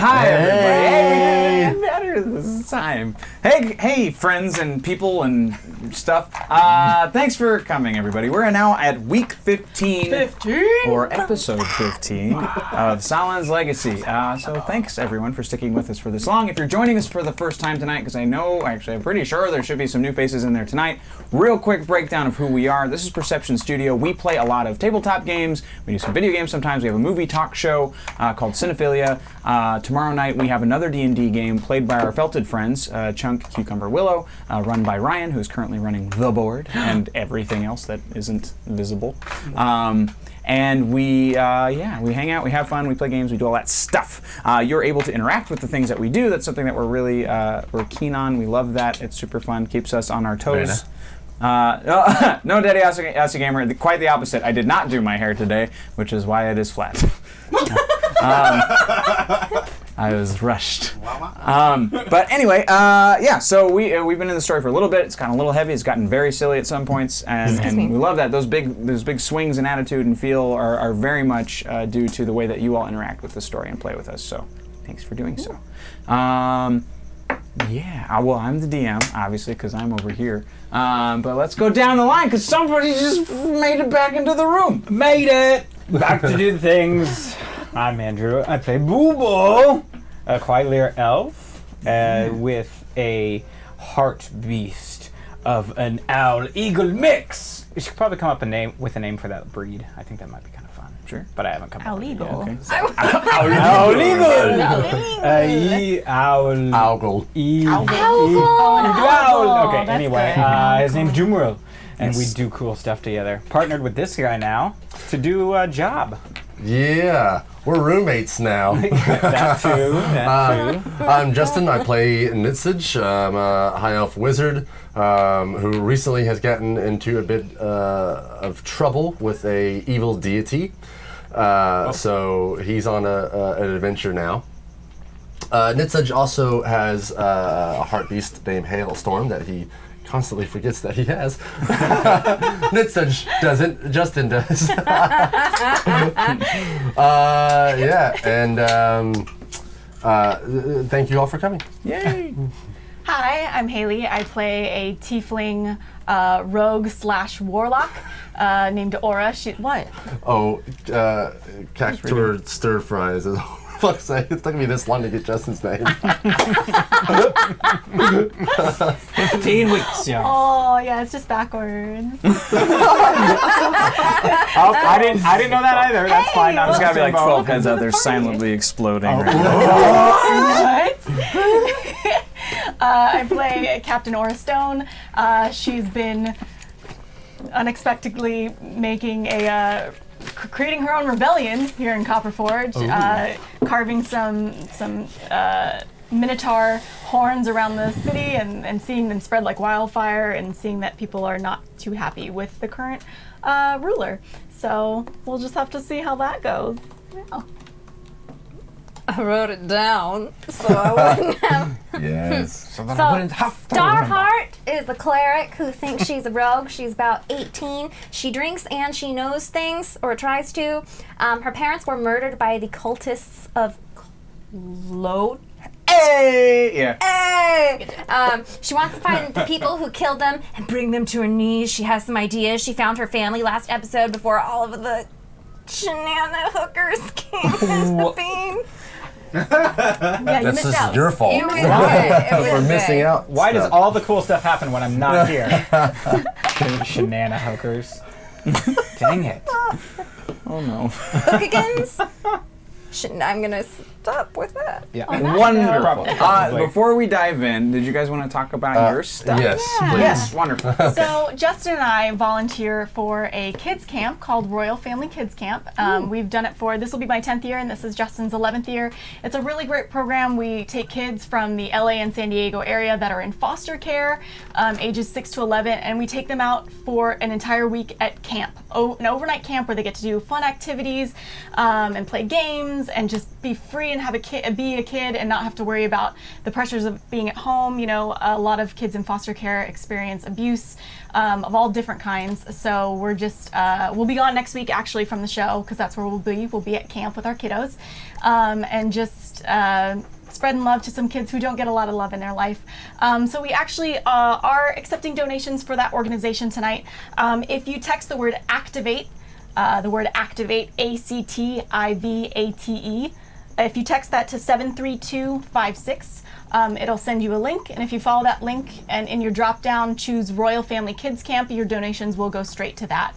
Hi, everybody. Hey, we did it better this time. Hey, friends and people and stuff. Thanks for coming, everybody. We're now at week 15. Or episode 15 of Sahlen's Legacy. So thanks, everyone, for sticking with us for this long. If you're joining us for the first time tonight, because I'm pretty sure there should be some new faces in there tonight. Real quick breakdown of who we are. This is Perception Studio. We play a lot of tabletop games. We do some video games sometimes. We have a movie talk show called Cinephilia. Tomorrow night we have another D&D game played by our felted friends, Chunk, Cucumber, Willow, run by Ryan, who's currently running the board and everything else that isn't visible. And we hang out, we have fun, we play games, we do all that stuff. You're able to interact with the things that we do. That's something that we're really we're keen on. We love that. It's super fun. Keeps us on our toes. No, Daddy Aussie Gamer. Quite the opposite. I did not do my hair today, which is why it is flat. I was rushed. But anyway, so we've been in the story for a little bit. It's gotten a little heavy. It's gotten very silly at some points, and we love that. Those big swings in attitude and feel are very much due to the way that you all interact with the story and play with us. So thanks for doing so. Well, I'm the DM, obviously, because I'm over here. But let's go down the line, because somebody just made it back into the room. Made it! Back to do things. I'm Andrew. I play Booble, a Quailier elf, with a heart beast of an owl-eagle mix. We should probably come up with a name for that breed. I think that might be kind of fun. Sure. But I haven't come up with it yet. Okay. Owl. Okay, anyway, his name's Jumril, and we do cool stuff together. Partnered with this guy now to do a job. Yeah, we're roommates now. That too. I'm Justin. I play Nitsage. I'm a high elf wizard who recently has gotten into a bit of trouble with a evil deity. So he's on an adventure now. Nitsage also has a heart beast named Hailstorm that he constantly forgets that he has. Nitsage doesn't, Justin does. Thank you all for coming. Yay! Hi, I'm Haley. I play a tiefling rogue/warlock named Aura. What? Oh, Cactuar stir fries. Fuck's sake, it took me this long to get Justin's name. 15 weeks, yeah. Oh, yeah, it's just backwards. I didn't know that either. That's fine. There's gotta be like 12 heads out there silently exploding right now. What? I play Captain Aura Stone. She's been unexpectedly creating her own rebellion here in Copperforge, carving some minotaur horns around the city and seeing them spread like wildfire and seeing that people are not too happy with the current ruler. So we'll just have to see how that goes. Yeah. I wrote it down so I wouldn't have. Yes. So Starheart is a cleric who thinks she's a rogue. She's about 18. She drinks and she knows things, or tries to. Her parents were murdered by the cultists of Lode. Hey! Yeah. Hey! She wants to find the people who killed them and bring them to her knees. She has some ideas. She found her family last episode before all of the shenana hookers came into being. Yeah, you missed out. Your fault. It was good. We're missing out. Why does all the cool stuff happen when I'm not here? Shenana hookers. Dang it. Oh no. Hookagans? I'm gonna stop with that. Yeah. Wonderful. Probably. Before we dive in, did you guys want to talk about your stuff? Yes, please. Yes, wonderful. So Justin and I volunteer for a kids camp called Royal Family Kids Camp. We've done it this will be my 10th year, and this is Justin's 11th year. It's a really great program. We take kids from the LA and San Diego area that are in foster care, ages 6 to 11, and we take them out for an entire week at camp. An overnight camp where they get to do fun activities and play games friends and just be free and be a kid and not have to worry about the pressures of being at home. You know, a lot of kids in foster care experience abuse of all different kinds. So we're just, we'll be gone next week actually from the show because that's where we'll be. We'll be at camp with our kiddos and just spreading love to some kids who don't get a lot of love in their life. So we actually are accepting donations for that organization tonight. If you text the word activate, ACTIVATE, if you text that to 73256, it'll send you a link, and if you follow that link and in your drop down choose Royal Family Kids Camp, your donations will go straight to that.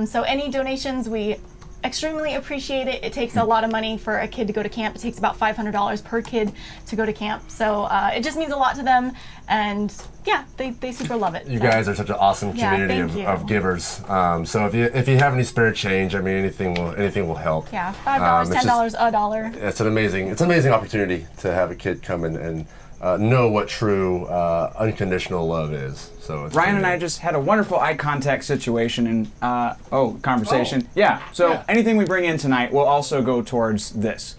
So any donations, we extremely appreciate it. It takes a lot of money for a kid to go to camp. It takes about $500 per kid to go to camp. So it just means a lot to them, and yeah, they super love it. You guys are such an awesome community of givers. So if you have any spare change, I mean, anything will help. Yeah, $5, $10, $1. It's an amazing opportunity to have a kid come in and know what true unconditional love is. So it's Ryan and I just had a wonderful eye contact situation and conversation. So anything we bring in tonight will also go towards this.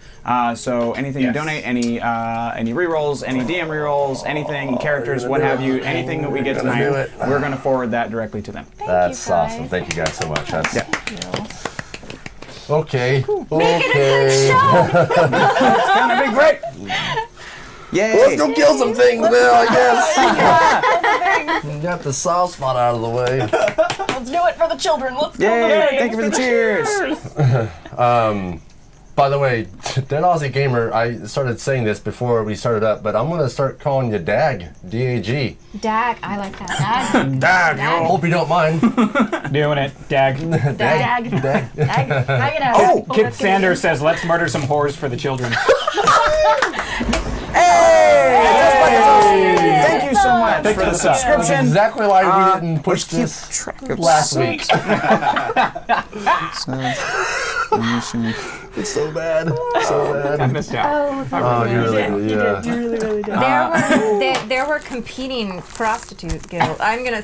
So anything you donate, any rerolls, any DM rerolls, anything, characters, what have you, anything that we get tonight, we're going to forward that directly to them. That's awesome. Thank you guys so much. Okay. Make it a good show. It's gonna be great. Yay! Let's go kill some things now, I guess. Got the soft spot out of the way. Let's do it for the children. Let's go. Yay! Thank you for the cheers. By the way, Dead Aussie Gamer, I started saying this before we started up, but I'm going to start calling you Dag, D-A-G. Dag, I like that. Dag. Dag, I hope you don't mind. Doing it. Dag. Dag. Oh, Kip Sanders says, let's murder some whores for the children. Hey! Thank you so much for the subscription. That's exactly why we didn't push this last week. It's so bad. I missed out. You really did. There were competing prostitute guilds. I'm gonna.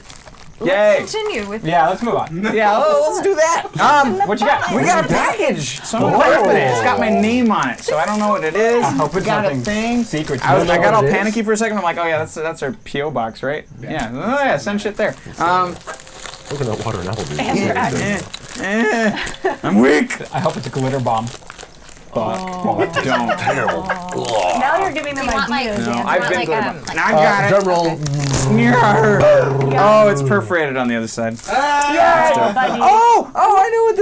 Yay! Let's continue with. Yeah, let's move on. Yeah, let's do that. What you got? We got a package. So I'm gonna open it. It's got my name on it, so I don't know what it is. I hope it's got a something thing. secret. I got all panicky for a second. I'm like, oh yeah, that's our PO box, right? Yeah. Oh yeah, send shit there. Coconut water and apple juice. I'm weak. I hope it's a glitter bomb. Don't. Terrible. Now you're giving them ideas. No, Dan. I've been like, I got it. Drum roll. Oh, it's perforated on the other side. Buddy. Oh, I know what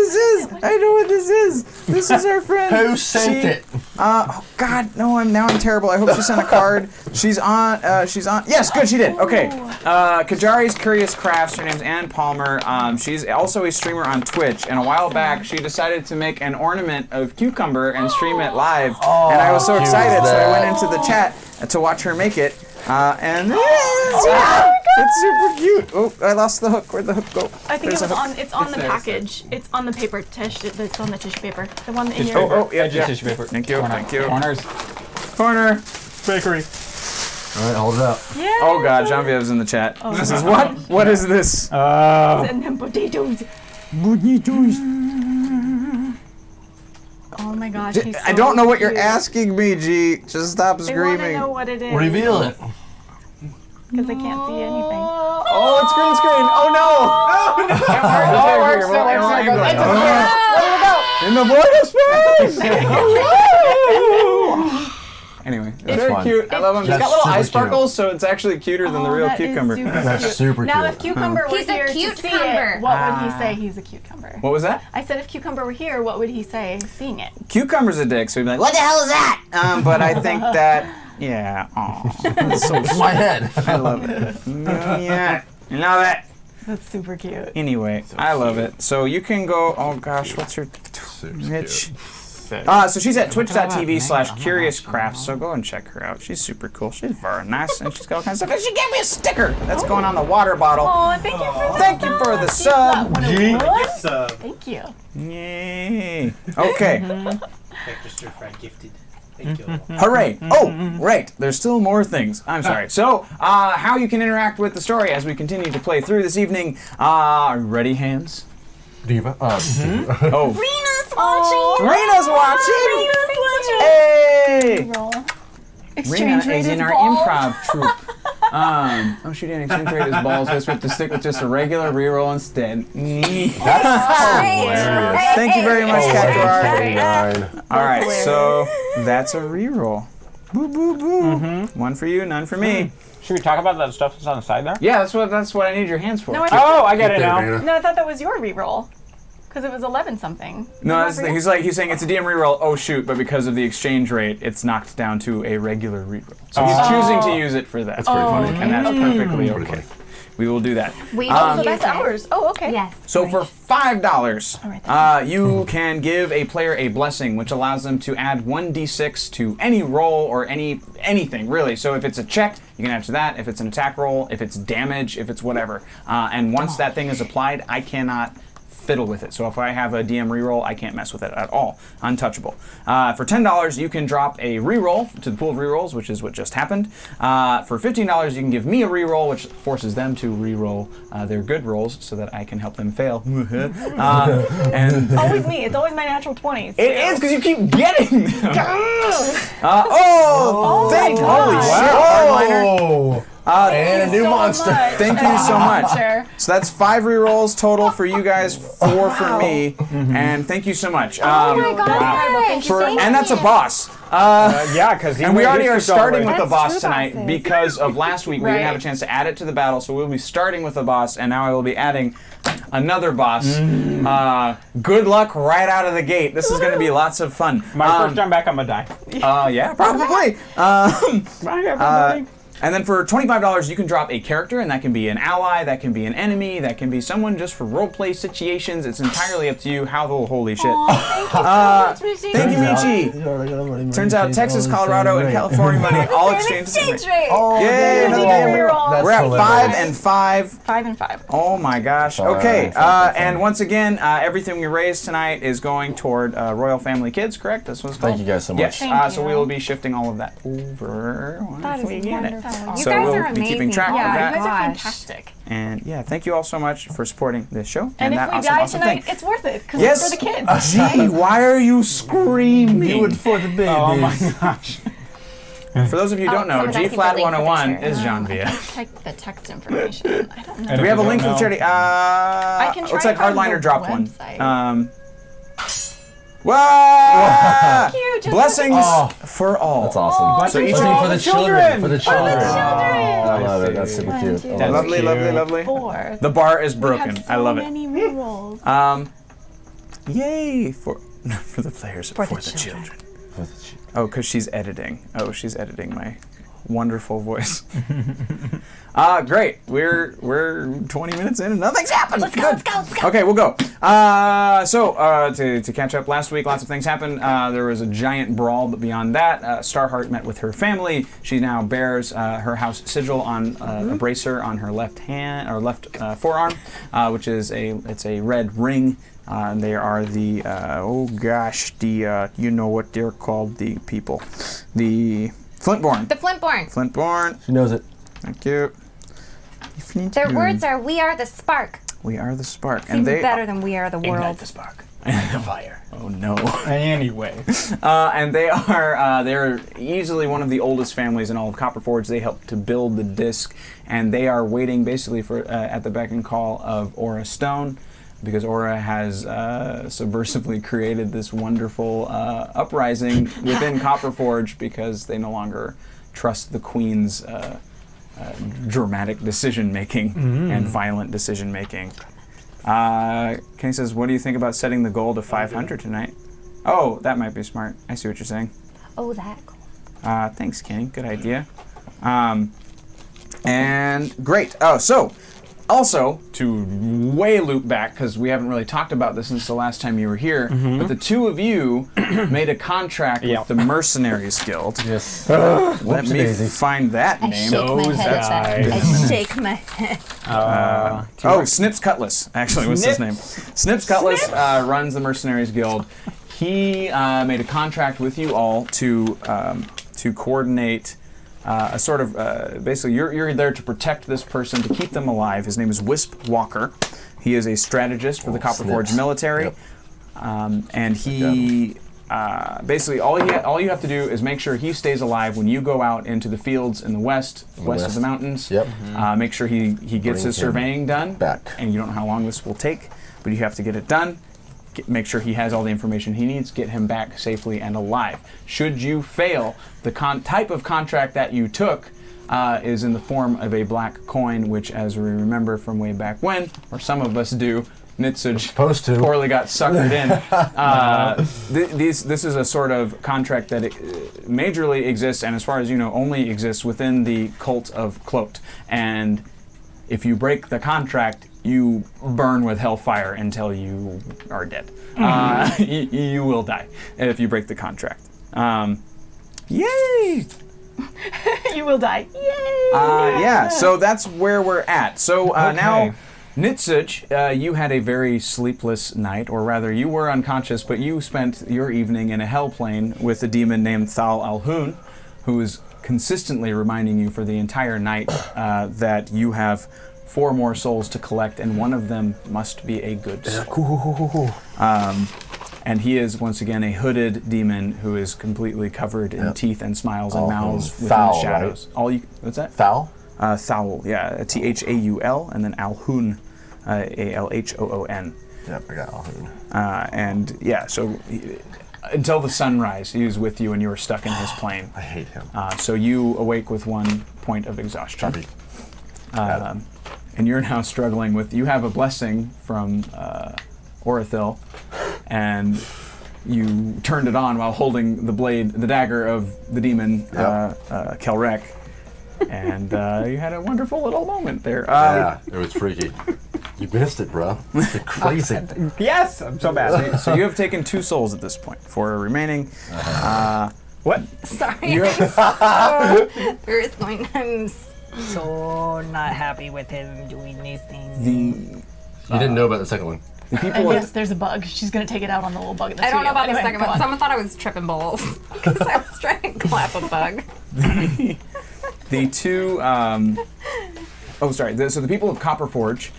this is. This is our friend. Who sent it? Oh God, no! I'm terrible. I hope she sent a card. She's on. Yes, good. She did. Okay. Kajari's Curious Crafts. Her name's Ann Palmer. She's also a streamer on Twitch. And a while back, she decided to make an ornament of cucumber and stream it live. And I was so excited, so I went into the chat to watch her make it. And it's super cute. Oh, I lost the hook. Where'd the hook go? I think it's on the package. It's on the paper tissue. It's on the tissue paper. The one in your. Oh, yeah. Tissue paper. Thank you. Corners. Corner. Bakery. All right, hold it up. Yeah. Oh God, Genevieve's in the chat. This is what? What is this? And then potatoes. Oh my gosh. He's so I don't know what you're cute. asking me, G. Just stop They want to screaming. know what it is. Reveal it. Because I can't see anything. Oh, it's green screen. Oh no! In the void of space. Anyway, it's very fun. cute. I love him. He's That's got little eye super sparkles, so it's actually cuter than the real that is cucumber. super That's cute. super Now, cute. if Cucumber were He's a here cute to see cumber. it, what would he say? He's a cucumber. What was that? I said if Cucumber were here, what would he say seeing it? Cucumber's a dick, so he'd be like, "What the hell is that?" But I think that, yeah, that's so It's my head. I love it. Yeah, you know that. That's super cute. Anyway, I love it. So you can go. Oh gosh, what's her Twitch? So she's at twitch.tv/curiouscrafts. So go and check her out. She's super cool. She's very nice, and she's got all kinds of stuff. And she gave me a sticker that's going on the water bottle. Oh, thank you for the Thank you for the sub. Thank you. Yay. Okay. Registered friend gifted. Thank you. Hooray! Oh, right. There's still more things. I'm sorry. So, how you can interact with the story as we continue to play through this evening. Are you ready, hands? Diva. Oh. Rena's watching. Rena's watching! Hey! Roll. Rena Exchange rate is in our balls. improv troupe. Shooting exchange rate is balls. Just have to stick with just a regular reroll instead. Hilarious. Thank you very much, Cat. 29. All right, so that's a reroll. Boo boo boo. One for you, none for me. Should we talk about that stuff that's on the side there? Yeah, that's what I need your hands for. No, I thought, Oh, I get it now. Rena. no, I thought that was your reroll. Because it was 11 something. No, that's the thing. He's saying it's a DM reroll. Oh shoot! But because of the exchange rate, it's knocked down to a regular reroll. So he's choosing to use it for that. That's pretty funny. and that's perfectly Pretty okay. funny. We will do that. We So will that's use it. ours. Oh, okay. Yes. So for $5, right, you can give a player a blessing, which allows them to add 1d6 to any roll or anything really. So if it's a check, you can add to that. If it's an attack roll, if it's damage, if it's whatever. And once that thing is applied, I cannot fiddle with it. So if I have a DM reroll, I can't mess with it at all. Untouchable. For $10, you can drop a reroll to the pool of rerolls, which is what just happened. For $15, you can give me a reroll, which forces them to reroll their good rolls so that I can help them fail. And Always me. It's always my natural 20s. it is because you keep getting them. Thank holy shit, Hardliner. Oh, and a new so monster. much. Thank you so much. Sure. So that's 5 rerolls total for you guys, 4 for me, and thank you so much. Oh my God. Thank you And that's a boss. Yeah, because And we already are starting with the That's boss true tonight bosses. because of last week. We didn't Right. have a chance to add it to the battle, so we'll be starting with the boss, and now I will be adding another boss. Good luck right out of the gate. This is going to be lots of fun. My first time back, I'm gonna die. Yeah, probably. Bye, everybody. And then for $25, you can drop a character, and that can be an ally, that can be an enemy, that can be someone just for roleplay situations. It's entirely up to you. Holy shit. Thank you, Michi. Turns out Texas, Colorado, and California money all exchange. rate. Oh, Yay, yeah, another damn damn reroll. reroll. That's We're at hilarious. 5 and 5. 5 and 5. Oh my gosh. Okay, and once again, everything we raised tonight is going toward Royal Family Kids, correct? That's what it's called? Thank you guys so much. Yes, Thank so you. we will be shifting all of that over That if is we get it. wonderful. You So guys we'll are be keeping amazing. track of Yeah, that. you guys are Gosh. fantastic. And yeah, thank you all so much for supporting this show And if that we awesome, die awesome tonight, thing. it's worth it because Yes. it's for the kids. Gee, why are you screaming? for the babies. Oh my gosh. For those of you who don't know, someone G asking flat for a link for the 101 charity. is John Villa. Check the text information. I don't know. Do we have a link for the charity? I can try looks like to find Hardliner the dropped website. one. Whoa! Cute, just Blessings Oh. for all. That's awesome. So each for of all for the the children. For the children. children. I love it. That's super One, cute. two, I love That's it. Lovely, lovely, cute. lovely. 4. The bar is We broken. have so I love it. many rerolls. Yay for the players for the children. children. Oh, because she's editing. Oh, she's editing my wonderful voice. Great. We're 20 minutes in and nothing's happened. Let's go. Okay, we'll go. To catch up, last week lots of things happened. There was a giant brawl, but beyond that, Starheart met with her family. She now bears her house sigil on a bracer on her left hand or left forearm, which is a red ring. They are the you know what they're called, the people, the Flintborn. The Flintborn. Flintborn. She knows it. Thank you. Their words are, "We are the spark." We are the spark, It's and even they better than "We are the ignite world." the spark. The fire. Oh no. Anyway. And they are they're easily one of the oldest families in all of Copperforge. They helped to build the disc, and they are waiting basically for at the beck and call of Aura Stone, because Aura has subversively created this wonderful uprising within Copperforge because they no longer trust the Queen's dramatic decision making and violent decision making. Kenny says, "What do you think about setting the goal to 500 tonight?" Oh, that might be smart. I see what you're saying. Oh, that. Thanks, Kenny. Good idea. And great. Oh, so also to way loop back, because we haven't really talked about this since the last time you were here, but the two of you made a contract with the Mercenaries Guild. Yes. Let me Whoopsie-daisy. find that I name. shake my Those head at that. guys. I shake my head. Oh, Snips Cutlass, actually, was his name. Snips Cutlass runs the Mercenaries Guild. He made a contract with you all to coordinate a sort of, basically, you're there to protect this person, to keep them alive. His name is Wisp Walker. He is a strategist for the Copperforge Snips. military. Yep. And he basically all you have to do is make sure he stays alive when you go out into the fields in the west of the mountains. Yep. Make sure he gets Bring his him surveying done. back. And you don't know how long this will take, but you have to get it done. Make sure he has all the information he needs. Get him back safely and alive. Should you fail, the type of contract that you took is in the form of a black coin, which, as we remember from way back when, or some of us do, Nitsuj supposed to. poorly got suckered in. This is a sort of contract that majorly exists, and as far as you know, only exists within the cult of Cloaked. And if you break the contract, you burn with hellfire until you are dead. You will die if you break the contract. Yay! You will die. Yay! Yeah, so that's where we're at. So now, Nitsuj, you had a very sleepless night, or rather, you were unconscious, but you spent your evening in a hell plane with a demon named Thal Alhun, who is consistently reminding you for the entire night that you have 4 more souls to collect, and one of them must be a good soul. And he is, once again, a hooded demon who is completely covered in teeth and smiles and mouths within Foul, the shadows. right? What's that? Foul? Thaul, yeah. Thaul, and then Alhun, Alhoon. Yep, I got all. And yeah, so until the sunrise, he was with you and you were stuck in his plane. I hate him. So you awake with 1 point of exhaustion. Copy. And you're now struggling with, you have a blessing from Orithil, and you turned it on while holding the dagger of the demon, Kelrek, and you had a wonderful little moment there. Yeah, it was freaky. You missed it, bro. It's crazy. Yes, I'm so bad. So you have taken 2 souls at this point. 4 remaining. What? Sorry. You Earth going. I'm So not happy with him doing these things. the You didn't know about the second one. the people And of- yes, there's a bug. She's gonna take it out on the little bug in the I don't know studio. about the Anyway, second go one. on. Someone thought I was tripping balls because I was trying to clap a bug. the 2 so the people of Copperforge,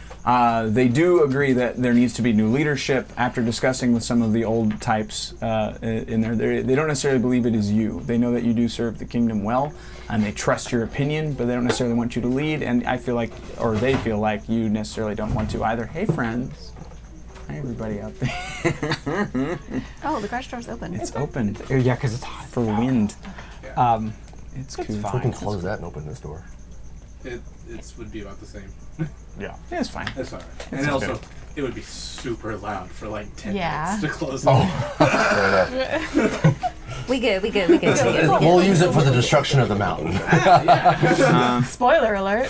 they do agree that there needs to be new leadership. After discussing with some of the old types in there, they don't necessarily believe it is you. They know that you do serve the kingdom well, and they trust your opinion, but they don't necessarily want you to lead. And I feel like, or they feel like, you necessarily don't want to either. Hey, friends. Hi, everybody out there. Oh, the garage door's open. It's open Yeah, because it's hot. for wind. It's cool. fine. We can close that and open this door. It would be about the same. Yeah, it's fine. That's all right. It's And also, good. it would be super loud for like 10 Yeah. minutes to close it. Fair enough. We good. We'll use it for the destruction of the mountain. Spoiler alert.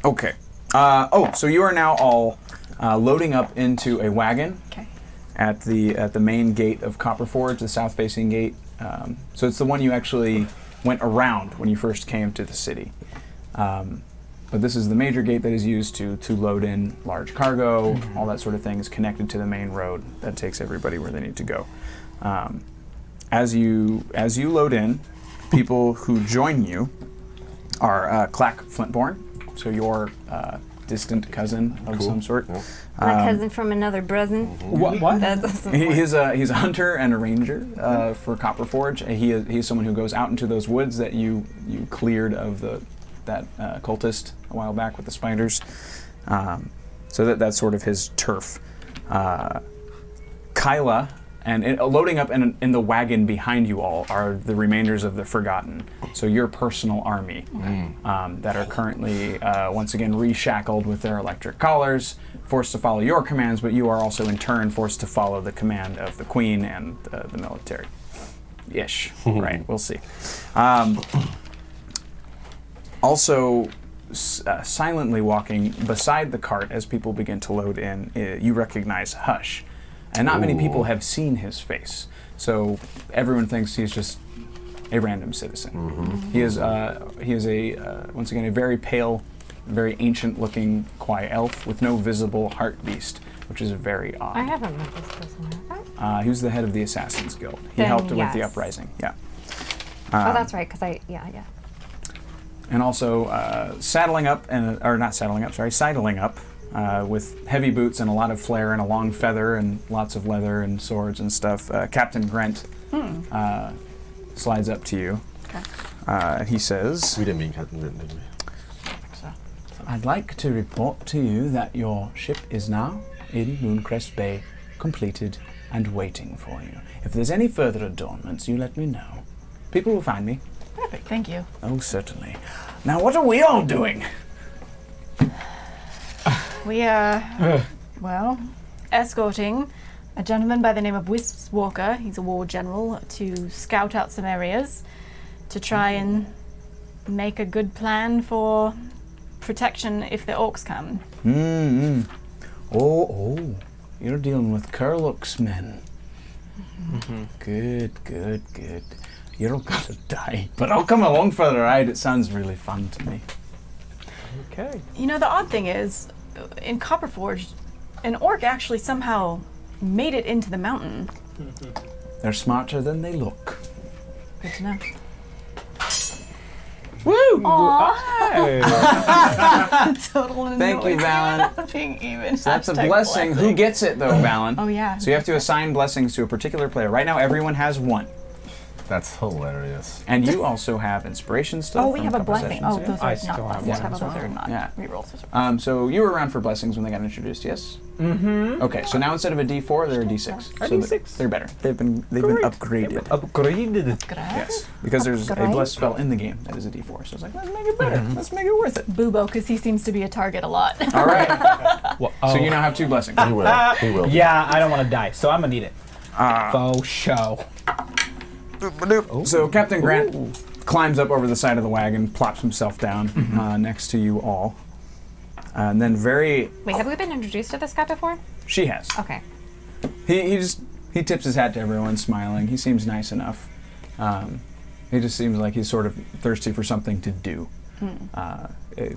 Okay. So you are now all loading up into a wagon Okay. at the main gate of Copperforge, the south-facing gate. So it's the one you actually went around when you first came to the city. But this is the major gate that is used to load in large cargo, all that sort of thing is connected to the main road that takes everybody where they need to go. As you load in, people who join you are Clack Flintborn, so your distant cousin of some sort. My cousin from another cousin. What? That doesn't He's a hunter and a ranger for Copperforge. He's someone who goes out into those woods that you cleared of that cultist a while back with the spiders. So that's sort of his turf. Kyla, and loading up in the wagon behind you all are the remainders of the Forgotten. So your personal army that are currently once again reshackled with their electric collars, forced to follow your commands, but you are also in turn forced to follow the command of the Queen and the military. Ish, right? We'll see. Also, silently walking beside the cart as people begin to load in, you recognize Hush. And not many people have seen his face, so everyone thinks he's just a random citizen. He is a once again a very pale, very ancient-looking Kwai elf with no visible heart beast, which is very odd. I haven't met this person. Have I? He was the head of the Assassins Guild. He Then helped with the yes. uprising. Yeah. Oh, that's right. Because yeah. And also sidling up, with heavy boots and a lot of flair and a long feather and lots of leather and swords and stuff. Captain Grant slides up to you. Okay. He says, We didn't mean Captain Britain, did we? I'd like to report to you that your ship is now in Mooncrest Bay, completed and waiting for you. If there's any further adornments, you let me know. People will find me. Perfect. Thank you. Oh, certainly. Now, what are we all doing? We well, escorting a gentleman by the name of Wisps Walker. He's a war general to scout out some areas to try and make a good plan for protection if the orcs come. Oh, you're dealing with Kurluk's men. Good. You're all gonna die. But I'll come along for the ride. It sounds really fun to me. Okay. You know, the odd thing is, in Copperforge, an orc actually somehow made it into the mountain. They're smarter than they look. Good to know. Woo! Aw. Hey. Total Thank you, Valen. Being even. That's a blessing. Who gets it, though, Valen? Oh, yeah. So you have to assign blessings to a particular player. Right now, everyone has one. That's hilarious. And you also have inspiration still. Oh, we from have a couple blessing. sessions Oh, ago. those I are still not have blessings. one as Those are well. not Yeah. rerolls. So you were around for blessings when they got introduced, yes? Mm-hmm. Okay, so now instead of a D4, they're a D6. A So D6. They're better. They've been upgraded. Upgraded. Yes, because there's a bless spell in the game that is a D4. So it's like, let's make it better. Let's make it worth it. Boobo, because he seems to be a target a lot. All right. Well, So you now have 2 blessings. He will. He will. Yeah, I don't want to die, so I'm gonna need it. Faux show. So Captain Grant climbs up over the side of the wagon, plops himself down next to you all, and then Wait, have we been introduced to this guy before? she has. Okay. He tips his hat to everyone, smiling. He seems nice enough. He just seems like he's sort of thirsty for something to do.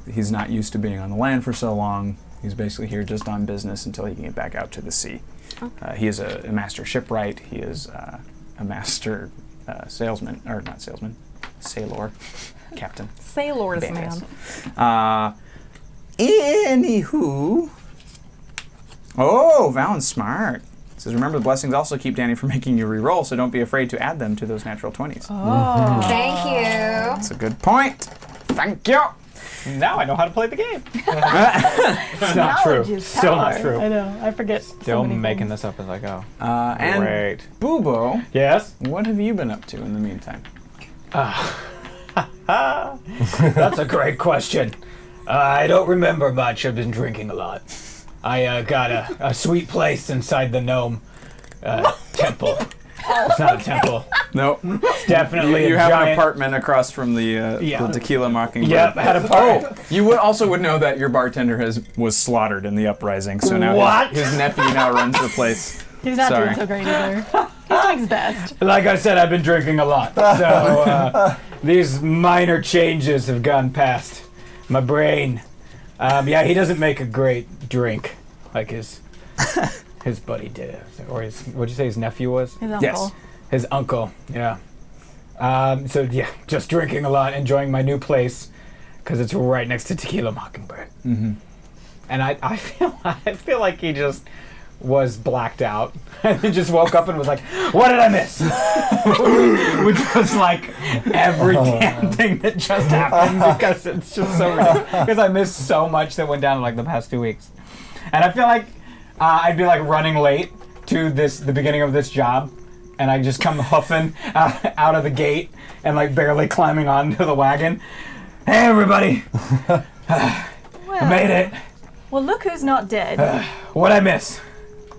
He's not used to being on the land for so long. He's basically here just on business until he can get back out to the sea. Okay. He is a master shipwright. He is a master salesman, or not salesman, sailor, captain. Sailor's Badass. man. Anywho. Oh, Valen's smart. It says, remember, the blessings also keep Danny from making you re-roll, so don't be afraid to add them to those natural 20s. Oh. Thank you. That's a good point. Thank you. Now I know how to play the game. It's not true. Knowledge is Still power. not true. I know. I forget. Still making this up as I go. And Great. Boobo, Yes? what have you been up to in the meantime? That's a great question. I don't remember much. I've been drinking a lot. I got a sweet place inside the gnome temple. It's not a temple. Nope. It's definitely You a have giant... an apartment across from the Yeah. Tequila Mockingbird. Yep, I had a part. You would also know that your bartender was slaughtered in the uprising, so now What? his nephew now runs the place. He's not Sorry. doing so great either. He's doing his best. Like I said, I've been drinking a lot. So these minor changes have gone past my brain. Yeah, he doesn't make a great drink like his buddy did. Or his, what'd you say his nephew was? His uncle. Yes. His uncle, yeah. So yeah, just drinking a lot, enjoying my new place, because it's right next to Tequila Mockingbird. Mm-hmm. And I feel like he just was blacked out and then just woke up and was like, "What did I miss?" Which was like every damn thing that just happened, because it's just so ridiculous. Because I missed so much that went down in like the past 2 weeks, and I feel like I'd be like running late to the beginning of this job. And I just come huffing out of the gate and like barely climbing onto the wagon. Hey, everybody! I made it. Well, look who's not dead. What'd I miss?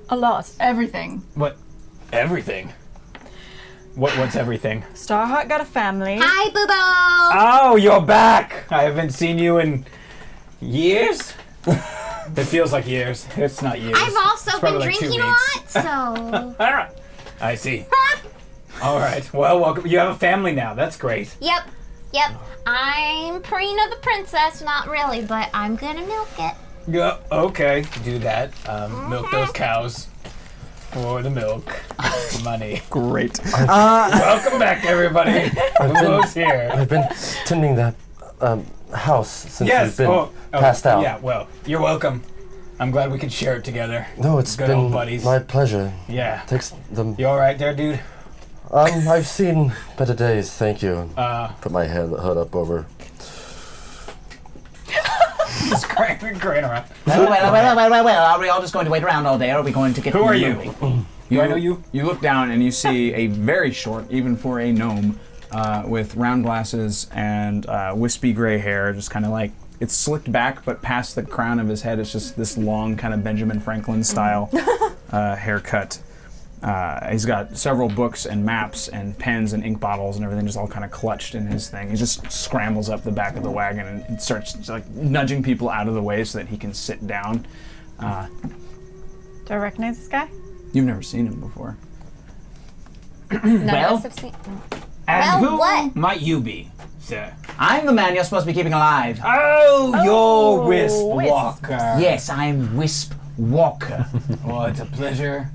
A lot. Everything. What? Everything. What's everything? Starheart got a family. Hi, Boobo. Oh, you're back! I haven't seen you in years. It feels like years. It's not years. I've also It's been probably like 2 drinking a weeks. lot, so. All right. I see. All right. Well, welcome. You have a family now. That's great. Yep. I'm Prina the princess, not really, but I'm gonna milk it. Yeah. Okay. Do that. Milk those cows for the milk. Money. Great. Welcome back, everybody. Who's here? I've been tending that house since Yes. you've been passed out. Yeah. Well, you're welcome. I'm glad we could share it together. No, it's Good been old buddies. my pleasure. Yeah. Takes them. You all right there, dude? I've seen better days. Thank you. Put my hood up over. Just cranking around. Well, are we all just going to wait around all day, or are we going to get Who are moving? you? Do I know you? You look down and you see a very short, even for a gnome, with round glasses and wispy gray hair, just kind of like, it's slicked back, but past the crown of his head, it's just this long kind of Benjamin Franklin style haircut. He's got several books and maps and pens and ink bottles and everything just all kind of clutched in his thing. He just scrambles up the back of the wagon and starts like nudging people out of the way so that he can sit down. Do I recognize this guy? You've never seen him before. None Well? of us have seen. And Well, who what? might you be, sir? I'm the man you're supposed to be keeping alive. Oh, you're Wisp Wisp. Walker. Yes, I'm Wisp Walker. Well, it's a pleasure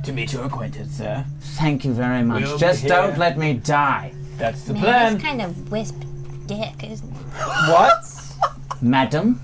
to meet your acquaintance, sir. Thank you very much. We'll be Just here. don't let me die, That's the Man, plan. that's kind of wisp dick, isn't it? What? madam.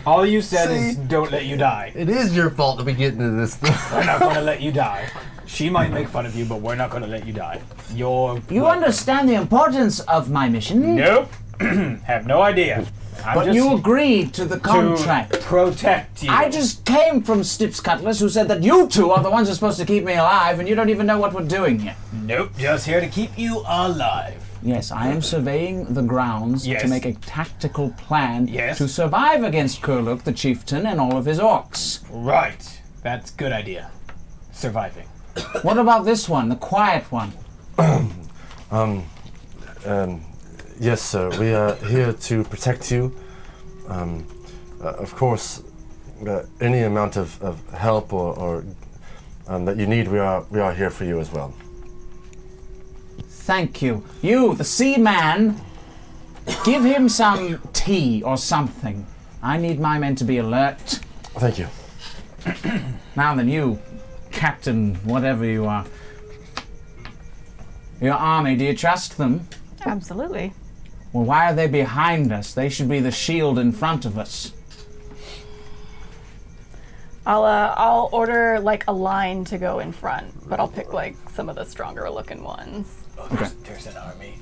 All you said is don't let you die. It is your fault that we get into this stuff. We're not going to let you die. She might make fun of you, but we're not going to let you die. You welcome. understand the importance of my mission? Nope. Have no idea. I'm But just you agreed to the to contract. protect you. I just came from Stips Cutlass, who said that you two are the ones who are supposed to keep me alive, and you don't even know what we're doing here. Nope. Just here to keep you alive. Yes, I am surveying the grounds Yes. to make a tactical plan Yes. to survive against Kurluk, the chieftain, and all of his orcs. Right. That's a good idea. Surviving. What about this one, the quiet one? Yes, sir. We are here to protect you. Of course, any amount of help or that you need, we are here for you as well. Thank you. You, the sea man, give him some tea or something. I need my men to be alert. Thank you. Now then, you, Captain, whatever you are. Your army, do you trust them? Absolutely. Well, why are they behind us? They should be the shield in front of us. I'll order like a line to go in front, but I'll pick like some of the stronger looking ones. Oh, there's an army.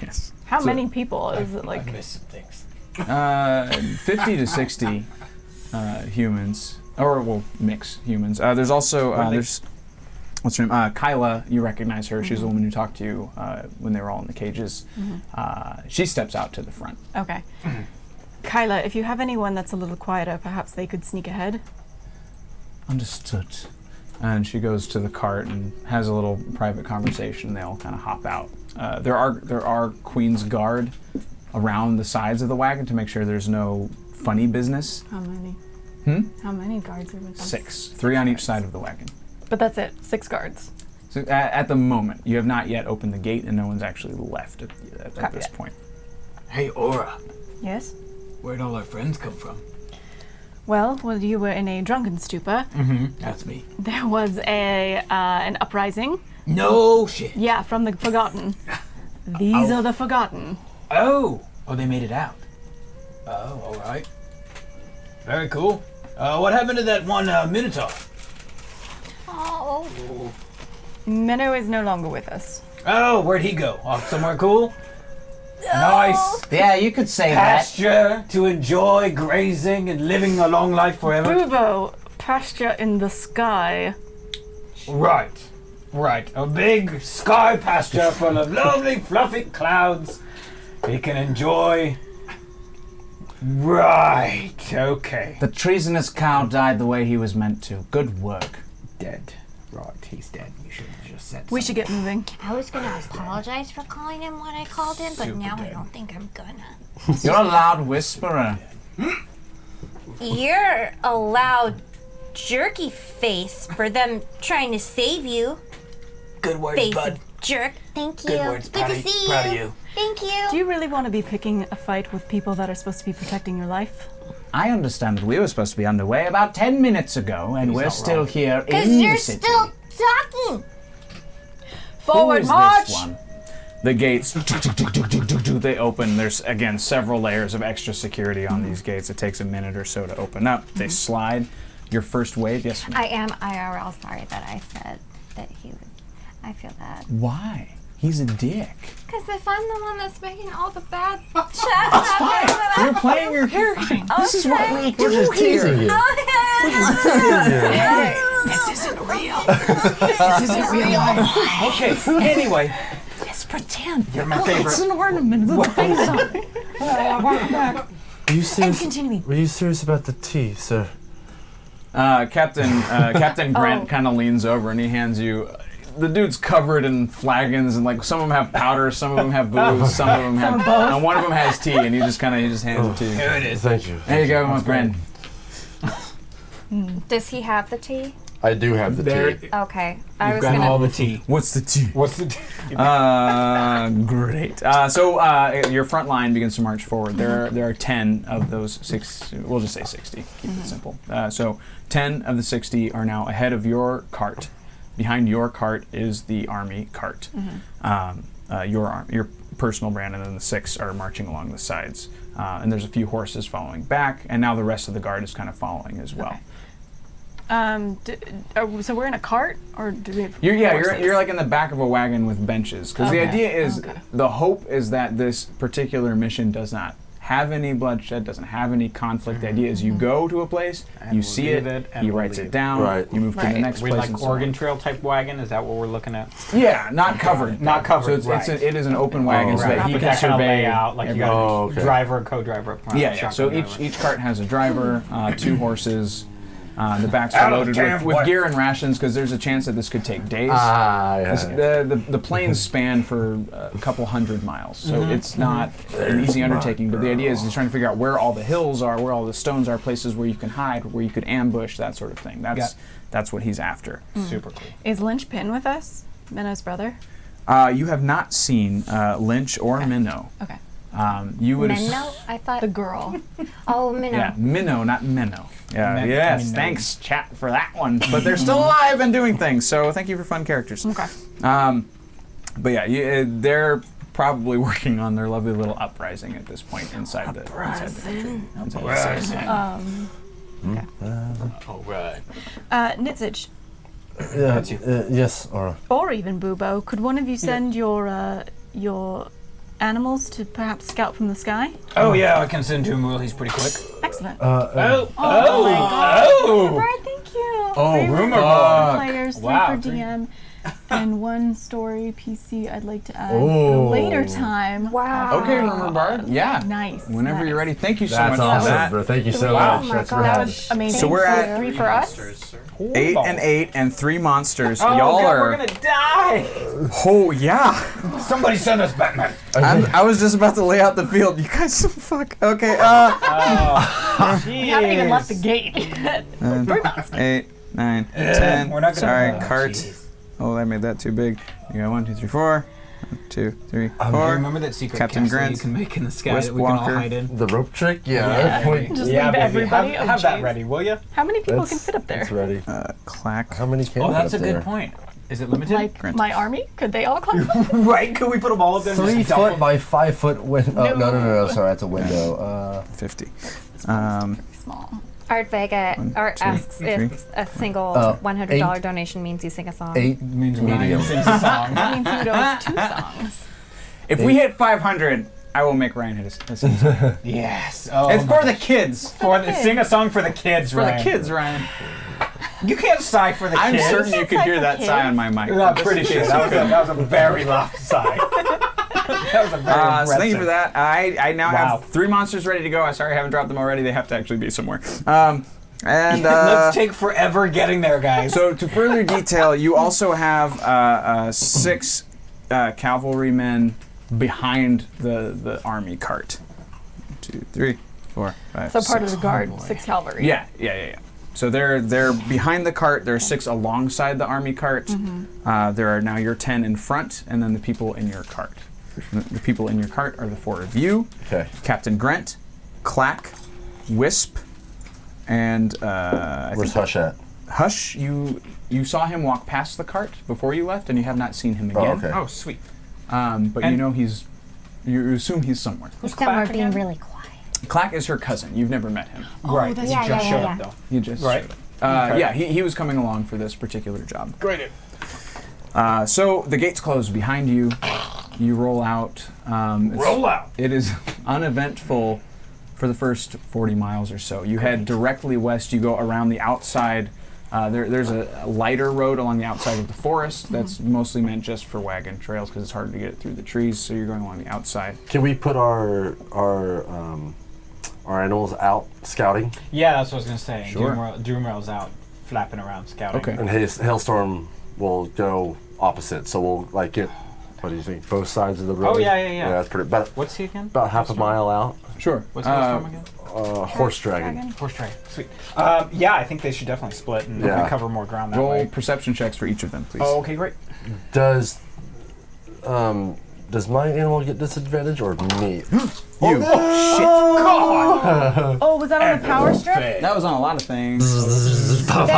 Yes. How many people is it? Like I missed some things. 50 to 60 humans, or well, mix humans. There's also there's what's her name? Kyla. You recognize her? She's the woman who talked to you when they were all in the cages. She steps out to the front. okay. Kyla, if you have anyone that's a little quieter, perhaps they could sneak ahead. Understood. And she goes to the cart and has a little private conversation. They all kind of hop out. There are Queen's Guard around the sides of the wagon to make sure there's no funny business. How many? How many guards are with us? 6, 3 on each side of the wagon. But that's it. 6 guards. So at the moment, you have not yet opened the gate, and no one's actually left at this that. point. Hey, Aura. Yes. Where'd all our friends come from? Well, while you were in a drunken stupor, That's me. there was an uprising. No shit. Yeah, from the Forgotten. These are the Forgotten. Oh, they made it out. Oh, all right. Very cool. What happened to that one Minotaur? Oh. Menno is no longer with us. Oh, where'd he go? Off somewhere cool? Nice Yeah, you could say pasture to enjoy grazing and living a long life forever. Bubo, pasture in the sky. Right. A big sky pasture full of lovely fluffy clouds he can enjoy. Right, okay. The treasonous cow died the way he was meant to. Good work. Dead. Right, he's dead. You should have just said We should get moving. I was gonna apologize for calling him what I called him, but Super now I dead. don't think I'm gonna. You're a loud whisperer. You're a loud jerky face for them trying to save you. Good words, Face bud. of jerk. Thank you. Good words, Good to Patty. see Proud you. of you. Thank you. Do you really want to be picking a fight with people that are supposed to be protecting your life? I understand that we were supposed to be underway about 10 minutes ago, and we're not still wrong. here Because in you're the city. still talking. Who is this one? The gates, they open. There's, again, several layers of extra security on these gates. It takes a minute or so to open up. They slide. Your first wave, yes, ma'am. I am IRL sorry that I said that he was. I feel bad. Why? He's a dick. Because if I'm the one that's making all the bad shit happen, You're playing your character. This is what we We're just teasing you. This isn't real. This isn't real life. Okay, anyway. Let's pretend. You're my favorite. It's an ornament with a face on it. Welcome back. Are you serious? continue. Were you serious about the tea, sir? Captain Grant kind of leans over and he hands you. The dude's covered in flagons and like some of them have powder, some of them have booze, some of them have, and one of them has tea, and he just hands it to you. Here it is. Thank you. There you go, my friend. Does he have the tea? I do have the tea. Okay. I You've was got gonna. all the tea. What's the tea? What's the tea? Great. So your front line begins to march forward. There are 10 of those 6. We'll just say 60. Keep it simple. So 10 of the 60 are now ahead of your cart. Behind your cart is the army cart. Your personal brand, and then the 6 are marching along the sides. And there's a few horses following back, and now the rest of the guard is kind of following as well. So we're in a cart, or do we have You're like in the back of a wagon with benches, because the idea is the hope is that this particular mission does not have any bloodshed, doesn't have any conflict. The idea is you go to a place, And you we'll see leave it, and he we'll writes leave. it down, Right. you move to the next We place. like and so on. Oregon Trail type wagon. Is that what we're looking at? Yeah, not covered. Not covered, So it is an open Oh, wagon so right. that he But can that kind of survey. layout, like you got Oh, a okay. driver, co-driver up front. Yeah. shotgun So driver. each cart has a driver, 2 horses. The backs Out are of loaded the damn with way. gear and rations because there's a chance that this could take days. The plains span for a couple hundred miles, so it's not an easy undertaking. But the idea is he's trying to figure out where all the hills are, where all the stones are, places where you can hide, where you could ambush, that sort of thing. That's what he's after. Super cool. Is Lynchpin with us? Minno's brother. You have not seen Lynch or Minnow. Okay. You would. Minnow? I thought. The girl. Oh, Minnow. Yeah, Minnow, not Minnow. Yeah, Min- yes, Minnow. thanks, chat, for that one. But they're still alive and doing things, so thank you for fun characters. Okay. But yeah, they're probably working on their lovely little uprising at this point inside the country. All right. Nitsage, Yes, Aura. or even Bubo, could one of you send your animals to perhaps scout from the sky? Oh yeah, I can send to him. Will he's pretty quick. Excellent. Oh, Oh my God. oh. Right, thank you. Oh, 3 rumor for bug. players, 3 Wow, for DM, and 1 story PC I'd like to add at a Oh. later time. Wow. Okay, Rumor Bard. Yeah. Nice. Whenever you're ready. Thank you so That's much for awesome, that. bro. Thank you so Wow. much. Oh my That's God. That rad. was amazing. So we're at 3 for us. Monsters, sir. 8 and 8 and 3 monsters. Oh Y'all God, are. we're gonna die. Oh yeah. Somebody send us Batman. I was just about to lay out the field. You guys, fuck. Okay. We haven't even left the gate yet. 8, 9, 10. We're not gonna. Sorry, oh, cart. jeez. Oh, I made that too big. You got 1, 2, 3, 4. 1, 2, 3, I 4. remember that secret Captain castle Grant, you can make in the sky Wisp that we can all Walker. hide in. The rope trick? Yeah. Yeah. Wait, Just Yeah, leave baby. everybody. Have, Oh, have that jeez. ready, will you? How many people That's- can fit up there? It's ready. Clack. How many can Oh, fit that's a up good there? point. Is it limited? Like Grant. my army? Could they all climb up? right? Could we put them all up there? And 3 just dump foot them? by 5 foot window. Oh, No. no. Sorry, that's a window. 50. Small. Art Vega Art 2, asks 3. if a single $100 donation means you sing a song. 8 Means medium. Ryan sings a song. That means you knows 2 songs. If we hit 500, I will make Ryan hit his Yes. Oh, It's my- for the kids. sing a song for the kids, For Ryan. the kids, Ryan. You can't sigh for the I'm kids. certain you could sigh hear for that sigh kids. on my mic. I'm pretty sure that was a very loud sigh. That was a very So thank you for impressive. that. I now Wow. have 3 monsters ready to go. I'm sorry I haven't dropped them already. They have to actually be somewhere. And Let's take forever getting there, guys. so to further detail, you also have 6 cavalrymen behind the army cart. 1, 2, 3, 4, 5. So part of 6. the guard, 6 cavalry. Yeah. So they're behind the cart. There are 6 alongside the army cart. There are now your 10 in front, and then the people in your cart. The people in your cart are the 4 of you. Okay. Captain Grant, Clack, Wisp, and I Where's think Hush at? Hush. You saw him walk past the cart before you left, and you have not seen him again. okay. Oh, sweet. but you know you assume he's somewhere. He's somewhere being really quiet. Clack is her cousin. You've never met him. Right. that's He Yeah, just yeah, showed yeah, up though. He just Right. showed up. Okay. Yeah, he was coming along for this particular job. Great. So the gates close behind you. You roll out. Roll out. It is uneventful for the first 40 miles or so. You head directly west. You go around the outside. There's a lighter road along the outside of the forest that's mostly meant just for wagon trails because it's hard to get through the trees. So you're going along the outside. Can we put our animals out scouting? Yeah, that's what I was gonna say. Sure. Doomerell's out flapping around scouting. Okay. And Hailstorm will go opposite, so we'll like get. What do you think? Both sides of the road. Oh, yeah. Yeah, that's pretty. What's he again? About half a mile out. Sure. What's Hailstorm again? Horse dragon. Horse trade. Sweet. Yeah, I think they should definitely split and Yeah. cover more ground that Roll way. perception checks for each of them, please. Oh, okay, great. Does my animal get disadvantage or me? You. Oh, was that on the power strip? That was on a lot of things. There was a Power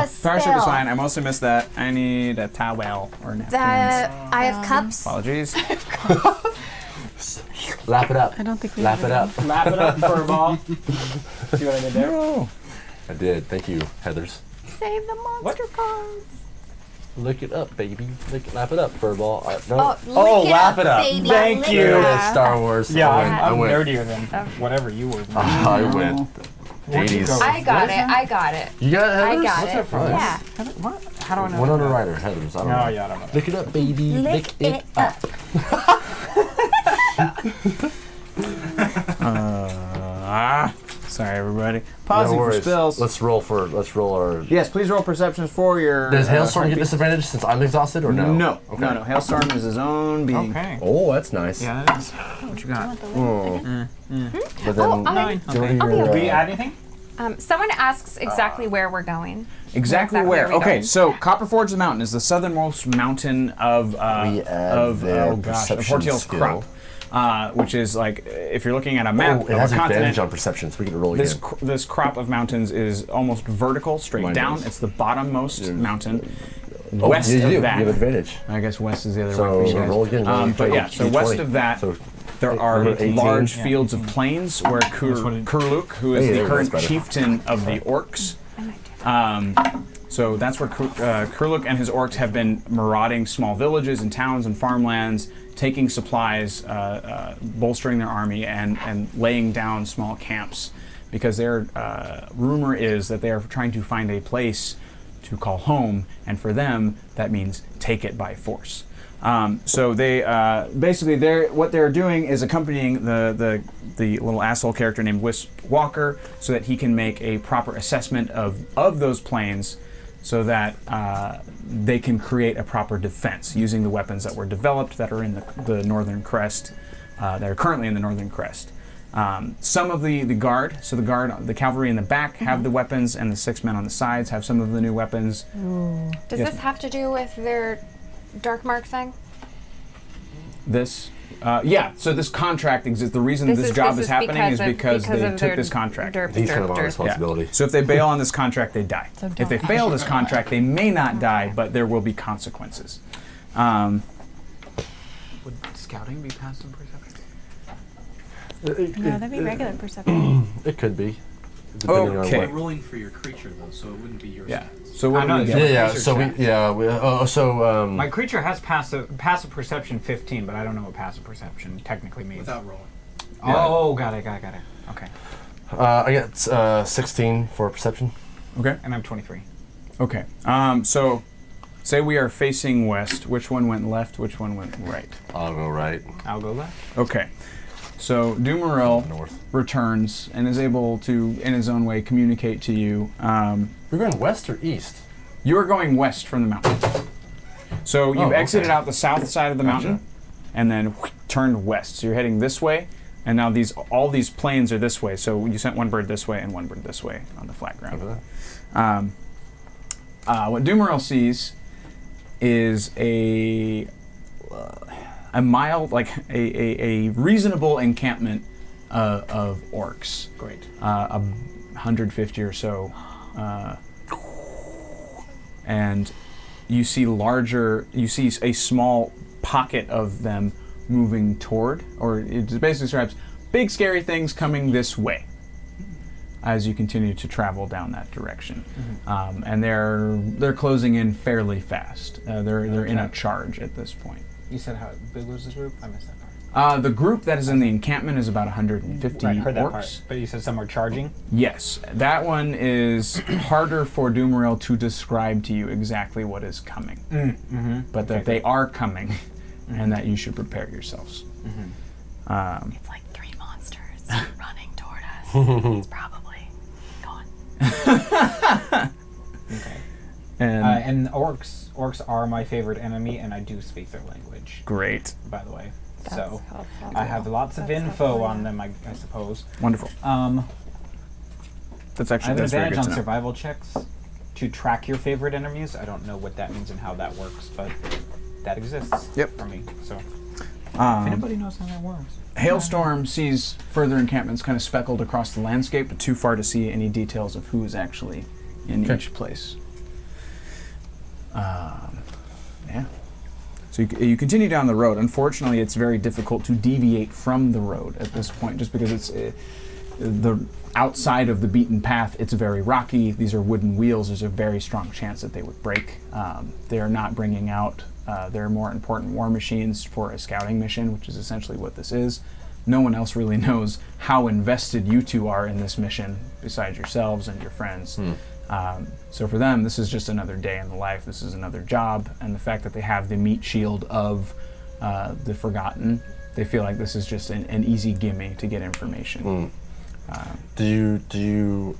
strip is spell. fine. I mostly missed that. I need a towel or napkins. I have cups. Apologies. Lap it up. I don't think we Lap have it up. Lap it up for a ball. See what I did there? I did. Thank you, Heathers. Save the monster cards. Lick it up, baby. Lap it up, furball. Oh, Oh, lick lap it up. baby. Thank Lick you. it There it up. is, Star Wars. Yeah, I I'm went. nerdier than whatever you were. I went. Where'd you 80s. go? I got it. I got it. You got it, I Heathers? got What's it. that from? Yeah. What? How do I know? One on the that? rider, Heathers. I don't No, know. yeah, I don't know. Lick it up, baby. Lick it up. Sorry, everybody. No Pausing for worries. spills. Let's roll our. Yes, please roll perceptions for your. Does Hailstorm get heartbeat. disadvantage since I'm exhausted or no? No. Okay. No. Hailstorm is his own being. Okay. Oh, that's nice. Yeah, that is. What you got? But then Nine. go to Okay. your, Do we add anything? Someone asks exactly where we're going. Exactly Exactly where? where we Okay, going. so Copperforge the Mountain is the southernmost mountain of We add their perception Portiel's skill. crop, which is like if you're looking at a map Oh, of it a has continent. advantage on perception, so we can roll This again. this crop of mountains is almost vertical, straight Mine down. does. It's the bottommost mountain. Oh, West yeah, you of do. that, You have advantage. I guess west is the other So way for you guys. roll again. But yeah, so west D20. of that, So there are number 18. large Yeah. fields of plains where Kurluk, who is Hey, the there, current that's better. chieftain of the orcs, so that's where Kurluk and his orcs have been marauding small villages and towns and farmlands, taking supplies, bolstering their army, and laying down small camps, because their rumor is that they are trying to find a place to call home, and for them that means take it by force. So they basically what they're doing is accompanying the little asshole character named Wisp Walker, so that he can make a proper assessment of those planes, so that they can create a proper defense using the weapons that were developed that are in the Northern Crest, that are currently in the Northern Crest. Some of the guard, so the cavalry in the back have the weapons, and the 6 men on the sides have some of the new weapons. Does Yes. this have to do with their dark mark thing? This, yeah. So this contract exists. The reason this job is happening is because they of took their this contract. He's kind of our derp. responsibility. So if they bail on this contract, they die. If they fail this contract, they may not die, but there will be consequences. Would scouting be passive perception? No, that'd be regular perception. It could be. Depending Okay. on Rolling for your creature though, so it wouldn't be yours. Yeah. So what I do we know, get? what. Yeah. Creature So check. we. My creature has passive perception 15, but I don't know what passive perception technically means. Without rolling. Oh, got it. Okay. I get 16 for perception. Okay. And I'm 23. Okay. So, say we are facing west. Which one went left? Which one went right? I'll go right. I'll go left. Okay. So Dumaril North. returns and is able to, in his own way, communicate to you. We're going west or east? You are going west from the mountain. So you've okay. exited out the south side of the mountain, and then turned west. So you're heading this way, and now all these plains are this way. So you sent one bird this way and one bird this way on the flat ground. What Dumaril sees is a mild, like a reasonable encampment of orcs. Great. 150 or so. And you see a small pocket of them moving toward, or it basically describes big scary things coming this way as you continue to travel down that direction. And they're closing in fairly fast. They're in a charge at this point. You said how big was the group? I missed that part. The group that is in the encampment is about 150 Right, heard that orcs. part. But you said some are charging? Yes, that one is harder for Doomeril to describe to you exactly what is coming. But that they are coming, and that you should prepare yourselves. It's like 3 monsters running toward us. It's probably gone. Okay. And And orcs are my favorite enemy, and I do speak their language, great, by the way. That's So helpful. I have lots of That's info helpful, on yeah. them, I suppose. wonderful. That's I actually have an that's very advantage good on to know. survival checks to track your favorite enemies. I don't know what that means and how that works, but that exists Yep. for me. So if anybody knows how that works. Hailstorm sees further encampments kind of speckled across the landscape, but too far to see any details of who is actually in each place. Yeah. So you continue down the road. Unfortunately, it's very difficult to deviate from the road at this point, just because it's the outside of the beaten path. It's very rocky. These are wooden wheels. There's a very strong chance that they would break. They are not bringing out their more important war machines for a scouting mission, which is essentially what this is. No one else really knows how invested you two are in this mission besides yourselves and your friends. So for them, this is just another day in the life. This is another job, and the fact that they have the meat shield of the Forgotten, they feel like this is just an easy gimme to get information. Do you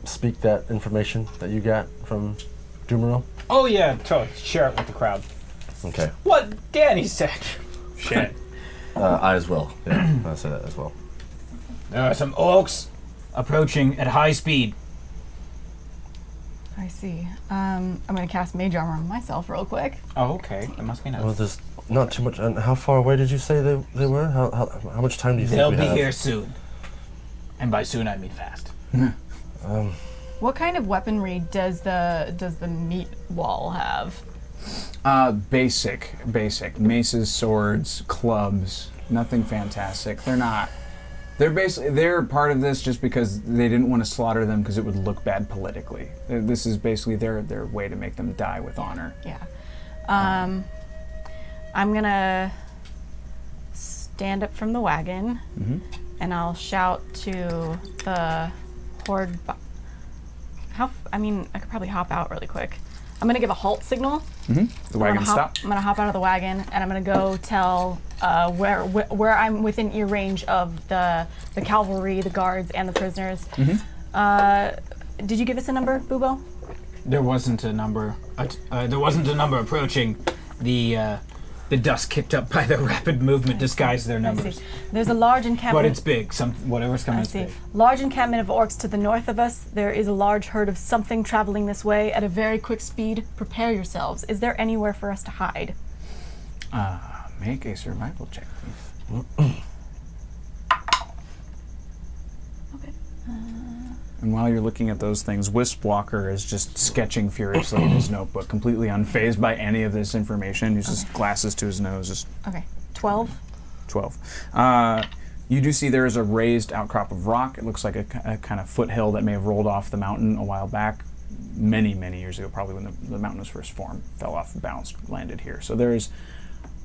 speak that information that you got from Doomeril? Oh yeah, totally. Share it with the crowd. Okay. What Danny said. Shit. I as well. Yeah, I say that as well. There are some orcs approaching at high speed. I see. I'm gonna cast Mage Armor on myself real quick. Oh, okay. That must be nice. Well, there's not too much. And how far away did you say they were? How much time do you think They'll we be have? here soon. And by soon I mean fast. What kind of weaponry does the meat wall have? Basic. Maces, swords, clubs, nothing fantastic. They're part of this just because they didn't want to slaughter them because it would look bad politically. This is basically their way to make them die with honor. Yeah. I'm gonna stand up from the wagon and I'll shout to the horde. I could probably hop out really quick. I'm gonna give a halt signal. The wagon stop. I'm gonna hop out of the wagon and I'm gonna go tell where I'm within ear range of the cavalry, the guards, and the prisoners. Did you give us a number, Bubo? There wasn't a number. There wasn't a number approaching. The dust kicked up by the rapid movement disguised their I numbers. see. There's a large encampment. But it's big. Whatever's coming I is see. big. Large encampment of orcs to the north of us. There is a large herd of something traveling this way at a very quick speed. Prepare yourselves. Is there anywhere for us to hide? Make a survival check, please. Okay. And while you're looking at those things, Wisp Walker is just sketching furiously in his notebook, completely unfazed by any of this information. He's just glasses to his nose, just Okay. 12. 12. You do see there is a raised outcrop of rock. It looks like a kind of foothill that may have rolled off the mountain a while back, many years ago, probably when the mountain was first formed. Fell off, bounced, landed here. So there's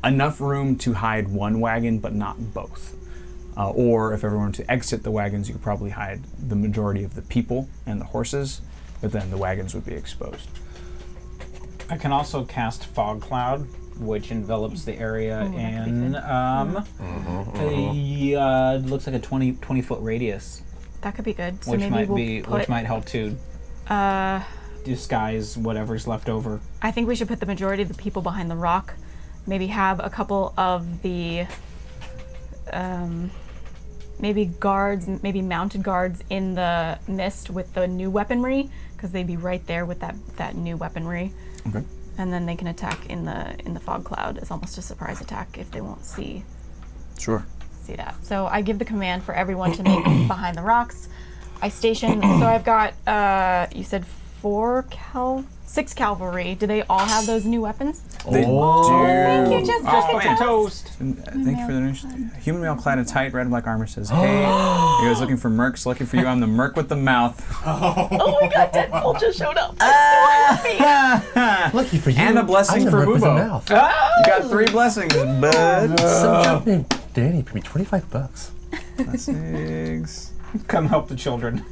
enough room to hide one wagon, but not both. Or if everyone were to exit the wagons, you could probably hide the majority of the people and the horses, but then the wagons would be exposed. I can also cast Fog Cloud, which envelops the area Ooh, that could be in good. it looks like a 20 foot radius, That could be good. So which maybe might we'll be put, which might help to disguise whatever's left over. I think we should put the majority of the people behind the rock. Maybe have a couple of the maybe guards, maybe mounted guards in the mist with the new weaponry, because they'd be right there with that new weaponry. Okay. And then they can attack in the fog cloud. It's almost a surprise attack if they won't see Sure. that. So I give the command for everyone to make behind the rocks. I station. So I've got you said 6 cavalry. Do they all have those new weapons? They do. Thank you, just Toast. Thank you for the donation. Human male clad in tight red and black armor says, "Hey, you guys looking for mercs? Lucky for you, I'm the merc with the mouth." Oh my god, Deadpool just showed up. I'm so happy. Lucky for you. And a blessing I'm the for merc with the Bubo. mouth. You got 3 blessings, bud. Some job named Danny paid me $25. Blessings. Come help the children.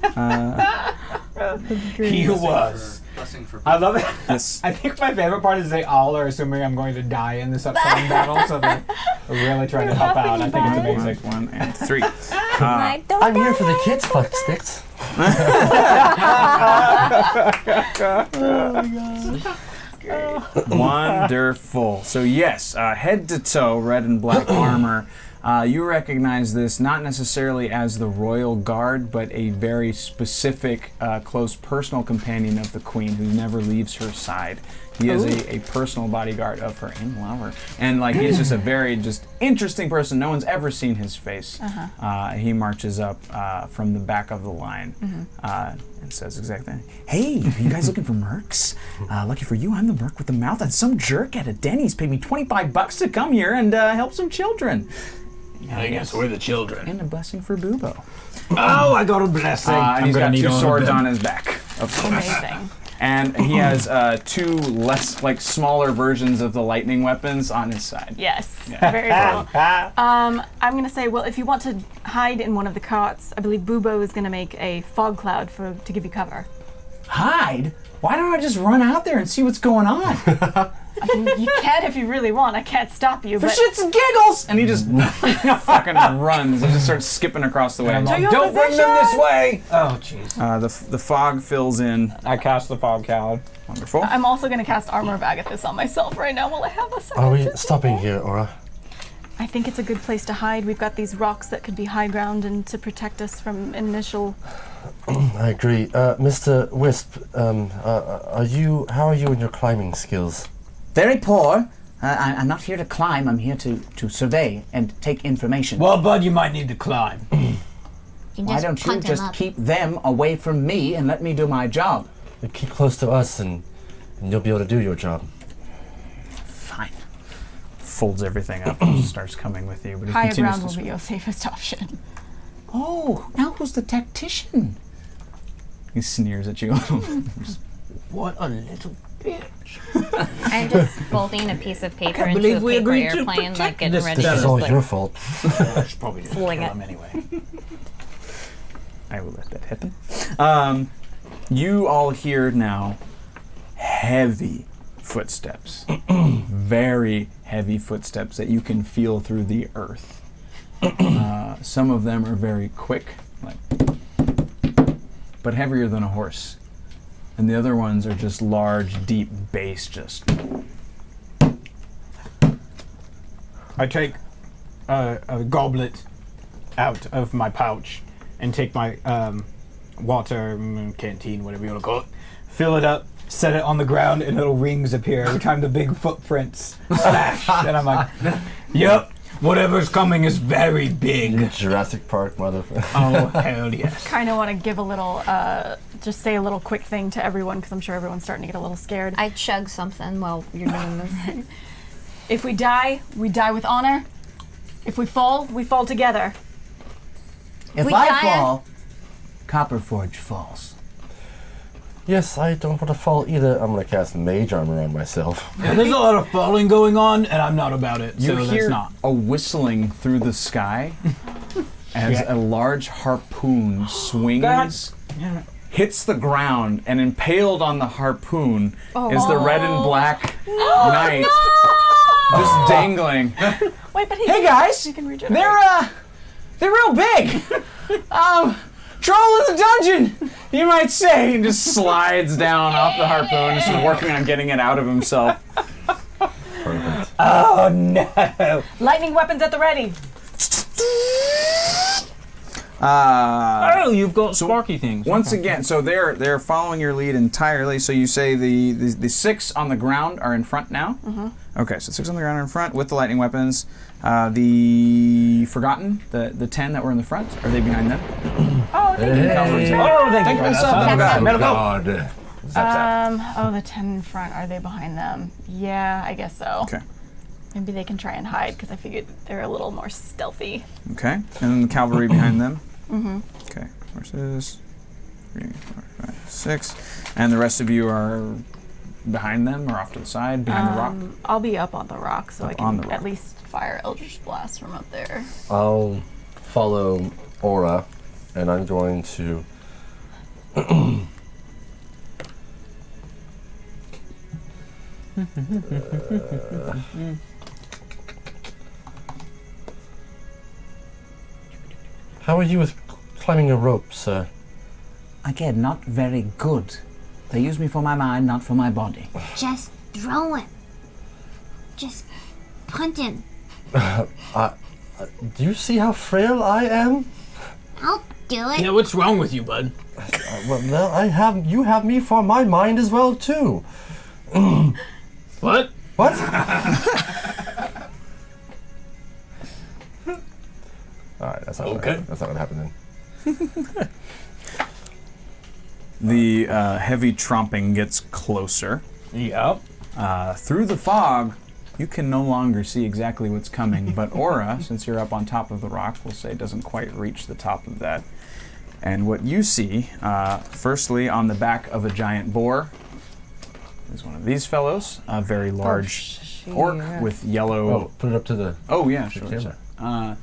He was. Blessing for I love it. Yes. I think my favorite part is they all are assuming I'm going to die in this upcoming battle, so they're really trying to help out. I think it's amazing. 1 and 3. I'm here for the kids, fuck sticks. Wonderful. So yes, head to toe, red and black armor. You recognize this not necessarily as the royal guard, but a very specific, close personal companion of the queen who never leaves her side. He is a personal bodyguard of her and lover. And like he's just a very interesting person. No one's ever seen his face. He marches up from the back of the line and says exactly, "Hey, you guys looking for mercs? Lucky for you, I'm the merc with the mouth, and some jerk at a Denny's paid me $25 to come here and help some children." I guess we're the children. And a blessing for Bubo. Oh, I got a blessing. And he's got 2 swords on his back, of course. Amazing. And he has 2 smaller versions of the lightning weapons on his side. Yes, very cool. I'm going to say, well, if you want to hide in one of the cots, I believe Bubo is going to make a fog cloud to give you cover. Hide? Why don't I just run out there and see what's going on? I mean, you can if you really want. I can't stop you, For but shits and giggles! And he just fucking runs. He just starts skipping across the way. Don't bring them this way! Oh, jeez. The fog fills in. I cast the fog cloud. Wonderful. I'm also going to cast Armor of Agathis on myself right now while I have a second. Are we stopping here, Aura? I think it's a good place to hide. We've got these rocks that could be high ground and to protect us from initial... I agree. Mr. Wisp, how are you in your climbing skills? Very poor. I'm not here to climb. I'm here to survey and take information. Well, bud, you might need to climb. Why don't you just keep them away from me and let me do my job? You keep close to us and you'll be able to do your job. Fine. Folds everything up and starts coming with you. But he Higher continues ground to will be your safest option. Oh, now who's the tactician? He sneers at you. What a little bitch. I'm just folding a piece of paper into believe a we paper agreed to airplane, like protect getting this ready This to is just, all like, your fault. Probably just Fling kill it. him anyway. I will let that happen. You all hear now heavy footsteps. Very heavy footsteps that you can feel through the earth. Some of them are very quick, but heavier than a horse. And the other ones are just large, deep bass, just... I take a goblet out of my pouch and take my water canteen, whatever you want to call it, fill it up, set it on the ground, and little rings appear every time the big footprints splash. And I'm like, yep, whatever's coming is very big. Jurassic Park, motherfucker. Oh, hell yes. Kind of want to give a little, just say a little quick thing to everyone because I'm sure everyone's starting to get a little scared. I chug something while you're doing this. If we die with honor. If we fall together. If We I die- fall, Copperforge falls. Yes, I don't want to fall either. I'm going to cast Mage Armor on myself. Yeah, there's a lot of falling going on, and I'm not about it, You so hear that's not. a whistling through the sky as a large harpoon swings, Yeah. hits the ground, and impaled on the harpoon is the red and black knight just dangling. Wait, but Hey guys, he can regenerate. they're real big. Troll in the dungeon, you might say, and just slides down off the harpoon, just working on getting it out of himself. Perfect. Oh, no. Lightning weapons at the ready. Oh, you've got sparky things. Once again, so they're following your lead entirely. So you say the 6 on the ground are in front now. Mm-hmm. Okay, so 6 on the ground are in front with the lightning weapons. The Forgotten, the 10 that were in the front, are they behind them? Oh, thank you. Oh, thank you. Thank you for the sub. Oh, God. God. Oh, the 10 in front. Are they behind them? Yeah, I guess so. Okay. Maybe they can try and hide because I figured they're a little more stealthy. Okay. And then the cavalry behind them. Mm-hmm. Okay. Horses. 3, 4, 5, 6. And the rest of you are behind them or off to the side, behind the rock? I'll be up on the rock so I on can the rock. at least fire Eldritch Blast from up there. I'll follow Aura, and I'm going to. How are you with climbing a rope, sir? Again, not very good. They use me for my mind, not for my body. Just throw him. Just punt him. Do you see how frail I am? I'll do it. Yeah, what's wrong with you, bud? Well, you have me for my mind as well too. What? What? All right, that's not Okay. That's not what happened then. The heavy tromping gets closer. Yep. Through the fog, you can no longer see exactly what's coming, but Aura, since you're up on top of the rock, we'll say doesn't quite reach the top of that. And what you see, firstly, on the back of a giant boar, is one of these fellows, a very large orc with yellow... Oh, put it up to the. Oh, yeah, sure. camera.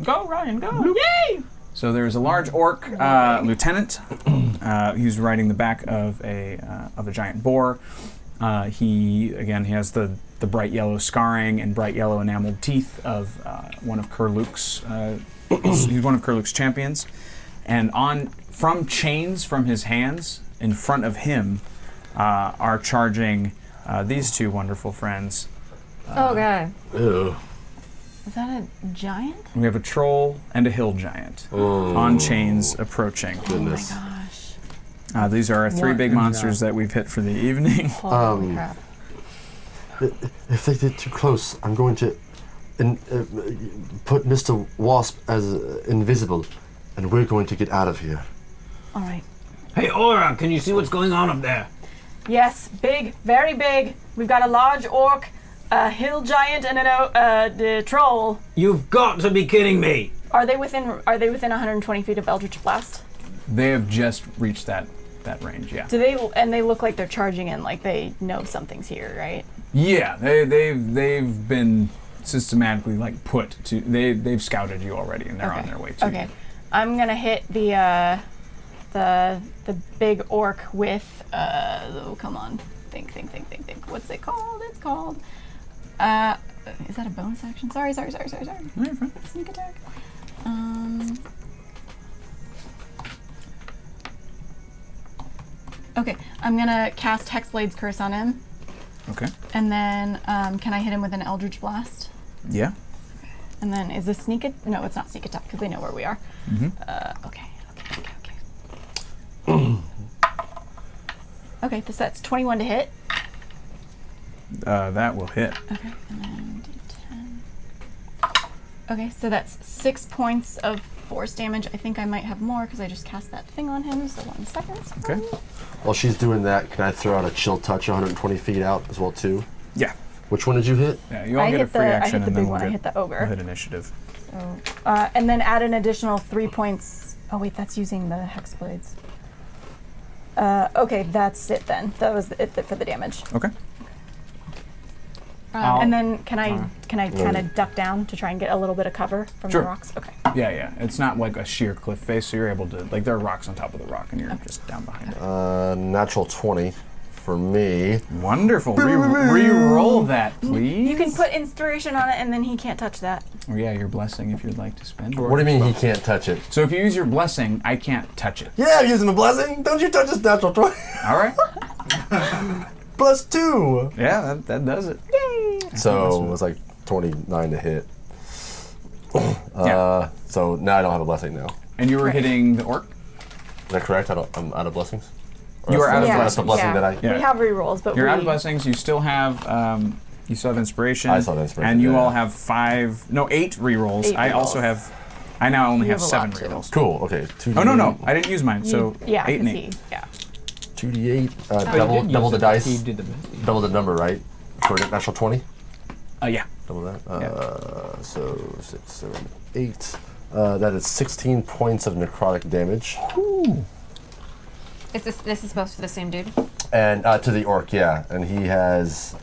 Go, Ryan, go! Yay! So there's a large orc lieutenant. He's riding the back of a giant boar. He has the bright yellow scarring and bright yellow enameled teeth of one of Kurluk's. He's one of Kurluk's champions, and from chains from his hands in front of him are charging these two wonderful friends. Oh god. Ew. Is that a giant? We have a troll and a hill giant on chains approaching. Goodness. Oh my gosh. These are our three What big is monsters that we've hit for the evening. Holy crap. If they get too close, I'm going to put Mr. Wasp as invisible, and we're going to get out of here. All right. Hey, Aura, can you see what's going on up there? Yes, big, very big. We've got a large orc, a hill giant, and a troll. You've got to be kidding me. Are they within 120 feet of Eldritch Blast? They have just reached that range, yeah. Do they? And they look like they're charging in, like they know something's here, right? Yeah, they've been systematically put to. They've scouted you already, and they're on their way to. Okay, I'm gonna hit the big orc with oh, come on, think. What's it called? It's called. Is that a bonus action? Sorry. No, you're fine. Sneak attack. Okay, I'm gonna cast Hexblade's Curse on him, Okay. and then can I hit him with an Eldritch Blast? Yeah. And then is this sneak? No, it's not sneak attack because they know where we are. Okay. Okay, that's 21 to hit. That will hit. Okay, and then D10. Okay, so that's 6 points of force damage. I think I might have more because I just cast that thing on him. So 1 second. Okay. While she's doing that, can I throw out a chill touch 120 feet out as well too? Yeah. Which one did you hit? Yeah. You all I get a hit free the action, and then big we'll one. I get hit the ogre. we'll hit initiative. So, and then add an additional 3 points. Oh wait, that's using the hex blades. Okay, that's it then. That was it for the damage. Okay. And then can I kind of duck down to try and get a little bit of cover from Sure. the rocks? Okay. Yeah. It's not like a sheer cliff face, so you're able to there are rocks on top of the rock, and you're just down behind it. Natural 20 for me. Wonderful. Re-roll that, please. You can put inspiration on it, and then he can't touch that. Oh, yeah, your blessing if you'd like to spend. What do you mean he can't touch it? So if you use your blessing, I can't touch it. Yeah, I'm using a blessing. Don't you touch this natural 20. All right. +2. Yeah, that does it. So it was like 29 to hit. Yeah. So now I don't have a blessing now. And you were hitting the orc? Is that correct? I'm out of blessings? Or You are out of that's the blessings. blessing that I... Yeah. We have rerolls, but You're out of blessings. You still have inspiration. I still have inspiration, And you yeah. all have 8 rerolls. 8 I also rerolls. have. I now only You have have a 7 lot, too. rerolls. Cool, okay. 2 Oh no, I didn't use mine. So yeah, 8 and 'cause 8. yeah. 2d8. Oh, Double you did the use it. dice. You did the best. Double the number, right? For a natural 20? Yeah. Double that. So 6, 7, 8. That is 16 points of necrotic damage. Is this is supposed to the same dude? And to the orc, yeah. And he has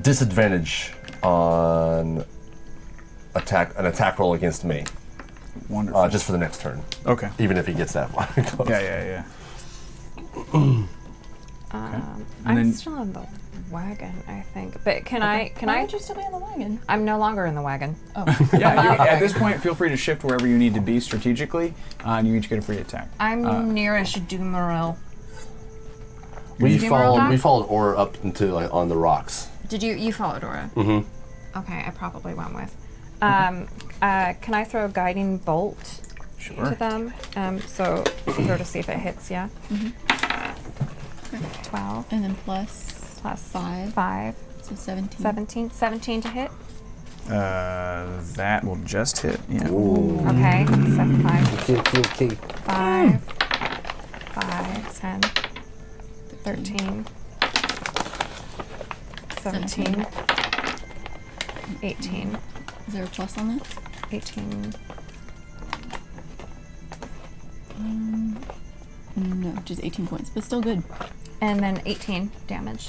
disadvantage on an attack roll against me. Wonderful. Just for the next turn. Okay. Even if he gets that far. Yeah. I'm then- still in the wagon, I think. But can Why I? would you still be in the wagon? I'm no longer in the wagon. Yeah, at this point, feel free to shift wherever you need to be strategically, and you each get a free attack. I'm nearest Dumeril. We Did you roll that? followed Aura up into on the rocks. Did you follow Dora? Mm-hmm. Okay, I probably went with. Can I throw guiding bolt Sure. to them? So throw to see if it hits. Yeah. 12 And then plus plus 5. 5. So 17. 17. 17 to hit. That will just hit. Yeah. Okay. So 5. Okay. 5. 5. 10. 13. 17. 18. Is there a plus on that? 18. No, just 18 points, but still good. And then 18 damage.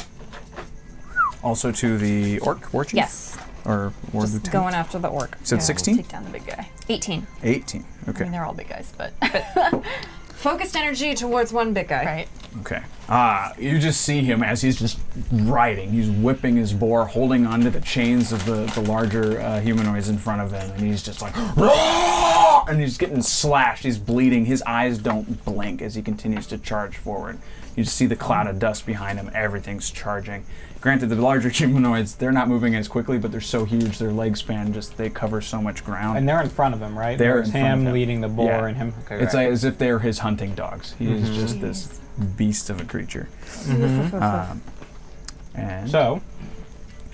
Also to the orc, war chief? Yes. Or war Just lieutenant? going after the orc. You said 16? Take down the big guy. 18. 18. I Okay. mean, they're all big guys, but Focused energy towards one big guy. right. Okay. You just see him as he's just riding. He's whipping his boar, holding onto the chains of the larger humanoids in front of him, and he's just like, "Roar!" And he's getting slashed. He's bleeding. His eyes don't blink as he continues to charge forward. You just see the cloud of dust behind him. Everything's charging. Granted, the larger humanoids, they're not moving as quickly, but they're so huge, their leg span they cover so much ground. And they're in front of him, right? They're There's in front of him him. leading the boar Yeah. and him. Okay, It's right. like as if they're his hunting dogs. He is just this beast of a creature. And So,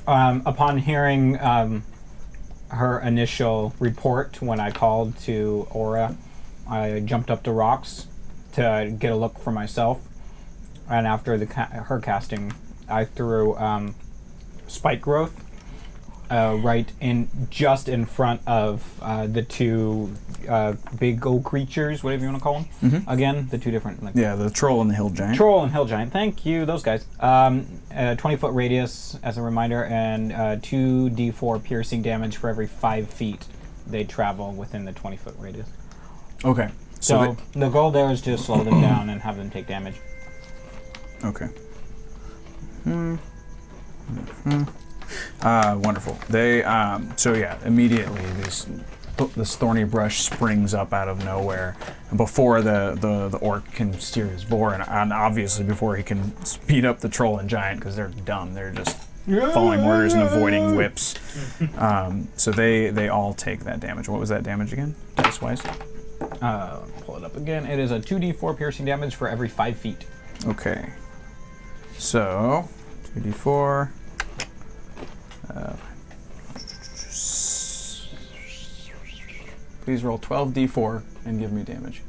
upon hearing her initial report when I called to Aura, I jumped up to rocks to get a look for myself. And after her casting, I threw spike growth just in front of the two big old creatures, whatever you want to call them. Again, the two different. yeah, the troll and the hill giant. Troll and Hill Giant, thank you, those guys. 20-foot radius as a reminder, and 2d4 piercing damage for every 5 feet they travel within the 20-foot radius. Okay. So the goal there is to slow them down and have them take damage. Okay. Wonderful. They so yeah, immediately this thorny brush springs up out of nowhere, and before the orc can steer his boar, and obviously before he can speed up the troll and giant, because they're dumb. They're just following orders and avoiding whips. So they all take that damage. What was that damage again, dice wise? Pull it up again. It is a 2d4 piercing damage for every 5 feet. Okay. So 2d4. Please roll 12d4 and give me damage.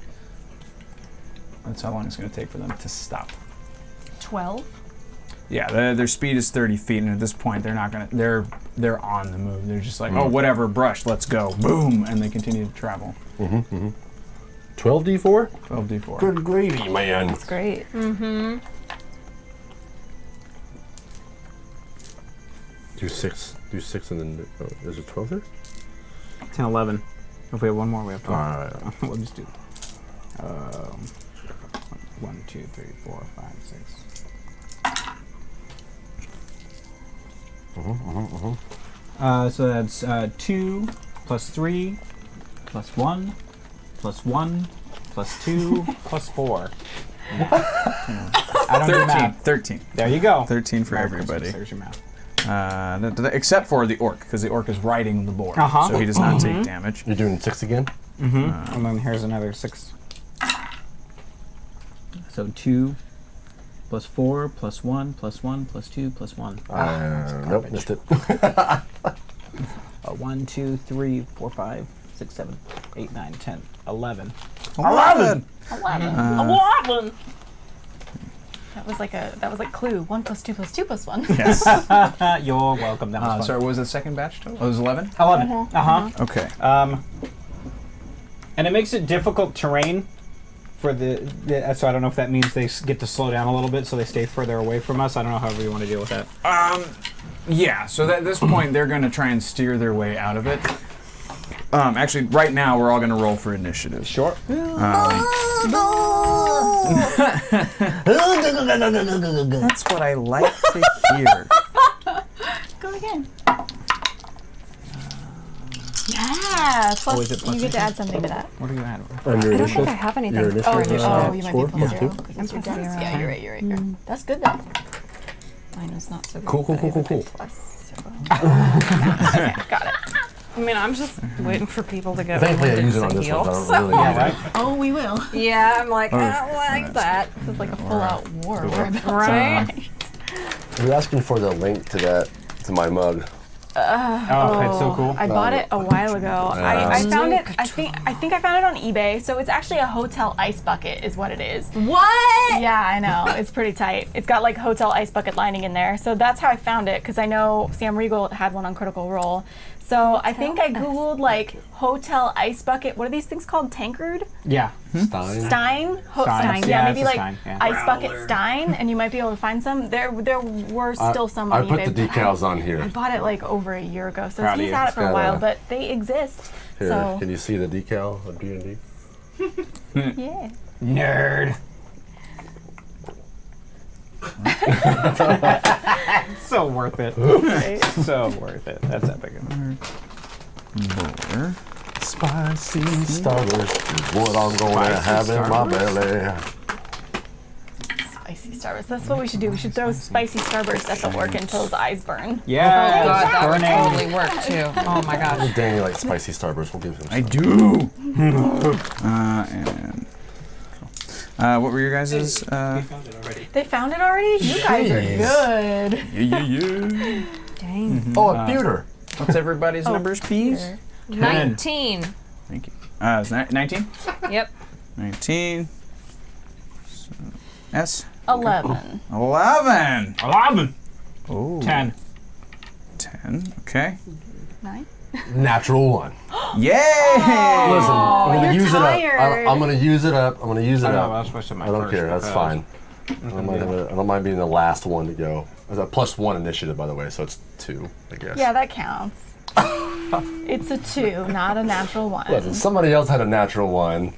That's how long it's going to take for them to stop. 12. Yeah, their speed is 30 feet, and at this point, they're not gonna. They're on the move. They're just like, oh, whatever, brush, let's go, boom, and they continue to travel. 12d4? 12d4. Good gravy, man. That's great. Do six and then, is it 12 there? 10, 11. If we have one more, we have 12. Alright. We'll just do 1, 2, 3, 4, 5, 6. So that's 2 plus 3 plus 1 plus 1 plus 2 plus 4. I don't do math. 13. There you go. 13 for Merry everybody. Christmas, There's your math. Except for the orc, because the orc is riding the boar, Uh-huh. so he does not take damage. You're doing 6 again? And then here's another 6. So 2 plus 4 plus 1 plus 1 plus 2 plus 1. Nope, missed it. 1, 2, 3, 4, 5, 6, 7, 8, 9, 10, 11. 11. 11. That was like Clue. 1 + 2 + 2 + 1. Yes. You're welcome. That was fun. Sorry, what was the second batch total? Oh, it was 11? 11. Okay. And it makes it difficult terrain for the so I don't know if that means they get to slow down a little bit so they stay further away from us. I don't know however you want to deal with that. Yeah, so at this point, they're going to try and steer their way out of it. Actually, right now, we're all going to roll for initiative. Sure. That's what I like to hear. Go again. Yeah. Plus, is it plus you get to add something to that. What do you add? I don't think I have anything. Your initiative, You might be score? plus 0. I'm plus 0. Yeah, you're right. That's good though. Mine was not so good. Cool. Okay, got it. I mean, I'm just waiting for people to get Thankfully, I use it on wounded this one. and So I don't really Yeah, need right? Oh, we will. Yeah, I'm like, I don't like that. This is like a full-out war. We're about to Right? fight. You're asking for the link to my mug. Oh, that's so cool. I bought it a while ago. I found it. I think I found it on eBay. So it's actually a hotel ice bucket, is what it is. What? Yeah, I know. It's pretty tight. It's got like hotel ice bucket lining in there. So that's how I found it, because I know Sam Riegel had one on Critical Role. So I think I googled like hotel ice bucket. What are these things called? Tankard? Yeah. Stein. Stein? Stein. Yeah, Yeah, maybe it's a like Stein, yeah. ice bucket Stein, and you might be able to find some. There were still some I on put eBay. the decals on I here. bought it like over a year ago, so Proud of he's you. had it for a Got while, a- but they exist. Here, So can you see the decal of D&D? yeah. Nerd. So worth it. So worth it. That's epic. More. Spicy starters is what I'm going to have in my belly. Spicy Starburst. That's what we should do. We should throw spicy Starburst at the orc until his eyes burn. Yeah. God, that would burning. totally work too. Oh my gosh. Danny likes spicy starburst. We'll give him some. I do. And what were your guys'? We found it already. They found it already? You guys are good. Yeah. Dang. Oh, a pewter. What's everybody's numbers, please? 19. Thank you. Is that 19? Yep. 19. So, S. 11. 11. 11. Oh. 10. 10. Okay. 9. Natural one. Yay! Listen, I'm gonna you're use tired. it up. I'm gonna use it up. I'm gonna use it I know, I up. was supposed to my I don't first care. That's because- fine. I don't mind being the last one to go. It's a +1 initiative, by the way, so it's 2, I guess. Yeah, that counts. It's a 2, not a natural 1. Listen, somebody else had a natural 1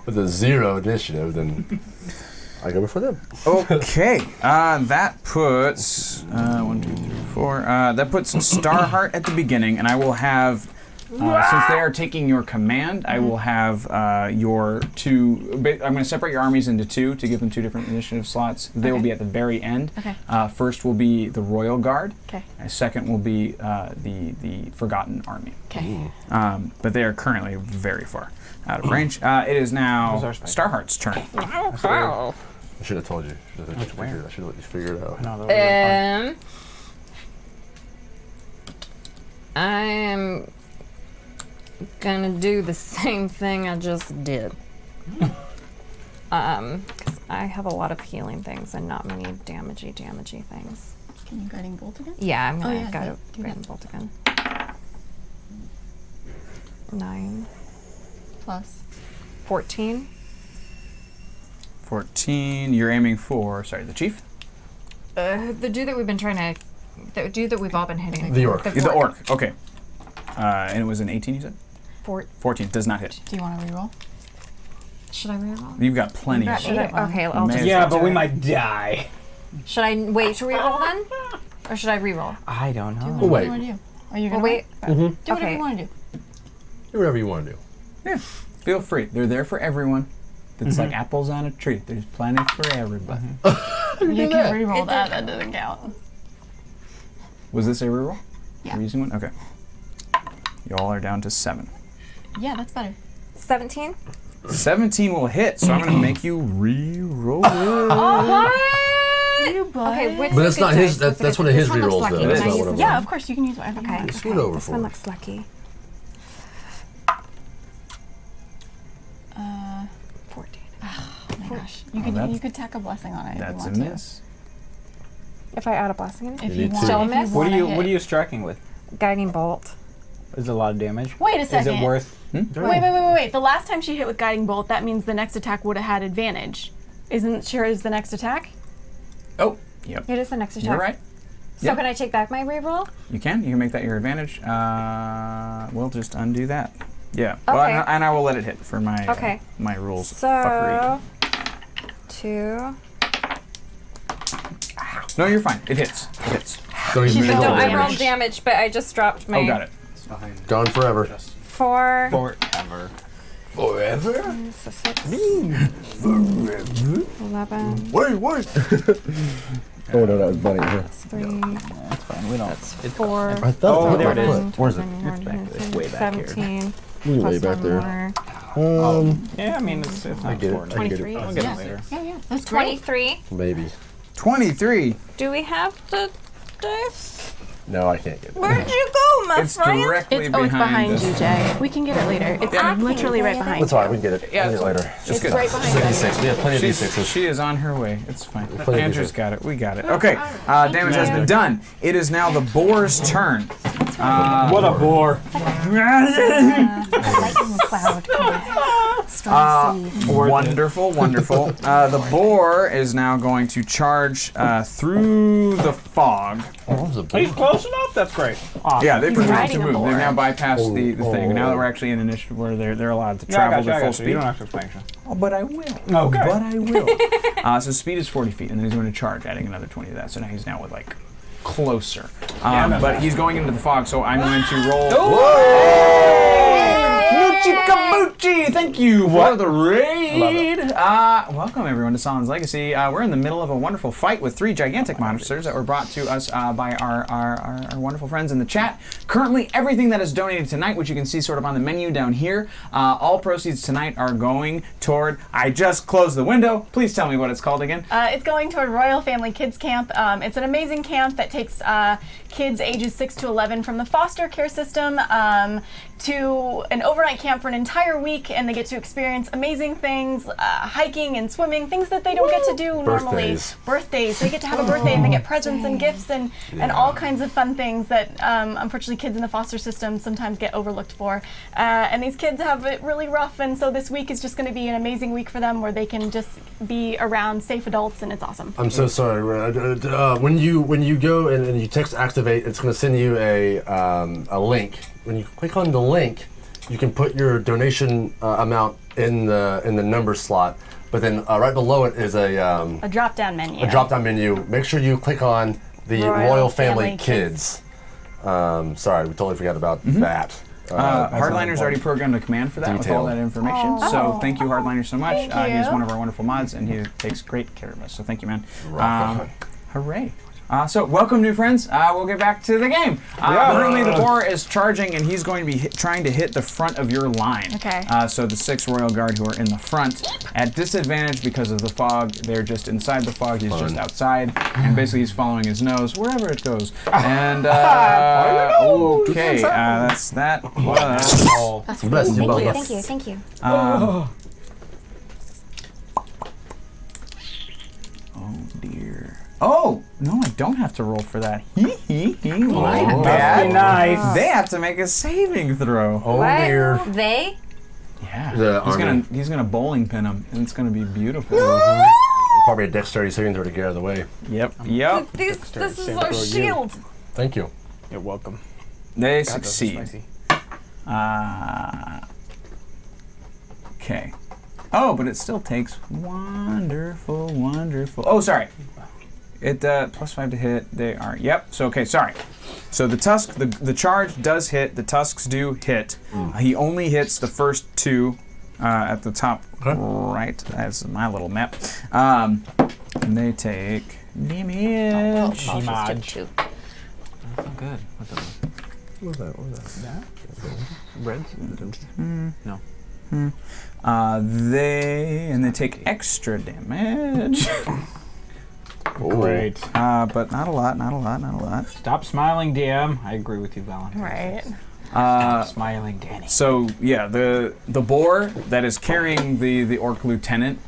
with a 0 initiative, then I go before them. Okay. That puts 1, 2, 3, 4. That puts Starheart at the beginning, and I will have. Since they are taking your command, I will have your two. I'm going to separate your armies into 2 to give them 2 different initiative slots. They will be at the very end. Okay. First will be the Royal Guard. Okay. Second will be the Forgotten Army. Okay. But they are currently very far out of range. It is now our spike? Starheart's turn. I should have told you. I should have let you figure it out. No, that was I'm gonna do the same thing I just did. 'Cause I have a lot of healing things and not many damagey things. Can you guiding bolt again? Yeah, I'm gonna yeah, go do grab that. bolt again. 9, Plus. 14. 14. You're aiming for, the chief? The dude that we've been trying to, the dude that we've all been hitting. The orc. The orc. Okay. And it was an 18, you said? 14. Does not hit. Do you want to reroll? Should I reroll? You've got plenty of Should I? Okay, I'll Man. just. Yeah, do but we it. might die. Should I wait to reroll then, or should I reroll? I don't know. Oh, wait. What do you want to do? Are you Well, gonna wait. Do whatever Okay. you want to do. Do whatever you want to do. Yeah. Feel free. They're there for everyone. It's like apples on a tree. There's plenty for everybody. You can reroll that. That doesn't count. Was this a reroll? Yeah. You're using one? Okay. Y'all are down to 7. Yeah, that's better. 17. 17 will hit, so I'm going to make you re-roll it. You bud. Okay, which But that's not his. That's one of his This one looks rerolls, lucky. though. Can That's I not use one of this Yeah, mine. of course you can use whatever you Okay. want. Scoot over This for one it. looks lucky. gosh. You could tack a blessing on it. That's a if you want miss. If I add a blessing in it? To. If You you need want, to. Still if miss? What wanna are hit. you striking with? Guiding bolt. Is it a lot of damage? Wait a Is second. it worth? Wait. The last time she hit with guiding bolt, that means the next attack would have had advantage. Isn't sure is the next attack? Oh, yep. It is the next attack. You're right. So Yeah. can I take back my reroll? You can make that your advantage. We'll just undo that. Yeah. Well, Okay. and I will let it hit for my Okay. my rules. Fuckery. So, 2. No, you're fine. It hits. Don't even Even roll though No, I damage. rolled damage, but I just dropped my Oh, got it. Gone forever. 4. Forever. Forever? So 6. 11. Wait. Oh no, that was funny. That's 3. That's fine. We don't. That's 4. I thought there it is. Where's it? It's back. It's way back here. 17. Way Plus back one there. more. Yeah, I mean it's not I get it. important. 23. I'll get it later. Yeah. That's great. 23. Maybe. 23. Do we have the dice? No, I can't get it. Where'd you go, my It's friend? directly It's behind us. you, Jay. We can get it later. It's literally right behind That's you. all right. We can get it. Yeah, We'll get it later. It's good. right behind you. D6. We have plenty of D6s. She is on her way. It's fine. Plenty of Andrew's D6s. got it. We got it. Okay. Damage has been done. It is now the boar's turn. What a bore. Lightning cloud. Strong seed. Wonderful. The boar is now going to charge through the fog. Oh, that was a He's big close enough. That's great. Awesome. Yeah, they've proceeded to riding a move. boar. They've now bypassed the Oh. thing. Now that we're actually in initiative where they're allowed to Yeah, I travel got you, to I full got you. You speed. don't have to explain. Oh, but I will. Okay. But I will. So speed is 40 feet, and then he's going to charge, adding another 20 to that. So now he's with like closer. But he's going into the fog, so I'm going to roll. Moochie Kabuchi! Thank you for the raid. Welcome everyone to Sahlen's Legacy. We're in the middle of a wonderful fight with 3 gigantic monsters that were brought to us by our wonderful friends in the chat. Currently, everything that is donated tonight, which you can see sort of on the menu down here, all proceeds tonight are going toward. I just closed the window. Please tell me what it's called again. It's going toward Royal Family Kids Camp. It's an amazing camp that takes kids ages 6 to 11 from the foster care system to an overnight camp for an entire week, and they get to experience amazing things, hiking and swimming, things that they don't get to do normally. Birthdays. They get to have a birthday and they get presents and gifts and all kinds of fun things that unfortunately kids in the foster system sometimes get overlooked for. And these kids have it really rough, and so this week is just going to be an amazing week for them where they can just be around safe adults, and it's awesome. I'm so sorry. When you go and you text activate, it's going to send you a link. When you click on the link, you can put your donation amount in the number slot. But then right below it is a drop-down menu. A drop-down menu. Make sure you click on the Royal Family Kids. Sorry, we totally forgot about that. Hardliner's already programmed a command for that with all that information. So thank you, Hardliner, so much. He's one of our wonderful mods, and he takes great care of us. So thank you, man. Hooray. So welcome, new friends. We'll get back to the game. Currently, the boar is charging, and he's going to be trying to hit the front of your line. Okay. So the 6 Royal Guard who are in the front, at disadvantage because of the fog, they're just inside the fog. He's just outside, and basically he's following his nose wherever it goes. And okay, that's that. That's Bless you, Bubba. Thank you. Oh dear. Oh, no, I don't have to roll for that. My bad. Nice. They have to make a saving throw. Oh, What? dear. They? Yeah. The army. He's gonna bowling pin him, and it's gonna be beautiful. Probably a dexterity saving throw to get out of the way. Yep. This is our shield. Thank you. You're welcome. They God, those are succeed. spicy. Okay. Oh, but it still takes wonderful. Oh, sorry. It +5 to hit. They are. Yep. So okay. Sorry. So the tusk, the charge does hit. The tusks do hit. He only hits the first 2 at the top right. That's my little map. And they take damage. Damage. Good. What's that? What was that? Breads? No. They take extra damage. Great. But not a lot. Stop smiling, DM. I agree with you, Valentine. right. Stop smiling, Danny. So yeah, the boar that is carrying the orc lieutenant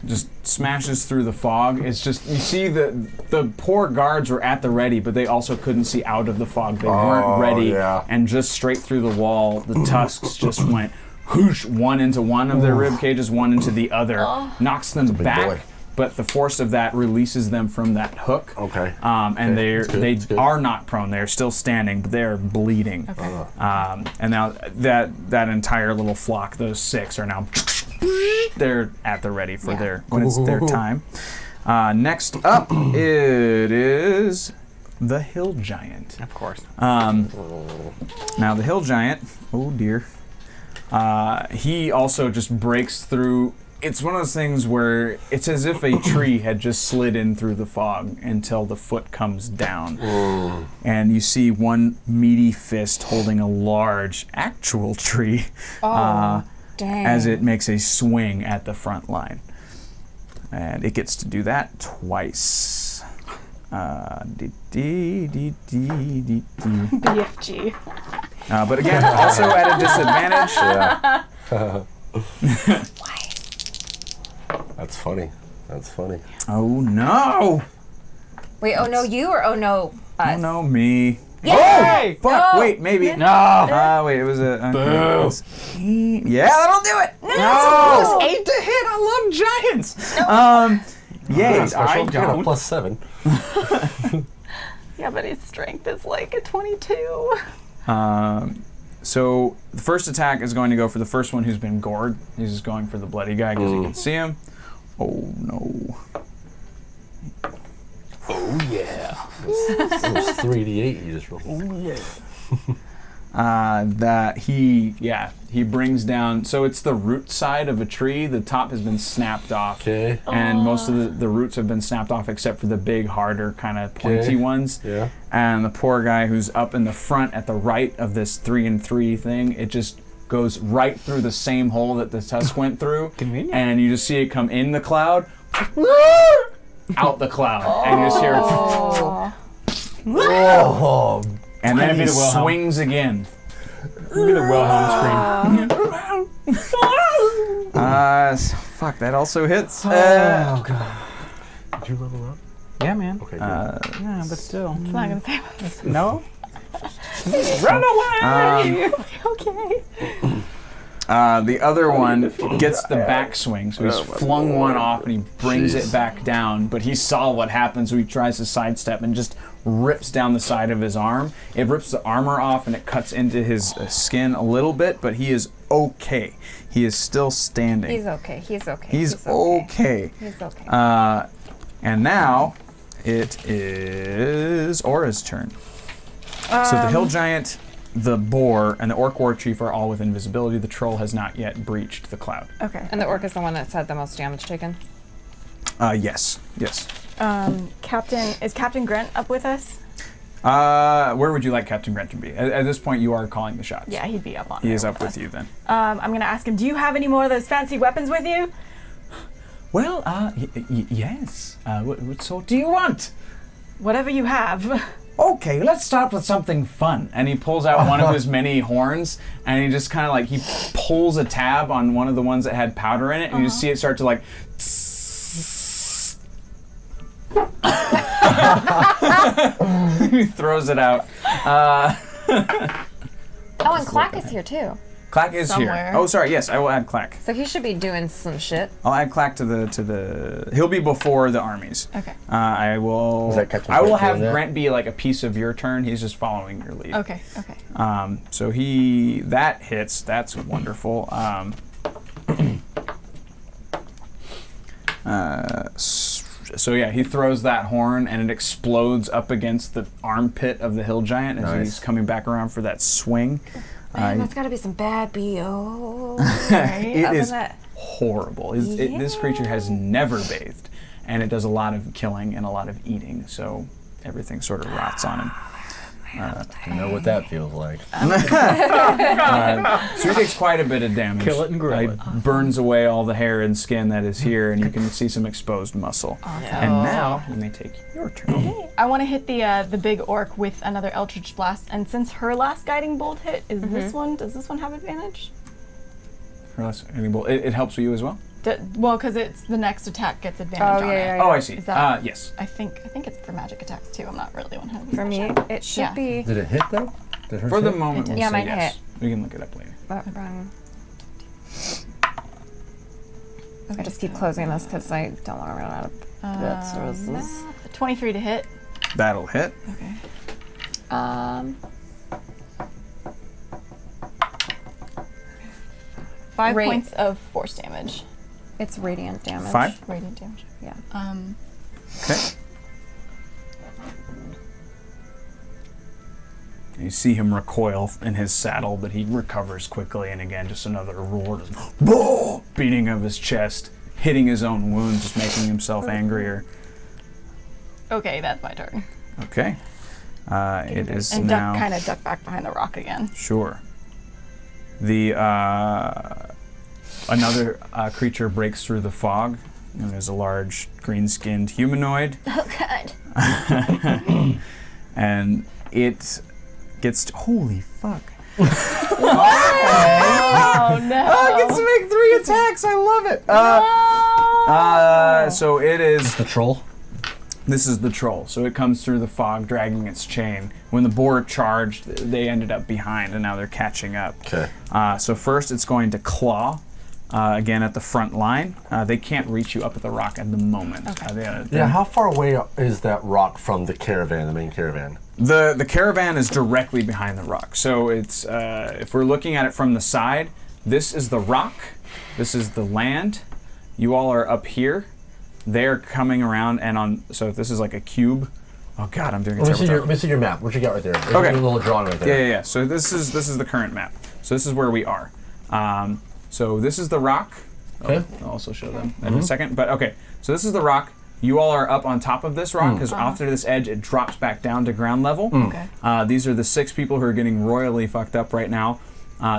just smashes through the fog. It's just, you see the poor guards were at the ready, but they also couldn't see out of the fog. They weren't ready, and just straight through the wall, the tusks just went whoosh, one into one of their rib cages, one into the other, knocks them back. boy. But the force of that releases them from that hook. Okay. And That's good, they that's good. are not prone. They're still standing, but they're bleeding. Okay. And now that entire little flock, those 6, are now they're at the ready for when it's their time. Next up, it is the hill giant. Of course. Now the hill giant, oh dear, he also just breaks through. It's one of those things where it's as if a tree had just slid in through the fog until the foot comes down. And you see one meaty fist holding a large actual tree Dang. as it makes a swing at the front line. And it gets to do that twice. BFG. But again, also at a disadvantage. That's funny. That's funny. Oh no! Wait, oh no, you or oh no, us? Oh no, me. Yay! Fuck! No. Wait, maybe. No! Wait, it was a. Yeah, that'll do it. No! It's 8 to hit. I love giants. Yay! Special. I You got a don't. +7. Yeah, but his strength is like a 22. So the first attack is going to go for the first one who's been gored. He's just going for the bloody guy because he can see him. Oh no. Oh yeah. That was 3d8 you just rolled. Oh yeah. That he brings down. So it's the root side of a tree. The top has been snapped off. Okay. And most of the roots have been snapped off except for the big, harder, kind of pointy ones. Yeah. And the poor guy who's up in the front at the right of this 3-and-3 thing, it just goes right through the same hole that the tusk went through. Convenient. And you just see it come in the cloud, out the cloud, and you just hear it. Oh. And then Be he the Wilhelm. swings again. Be the Wilhelm scream. Fuck, that also hits. Oh god. Did you level up? Yeah, man. Okay. Yeah, but still. It's not gonna save us. No? Run away! Okay. The other one gets the backswing, so he's flung one off and he brings it back down, but he saw what happened, so he tries to sidestep and just rips down the side of his arm. It rips the armor off and it cuts into his skin a little bit, but he is okay. He is still standing. He's okay. He's okay. He's okay. He's okay. And now it is Aura's turn. So the hill giant, the boar, and the orc war chief are all with invisibility. The troll has not yet breached the cloud. Okay. And the orc is the one that's had the most damage taken. Yes. Is Captain Grant up with us? Where would you like Captain Grant to be? At this point, you are calling the shots. Yeah, he'd be up on He there is up with us. you then. I'm gonna ask him, do you have any more of those fancy weapons with you? Well, yes. What sort do you want? Whatever you have. Okay, let's start with something fun. And he pulls out one of his many horns, and he just kind of like, he pulls a tab on one of the ones that had powder in it, and you just see it start to like... He throws it out. Oh, and Clack is here too. Clack is Somewhere. here. Oh, sorry. Yes, I will add Clack. So he should be doing some shit. I'll add Clack to the. He'll be before the armies. Okay. I will. Is that Captain I will Grant have doing that? Grant be like a piece of your turn. He's just following your lead. Okay. So that hits. That's wonderful. So yeah, he throws that horn and it explodes up against the armpit of the hill giant as he's coming back around for that swing. Man, that's gotta be some bad BO. It Up in is that- horrible. This creature has never bathed, and it does a lot of killing and a lot of eating, so everything sort of rots on him. I know what that feels like. So he takes quite a bit of damage. Kill it and grill He it. burns away all the hair and skin that is here, and you can see some exposed muscle. And now you may take your turn. I want to hit the big orc with another Eldritch Blast, and since her last guiding bolt hit is this one, does this one have advantage? It helps you as well. Well, because it's the next attack gets advantage on it. Oh, I see. Is that- Yes. I think it's for magic attacks too. I'm not really 100%. For me, it should Yeah. be. Did it hit though? Did hers For the hit? moment, we'll Yeah, say mine yes. hit. We can look it up later. Wrong. I just keep closing this because I don't want to run out of bits. 23 to hit. That'll hit. Okay. 5 Rate. points of force damage. It's radiant damage. 5? Radiant damage. Yeah. Okay. You see him recoil in his saddle, but he recovers quickly, and again, just another roar, just beating of his chest, hitting his own wound, just making himself angrier. Okay, that's my turn. Okay. It is And now... kind of duck back behind the rock again. Sure. The another creature breaks through the fog, and there's a large green-skinned humanoid, Oh, God. and it gets holy fuck! Oh no! Oh, it gets to make 3 attacks. I love it. So it is. The troll. This is the troll. So it comes through the fog, dragging its chain. When the boar charged, they ended up behind, and now they're catching up. Okay. So first, it's going to claw. Again, at the front line. They can't reach you up at the rock at the moment. Okay. Yeah, how far away is that rock from the caravan, the main caravan? The caravan is directly behind the rock. So it's if we're looking at it from the side, this is the rock, this is the land. You all are up here. They're coming around, and on. So if this is like a cube. Oh God, I'm doing a terrible job. Let me see your map. What you got right there? There's Okay. a little drawing right there. Yeah. So this is the current map. So this is where we are. So this is the rock. Okay. I'll also show them in a second. But okay, so this is the rock. You all are up on top of this rock because after this edge, it drops back down to ground level. Okay. These are the 6 people who are getting royally fucked up right now.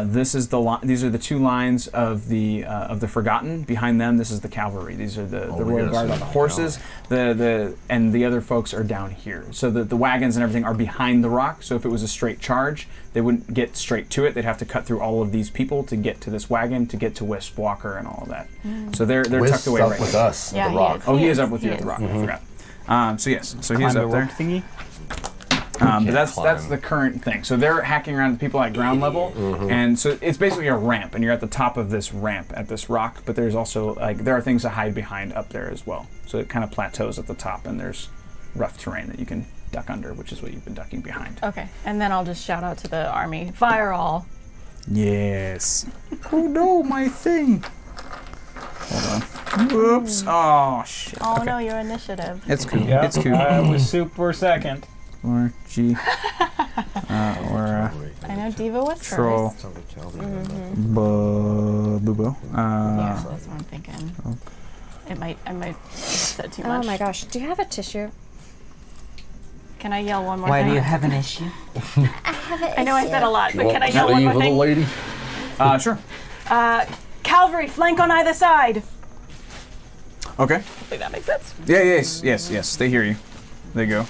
These are the 2 lines of the Forgotten. Behind them, this is the cavalry. These are the royal guard on the horses. And the other folks are down here. So the wagons and everything are behind the rock. So if it was a straight charge, they wouldn't get straight to it. They'd have to cut through all of these people to get to this wagon, to get to Wisp Walker and all of that. So they're tucked away up right with here. us, Yeah, the he rock. is. Oh, he is Yes, up with you he at the is. rock. I forgot. So yes, so he's Climb up the there. rope thingy. But that's climb. the current thing. So they're hacking around the people at ground level, and so it's basically a ramp, and you're at the top of this ramp at this rock. But there's also there are things to hide behind up there as well. So it kind of plateaus at the top, and there's rough terrain that you can duck under, which is what you've been ducking behind. Okay, and then I'll just shout out to the army, fire all. Yes. Oh no, my thing. Hold on. Whoops. Oh shit. Oh Okay. no, your initiative. It's cool. Yeah, It's cool. I was super second. Or G. Or I know Diva was troll. first. Boo. Yeah, that's what I'm thinking. I might have said too much. Oh my gosh. Do you have a tissue? Can I yell one more Why thing? do you have an issue? I know I said a lot, but can I yell one Leave, more little thing? lady. Sure. Cavalry, flank on either side. Okay. Hopefully that makes sense. Yeah, yes. They hear you. They go.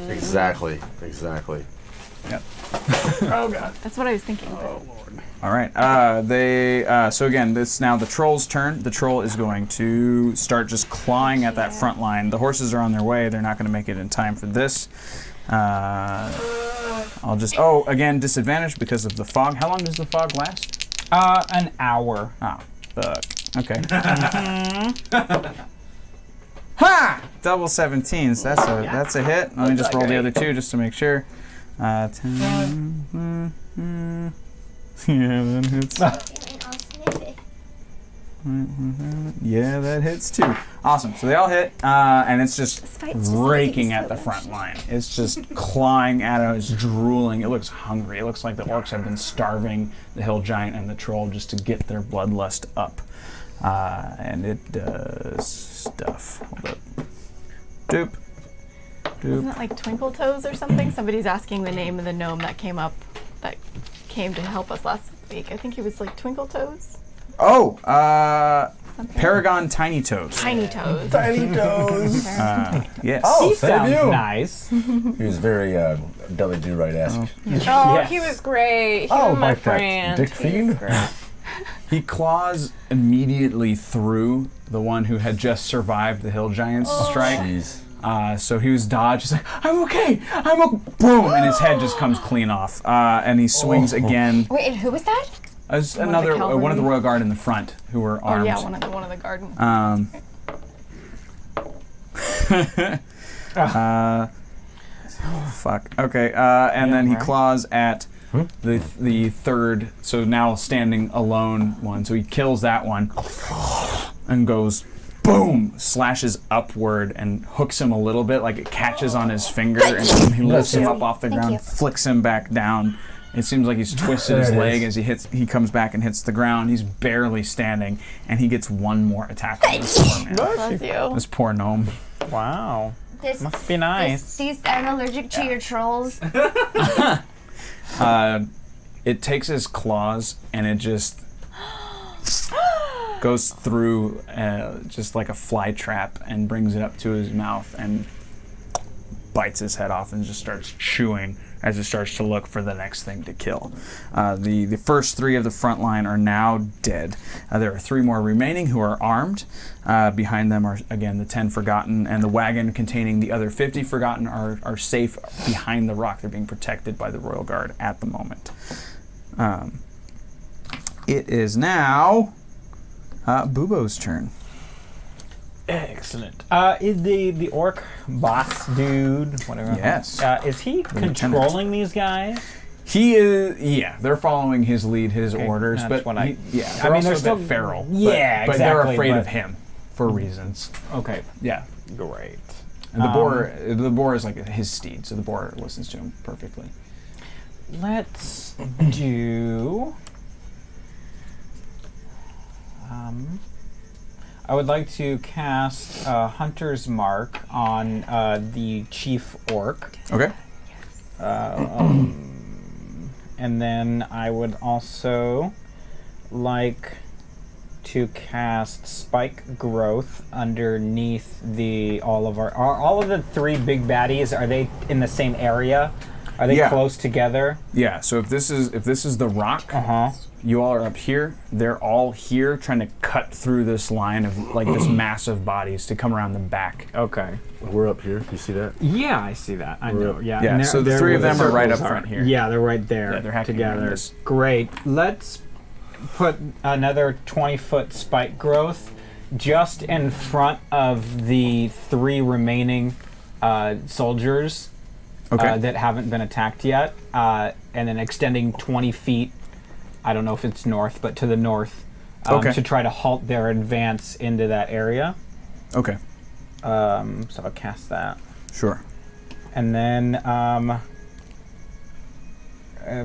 Exactly. Yep. Oh god. That's what I was thinking. But All right. So again, it's now the troll's turn. The troll is going to start just clawing at that front line. The horses are on their way. They're not going to make it in time for this. I'll just. Oh, again, disadvantage because of the fog. How long does the fog last? An hour. Oh, fuck. Okay. Ha! Double 17s. That's a hit. Let me just roll the other 2 just to make sure. 10. Yeah, that hits. Yeah, that hits too. Awesome. So they all hit, and it's just raking at the front line. It's just clawing at it. It's drooling. It looks hungry. It looks like the orcs have been starving the hill giant and the troll just to get their bloodlust up. And it does stuff. Hold up. Doop. isn't it like Twinkle Toes or something? Somebody's asking the name of the gnome that came to help us last week. I think he was like Twinkle Toes. Oh, Paragon Tiny Toes. Tiny Toes. Tiny toes. Yes. Oh, He save sounds you. nice. He was very Deli Do Right-esque. Oh, he was great. He was my like that. friend. Dick He was Fiend? great. He claws immediately through the one who had just survived the hill giant's strike. Jeez. So he was dodged. He's like, I'm okay. Boom, and his head just comes clean off. And he swings again. Wait, and who was that? As One of the one of the cavalry. royal guard in the front who were armed. Oh yeah, one of the garden. Fuck. Okay. And then he right. claws at the third. So now standing alone one. So he kills that one and goes boom, slashes upward and hooks him a little bit, like it catches on his finger, and then he lifts him up off the Thank ground, you. flicks him back down. It seems like he's twisted his leg as he comes back and hits the ground. He's barely standing, and he gets one more attack on this poor man. Bless you. This poor gnome. Wow. This, Must be nice. I'm allergic to your trolls. It takes his claws and it just goes through just like a fly trap and brings it up to his mouth and bites his head off and just starts chewing as it starts to look for the next thing to kill. The first three of the front line are now dead. There are 3 more remaining who are armed. Behind them are, again, the 10 Forgotten, and the wagon containing the other 50 Forgotten are safe behind the rock. They're being protected by the Royal Guard at the moment. It is now Bubo's turn. Excellent. Is the orc boss dude, whatever? Yes. Is he lieutenant. controlling these guys? He is, yeah. They're following his lead, his orders, that's but what I- yeah. I They're mean, also they're a still- bit feral. Yeah, but they're exactly, afraid but- of him for reasons. Okay, Yeah. great. And the boar is like his steed, so the boar listens to him perfectly. Let's do. I would like to cast Hunter's Mark on the chief orc. Okay. And then I would also like to cast Spike Growth underneath all of the 3 big baddies. Are they in the same area? Are they Yeah. close together? Yeah. So if this is the rock, you all are up here. They're all here, trying to cut through this line of like this massive bodies to come around the back. Okay. We're up here. You see that? Yeah, I see that. I know. Yeah. Yeah, and so the they're 3 of where them are right up circles front here. Yeah, they're right there. Yeah, they're hacking around together. this. Great. Let's put another 20-foot spike growth just in front of the 3 remaining soldiers that haven't been attacked yet, and then extending 20 feet. I don't know if it's north, but to the north, to try to halt their advance into that area. Okay. So I'll cast that. Sure. And then,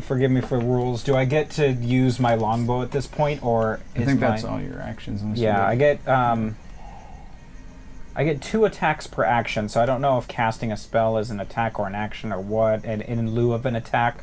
forgive me for rules. Do I get to use my longbow at this point, or I think that's all your actions. unless you Yeah, get- I get 2 attacks per action, so I don't know if casting a spell is an attack or an action or what, and in lieu of an attack.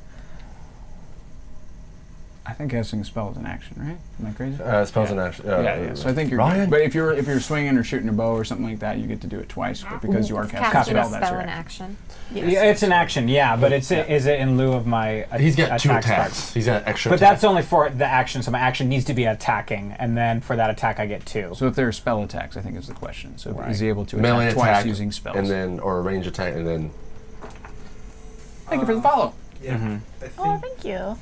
I think casting a spell is an action, right? Am I crazy? Spells and action. Yeah. So I think you're. Ryan? But if you're swinging or shooting a bow or something like that, you get to do it twice. But because you are casting a Casting spell, a that's spell your in action. action. Yeah, it's an action, yeah, but is it in lieu of my He's got 2 attack attacks. spell? He's got extra. But attack. that's only for the action, so my action needs to be attacking, and then for that attack I get 2. So if there are spell attacks, I think is the question. So Right. is he able to melee attack twice attack using spells? and then or a range attack, and then Thank you for the follow. Yeah. I think Oh, thank you.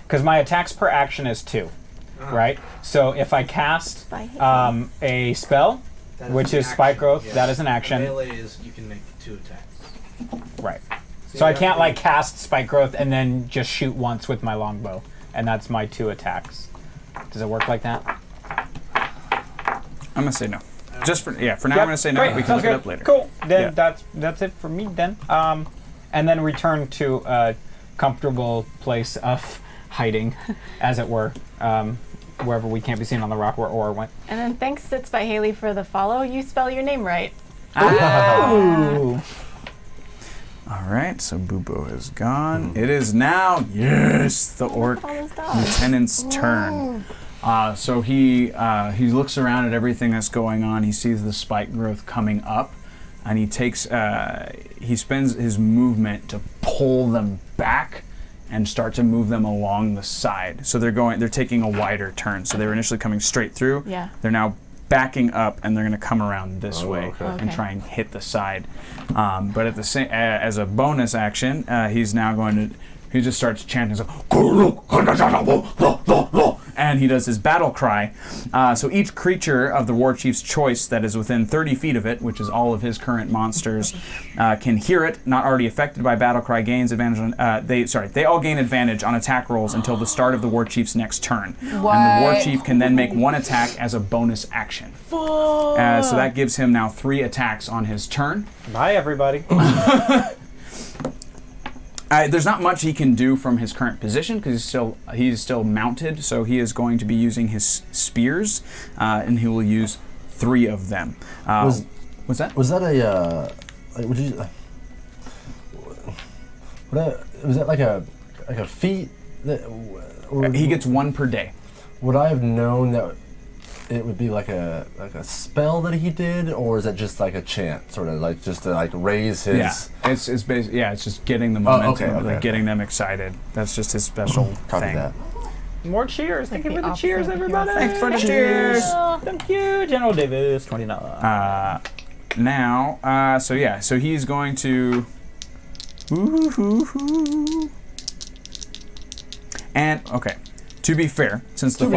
Because my attacks per action is 2, right? So if I cast a spell, that which an is spike action, growth, yeah. that is an action. Melee is you can make 2 attacks. Right. So So I you can't have like cast spike growth and then just shoot once with my longbow, and that's my 2 attacks. Does it work like that? I'm gonna say no. Just for now. Yep. I'm gonna say no. Great. We can Sounds look it good. up later. Cool. Then Yeah. that's it for me then. And then return to a comfortable place of hiding, as it were, wherever we can't be seen on the rock where Aura went. And then thanks Sits by Haley for the follow. You spell your name right. Ooh. All right. So Bubo is gone. It is now the orc All those dogs. lieutenant's turn. So he looks around at everything that's going on. He sees the spike growth coming up, and he spends his movement to pull them back and start to move them along the side. So they're taking a wider turn. So they were initially coming straight through. Yeah. They're now backing up, and they're going to come around this way okay. and Okay. try and hit the side. But at the same, as a bonus action, he's now going to. He just starts chanting, and he does his battle cry. So each creature of the war chief's choice that is within 30 feet of it, which is all of his current monsters, can hear it. Not already affected by battle cry gains advantage on. They all gain advantage on attack rolls until the start of the war chief's next turn. And the war chief can then make one attack as a bonus action. So that gives him now 3 attacks on his turn. Bye, everybody. There's not much he can do from his current position because he's still mounted. So he is going to be using his spears, and he will use 3 of them. What's that? Was that a? Would you? Was that like a feat? He gets 1 per day. Would I have known that it would be like a spell that he did, or is it just like a chant, sort of like just to like raise his? Yeah, it's basically it's just getting the momentum, okay. like getting them excited. That's just his special Copy thing. that. More cheers. Thank you for the opposite cheers, of everybody. Thanks for the cheers. Thank you, General Davis, 29. So he's going to. And okay, to be fair, since the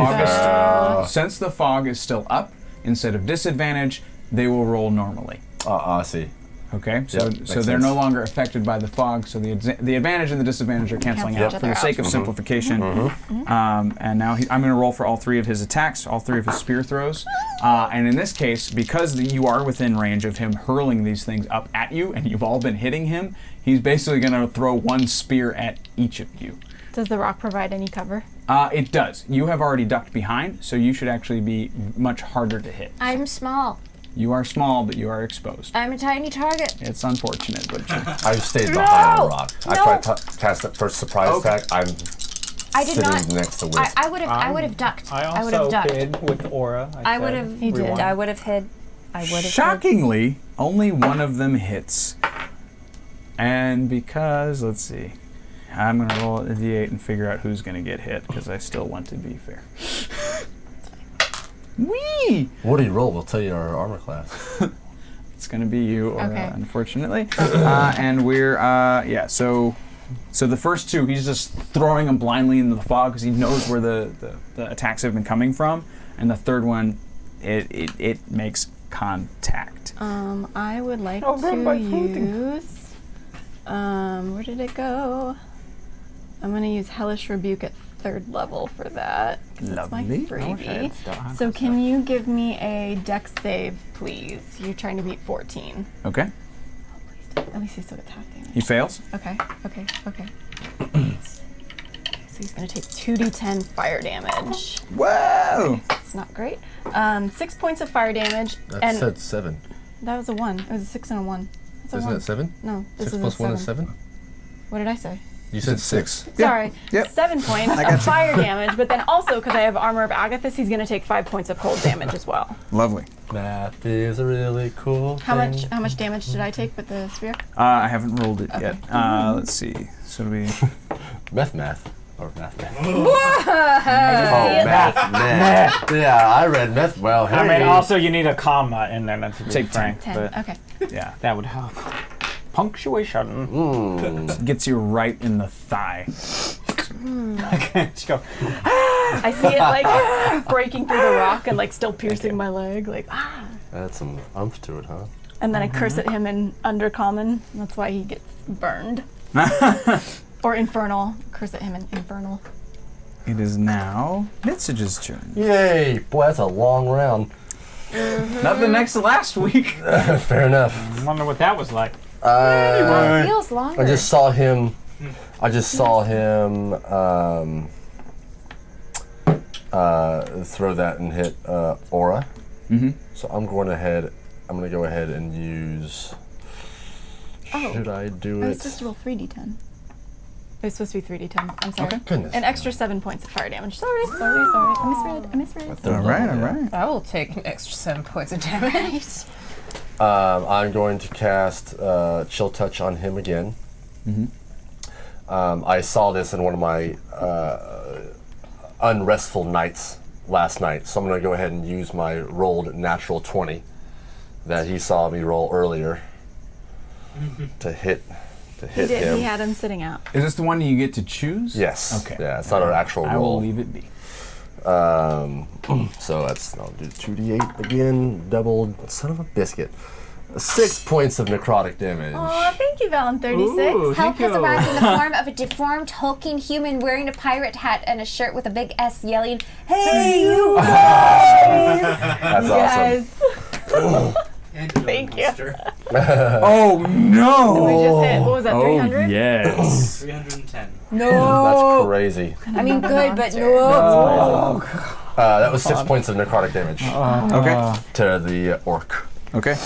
fog is still up, instead of disadvantage, they will roll normally. I see. Okay, so Yep, so makes they're sense. no longer affected by the fog. So the advantage and the disadvantage are canceling Cancel out each for the other sake of simplification. And now I'm going to roll for all 3 of his attacks, all 3 of his spear throws. And in this case, because you are within range of him hurling these things up at you, and you've all been hitting him, he's basically going to throw 1 spear at each of you. Does the rock provide any cover? It does. You have already ducked behind, so you should actually be much harder to hit. I'm small. You are small, but you are exposed. I'm a tiny target. It's unfortunate, but I've stayed behind the rock. I tried to cast that first surprise attack. I'm I did sitting not. next to Wisp. I would have ducked. I would have also ducked. hid with Aura. I would have. He did. I would have hid. I would have. shockingly, only 1 of them hits. And because, let's see, I'm going to roll a d8 and figure out who's going to get hit, because I still want to be fair. Whee! What do you roll? We'll tell you our armor class. It's going to be you, or Okay. unfortunately. And we're, so the first 2, he's just throwing them blindly into the fog because he knows where the attacks have been coming from. And the third one, it makes contact. I would like Oh, run by to floating. use. Where did it go? I'm going to use Hellish Rebuke at 3rd level for that. 'Cause that's my Lovely. freebie. So can you give me a dex save, please? You're trying to beat 14. Okay? At least he still gets half damage. He fails. Okay. So he's going to take 2d10 fire damage. Whoa! It's not great. 6 points of fire damage. That and said 7. that was a 1. It was a 6 and a 1. It's a Isn't 1. it 7? No, this 6 is plus a 1 is 7. 7? What did I say? You said 6. Sorry. Yep. 7 points got you. of fire damage, but then also, because I have Armor of Agathis, he's going to take 5 points of cold damage as well. Lovely. Math is a really cool How thing. much damage did I take with the spear? I haven't rolled it yet. Let's see. So it'll be. Math. Or math. it. Math. Yeah, I read math. Well, hey. I mean, also you need a comma in there. That's Take 10. frank, 10. but Okay. Yeah. that would help. Punctuation. Gets you right in the thigh. Just go. I see it like breaking through the rock and like still piercing my leg, like ah. That's some umph to it, huh? And then I curse at him in Undercommon. That's why he gets burned. Or Infernal. Curse at him in Infernal. It is now Nitsage's turn. Yay! Boy, that's a long round. Nothing next to last week. Fair enough. I wonder what that was like. It feels longer. I just saw him throw that and hit Aura. So I'm going to go ahead and use. Should I do I it? was supposed to roll 3d10. It was supposed to be 3d10. I'm sorry. Okay. Goodness. An extra 7 points of fire damage. Sorry. I misread. All right. I will take an extra 7 points of damage. I'm going to cast Chill Touch on him again. I saw this in one of my unrestful nights last night, so I'm going to go ahead and use my rolled natural 20 that he saw me roll earlier to hit He did. him. He had him sitting out. Is this the one you get to choose? Yes. Okay. Yeah, it's not an actual I roll. will leave it be. So I'll do 2d8 again, doubled, son of a biscuit. 6 points of necrotic damage. Oh, thank you, Valen. 36. Ooh, Help thank has you. arrived in the form of a deformed, hulking human wearing a pirate hat and a shirt with a big S yelling, "Hey, you guys!" That's awesome. Yes. Thank you. Oh no! We just hit, what was that, 300? Yes. 310. That's crazy. I mean, good, but no. That was 6 points of necrotic damage Okay. to the orc. Okay.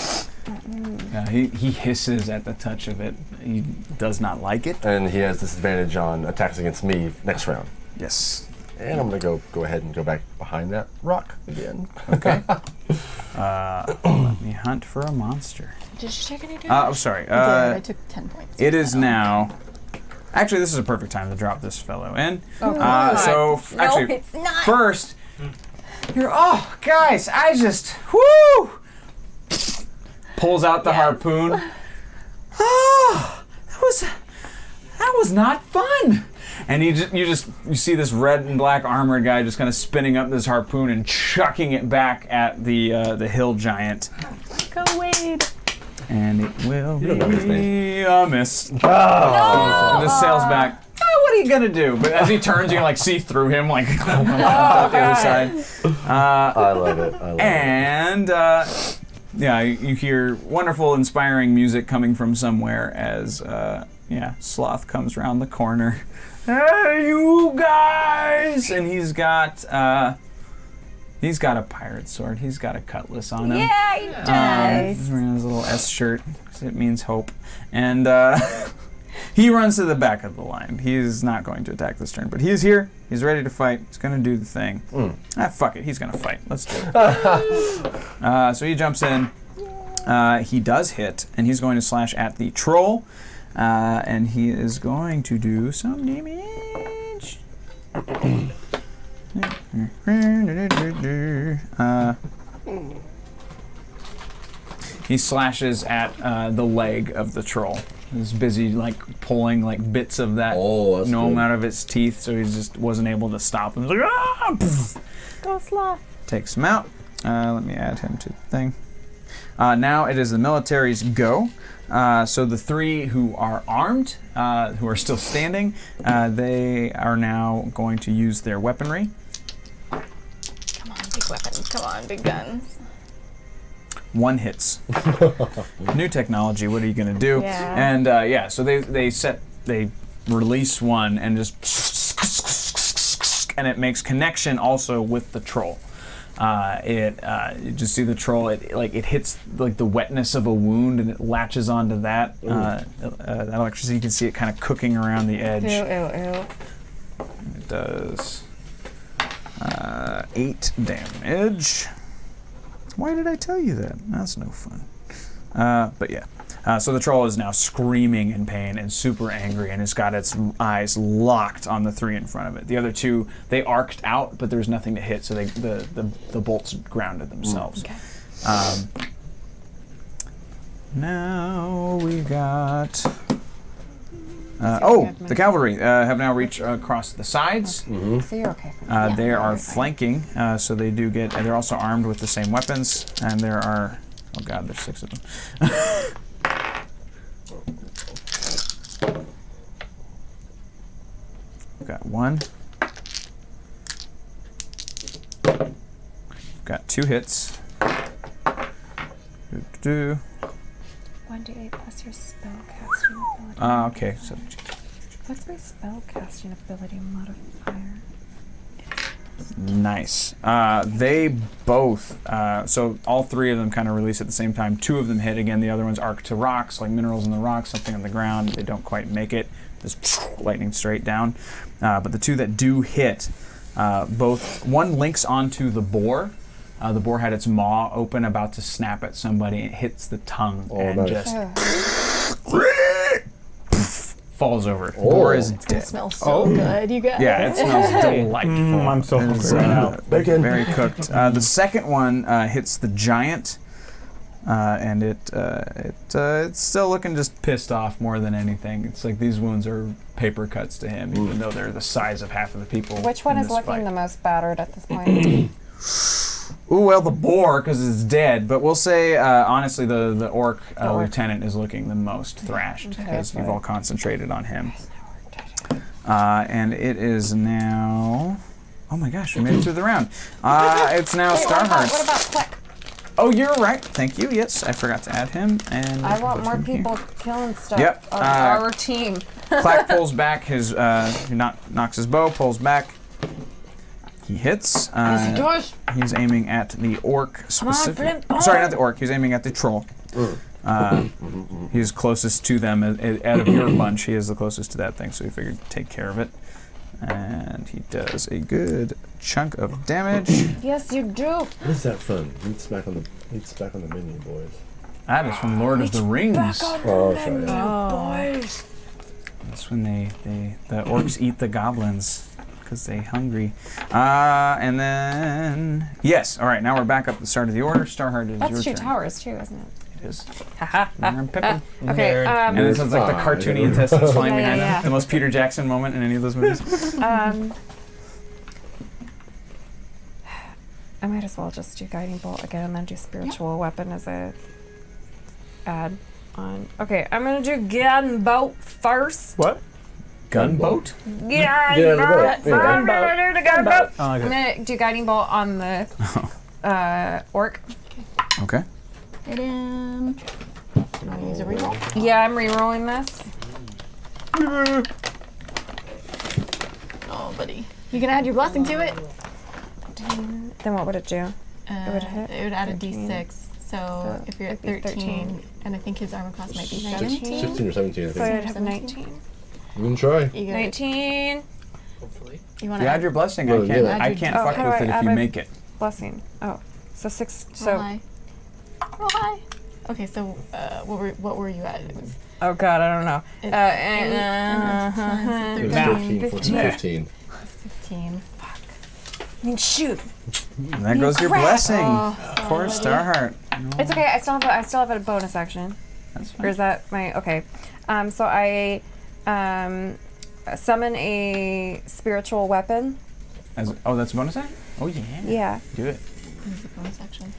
He hisses at the touch of it. He does not like it. And he has disadvantage on attacks against me next round. Yes. And I'm gonna go ahead and go back behind that rock again. Okay. Let me hunt for a monster. Did you take any damage? Oh, sorry. I took 10 points. It is now. Actually, this is a perfect time to drop this fellow in. God. No, actually, it's not. first, guys, I just, whoo! Pulls out the harpoon. Oh, that was not fun. And you see this red and black armored guy just kind of spinning up this harpoon and chucking it back at the hill giant. Go, Wade. And it will don't know his be a miss. And this sails back. What are you gonna do? But as he turns, you can like see through him, like out the other side. I love it. And yeah, you hear wonderful, inspiring music coming from somewhere as Sloth comes around the corner. Hey, you guys! And he's got a pirate sword. He's got a cutlass on him. Yeah, he does. He's wearing his little S shirt because it means hope. And he runs to the back of the line. He's not going to attack this turn, but he is here. He's ready to fight. He's going to do the thing. Fuck it. He's going to fight. Let's do it. So he jumps in. He does hit, and he's going to slash at the troll. And he is going to do some damage. He slashes at the leg of the troll. He's busy like pulling like bits of that gnome good. out of its teeth, so he just wasn't able to stop him. He's like, ah! Poof. Go, Sloth. Takes him out. Let me add him to the thing. Now it is the military's go. So the three who are armed, who are still standing, they are now going to use their weaponry. Come on, big weapons. Come on, big guns. One hits. New technology. What are you gonna do? Yeah. And so they release one and just and it makes connection also with the troll. You just see the troll. It hits like the wetness of a wound and it latches onto that. That electricity. You can see it kind of cooking around the edge. Ew. It does 8 damage. Why did I tell you that? That's no fun. But yeah. So the troll is now screaming in pain and super angry, and it's got its eyes locked on the three in front of it. The other two, they arced out, but there's nothing to hit, so the bolts grounded themselves. Okay. Now we got... the cavalry have now reached across the sides. So you're okay. They are flanking, so they do get... They're also armed with the same weapons, and there are... Oh god, there's 6 of them. Got 1. Got 2 hits. 1d8 plus your spell casting ability. Okay, so... What's my spell casting ability modifier? Nice. They both, so all 3 of them kind of release at the same time. 2 of them hit. Again, the other ones arc to rocks, like minerals in the rocks, something on the ground. They don't quite make it. Just lightning straight down. But the 2 that do hit, one links onto the boar. The boar had its maw open, about to snap at somebody. It hits the tongue and nice. just falls over. The boar is It dead. smells so good, you guys. Yeah, it smells delightful. I'm so hungry It's, right now. Bacon. Very cooked. The second one hits the giant, and it's still looking just pissed off more than anything. It's like these wounds are paper cuts to him, even though they're the size of half of the people. Which one in is this looking fight. the most battered at this point? Ooh, well, the boar, because it's dead. But we'll say, honestly, the orc orc. lieutenant is looking the most thrashed, Okay, because you've fine. all concentrated on him. And it is now... Oh my gosh, we made it through the round. It's now Wait, what Starheart's. about Click? Oh, you're right. Thank you. Yes, I forgot to add him. And I want put more him here. people killing stuff Yep, on our team. Clack pulls back his, he knocks his bow, pulls back. He hits. He's aiming at the orc specific. Sorry, not the orc. He's aiming at the troll. He's closest to them out of your bunch. He is the closest to that thing, so he figured to take care of it. And he does a good chunk of damage. Yes, you do. What is that from? Meat's back on the menu, boys. That is from Lord of the Rings. Oh, sorry. Yeah. Boys. That's when the orcs eat the goblins because they're hungry. And then yes, all right. Now we're back up at the start of the order. Starheart is That's your two turn. towers too, isn't it? It is. Haha. Pippin. Okay. And it sounds like the cartoony intestines flying Yeah, behind yeah, him. The most Peter Jackson moment in any of those movies. I might as well just do guiding bolt again and then do spiritual weapon as a add on. Okay, I'm gonna do guiding bolt first. What? Gunboat? Guiding bolt. Yeah. I'm gonna do the guiding bolt. Oh, I'm okay. gonna do guiding bolt on the orc. Okay. Hit him. You want to use a reroll? Yeah, I'm re-rolling this. Oh, buddy. You can add your blessing to it. Then what would it do? would hit It would add a 13. d6. So if you're at it'd be 13, and I think his armor class might be 19. 16 or 17, I So I'd think. have 17. 19. You can try. You get 19. Hopefully. You want You to add your blessing. Well, I can't. yeah. I can't Oh, fuck how do with I it if add you my- make it. Blessing. Oh. So 6. roll So. high. Roll high. Okay, so what were you at? It was Oh God, I don't know. it's And, 8, and then It was 13, 13, 14, 15. 15. I mean, shoot. And there goes your crap. blessing. Oh, Poor Starheart. It's okay. I still have a bonus action. That's Or fine. is that my okay? So I summon a spiritual weapon. That's a bonus action? Oh yeah. Yeah. Do it. There's a bonus action.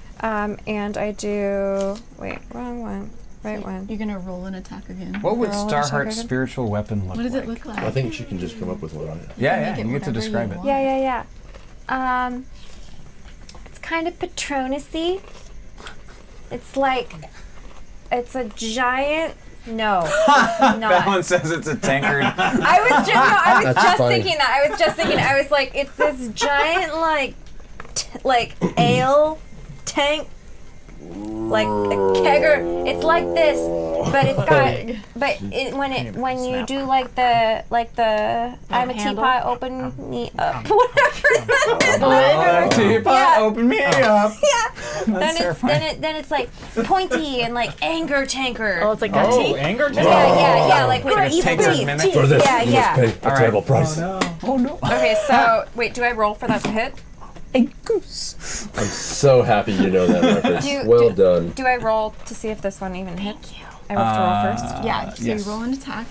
And I do. Wait, wrong one. Right one. You're gonna roll an attack again. What would Roll a check Starheart's again? spiritual weapon look like? What does it look like? I think she can just come up with one. Yeah, Make it you get to whatever describe you it. want. Yeah. It's kind of Patronus-y. It's a giant. No, it's That not. one says it's a tankard. I was That's just funny. thinking that. I was like, it's this giant like ale tank, like a kegger. It's like this, but it's got. But when you do like the I'm a handle? teapot, open me up, whatever. Teapot, open me up. Then it's like pointy and like anger tanker. Oh, it's like got teeth. anger Yeah, like with Like a evil tanker's teeth. mimic? For this, Yeah, you yeah. must pay a terrible price. Okay, so wait, do I roll for that to hit? A goose. I'm so happy you know that reference. Well done. Do I roll to see if this one even hits? I have to roll first. Yeah, so yes. you roll an attack.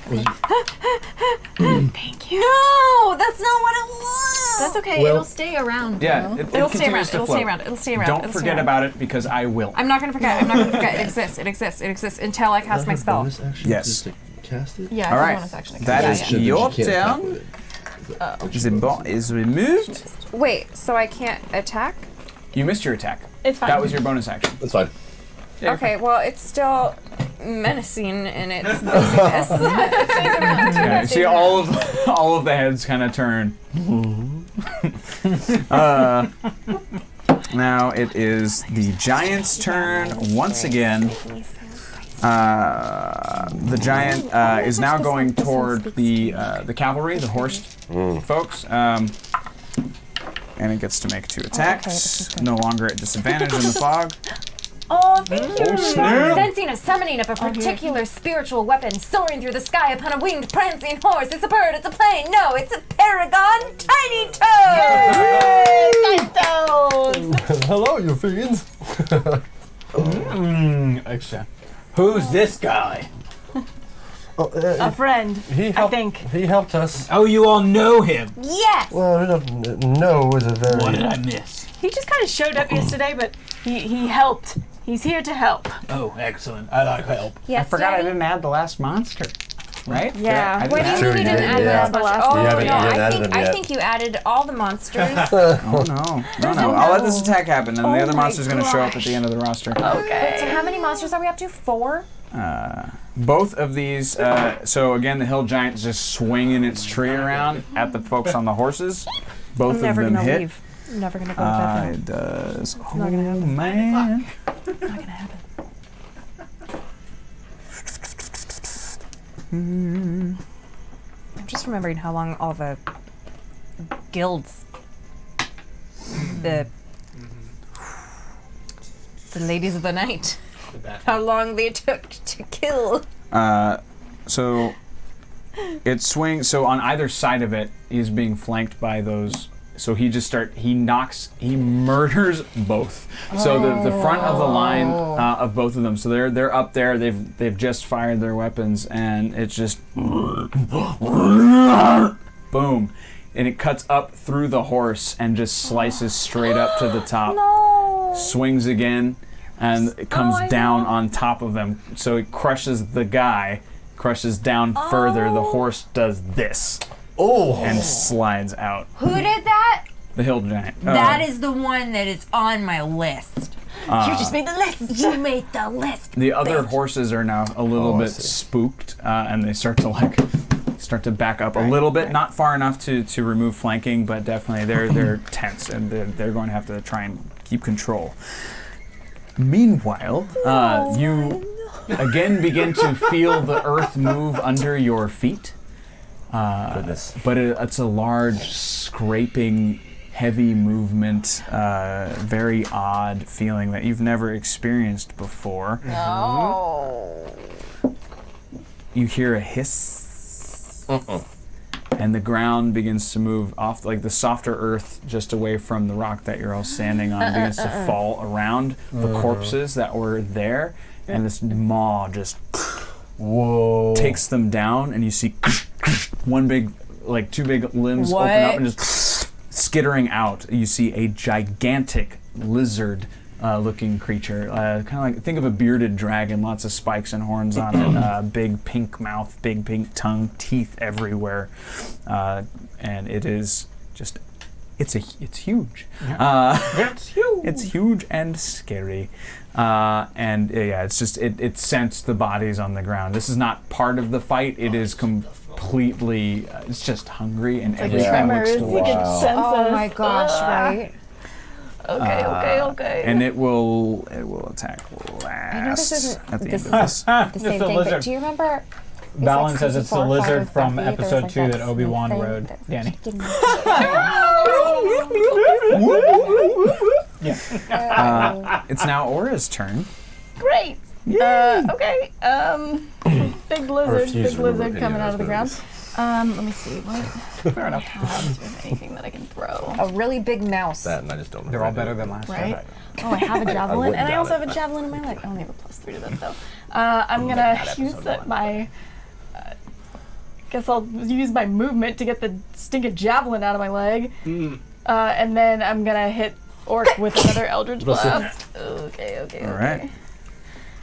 Thank you. No, that's not what it was. That's okay. Well- it'll stay around. Yeah, you know? it It'll stay continues around. to It'll float. stay around. It'll stay around. Don't It'll stay forget around. about it because I will. I'm not gonna forget. It exists. It exists until I cast my spell. Bonus action Yes. just to cast it? Yeah, All it's right. a bonus action. That Yeah, is yeah. Shit, then your she can't attack turn. with it. The ball is removed. Wait, so I can't attack? You missed your attack. It's fine. That was your bonus action. That's fine. Yeah, Okay, well, it's still menacing in its busyness. Yeah, see all of the heads kind of turn. Now it is the giant's turn once again. The giant is now going toward the cavalry, the horsed folks, and it gets to make 2 attacks. this is good. No longer at disadvantage in the fog. Oh, thank you. Sensing a summoning of a particular spiritual weapon soaring through the sky upon a winged prancing horse. It's a bird, it's a plane, no, it's a paragon tiny toad! Hello, you fiends. Excellent. Who's this guy? A friend, He I helped, think. He helped us. Oh, you all know him. Yes! Well, we don't know is a very... What did I miss? He just kind of showed up yesterday, but he helped. He's here to help. Oh, excellent. I like help. Yes, I forgot I Daddy? didn't add the last monster. Right? Yeah. I What do you didn't Sure mean you you didn't did, add yeah. the last Oh, one? You haven't- no, you haven't added them I yet. think you added all the monsters. Oh no. I'll let this attack happen, and the other my monster's going to show up at the end of the roster. Okay. So how many monsters are we up to? 4? Both of these, so again, the hill giant is just swinging its tree around at the folks on the horses. Both I'm never of them gonna hit. leave. I'm never gonna go to bed now. It does. not gonna Oh, happen. man. It's not gonna happen. I'm just remembering how long all the guilds, the ladies of the night, how long they took to kill. So it swings. So on either side of it, he's being flanked by those. So he murders both. So the front of the line of both of them. So they're up there. They've just fired their weapons, and it's just boom, and it cuts up through the horse and just slices straight up to the top. Swings again, and it comes down on top of them. So it crushes the guy, crushes down further. The horse does this. And slides out. Who did that? The hill giant. That is the one that is on my list. You just made the list. You made the list. The other horses are now a little bit spooked, and they start to back up a little bit, not far enough to remove flanking, but definitely they're tense, and they're going to have to try and keep control. Meanwhile, you again begin to feel the earth move under your feet. Goodness. But it's a large, scraping, heavy movement, very odd feeling that you've never experienced before. No. You hear a hiss, and the ground begins to move off, like the softer earth just away from the rock that you're all standing on begins to fall around the corpses that were there, and this maw just takes them down, and you see two big limbs open up and just skittering out. You see a gigantic lizard looking creature, kind of like, think of a bearded dragon, lots of spikes and horns on it, big pink mouth, big pink tongue, teeth everywhere, and it is just, it's huge. It's huge. It's huge and scary. And it's just, it sensed the bodies on the ground. This is not part of the fight. It is completely, it's just hungry and everything looks Tremors. You can delicious. sense Oh us. my gosh, right? Okay. And it will attack last I know this isn't at the this end of this. is the It's same a thing, lizard. but do you remember? Balin says it's the 64 lizard part from of Buffy, episode there was 2 like that that Obi-Wan thing rode. that Danny. didn't- It's now Aura's turn. Great. Okay. Big lizard coming out of the ground. Let me see. What? Fair enough. Anything that I can throw? A really big mouse. That, and I just don't They're all remember. better than last Right? time. Oh, I have a javelin, wouldn't and I doubt also it. have a javelin in my leg. I only have a +3 to that though. I'm gonna use my. Guess I'll use my movement to get the stinking javelin out of my leg, and then I'm gonna hit Orc with another Eldritch Blast. Okay. All right.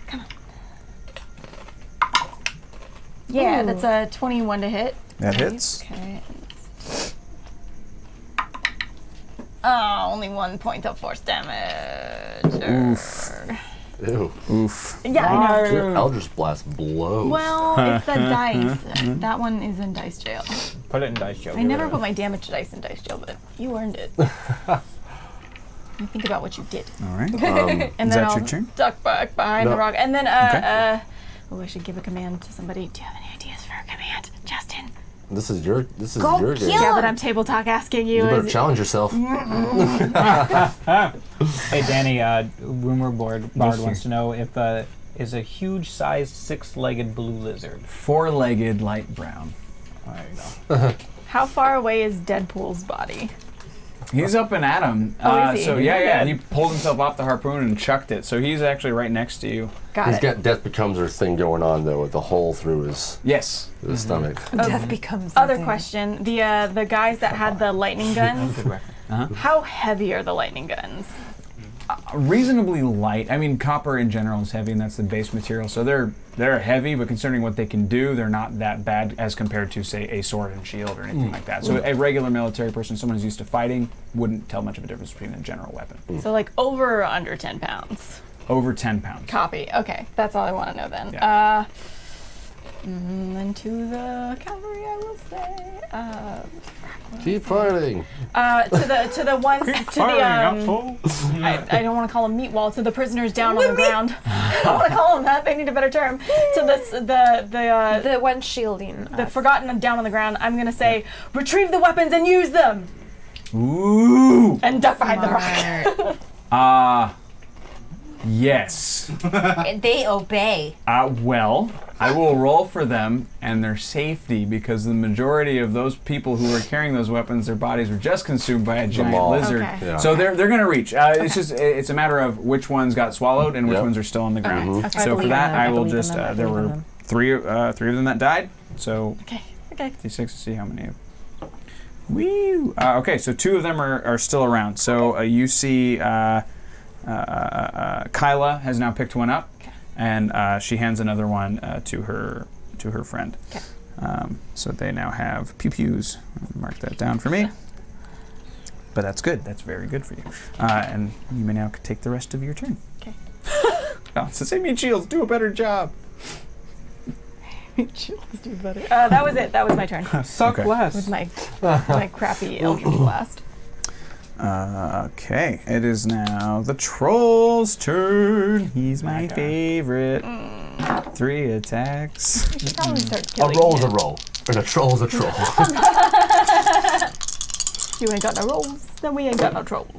Come on. Yeah, that's a 21 to hit. That hits. Okay. Oh, only 1 point of force damage. Oof. Ew. Oof. Yeah, I know. Your Eldritch Blast blows. Well, it's the dice. That one is in dice jail. Put it in dice jail. I never put my damage dice in dice jail, but you earned it. You think about what you did. All right. And Is then that I'll your turn? duck back behind the No. rock. And then, Okay. I should give a command to somebody. Do you have any ideas for a command? Justin? This is your Go game. kill Yeah, but him. I'm table talk asking you. You better is- challenge yourself. Hey, Danny, Rumor Bard wants to know if is a huge-sized six-legged blue lizard. Four-legged, light brown. There you go. How far away is Deadpool's body? He's up and at him. Oh, is he? So yeah, he pulled himself off the harpoon and chucked it. So he's actually right next to you. Got He's it. got Death Becomes Her thing going on though, with the hole through his Yes. stomach. Death becomes Other nothing. question: the guys that had the lightning guns. How heavy are the lightning guns? Reasonably light. I mean, copper in general is heavy, and that's the base material. So they're heavy, but considering what they can do, they're not that bad as compared to, say, a sword and shield or anything like that. So a regular military person, someone who's used to fighting, wouldn't tell much of a difference between a general weapon. So like over or under 10 pounds. Over 10 pounds. Copy. Okay, that's all I want to know then. Yeah. Then to the cavalry, I will say. Keep fighting. To the ones to the I don't want to call them meat wall, to the prisoners down on the ground. I don't want to call them that. They need a better term. To The one shielding. the forgotten down on the ground. I'm gonna say retrieve the weapons and use them Ooh. and duck behind the rock. Yes. They obey. Well, I will roll for them and their safety because the majority of those people who were carrying those weapons, their bodies were just consumed by a giant maw. lizard. Okay. Yeah. So they're going to reach. It's a matter of which ones got swallowed and which Yep. ones are still on the ground. Okay. So for believe that, in them. I I will believe in just. them. I There believe in were them. three of them that died. So Okay. 56 to see how many. Woo! Okay, so two of them are still around. So you see. Kyla has now picked one up, and she hands another one to her friend. Okay. So they now have pew pews. Mark that down for me. But that's good. That's very good for you. And you may now take the rest of your turn. Okay. Oh, so say meat shields do a better job. Shields do better. That was it. That was my turn. Suck Okay. less. With my crappy Eldritch Blast. Okay, it is now the troll's turn. He's my favorite. 3 attacks. You should probably start A killing roll's me. a roll, and a troll's a troll. You ain't got no rolls, then we ain't got no trolls.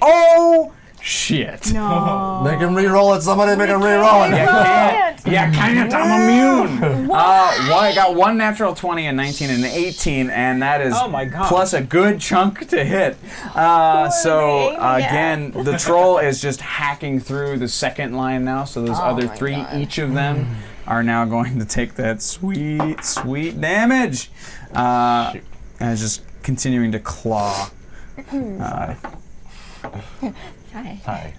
Oh shit! No. Make him re-roll it. Somebody make him re-roll it. You can't. You can't. I'm immune. I got one natural 20, a 19, and an 18, and that is Oh my God. plus a good chunk to hit. So again, the troll is just hacking through the second line now. So those other 3, each of them, are now going to take that sweet, sweet damage, and it's just continuing to claw. Hi. Hi.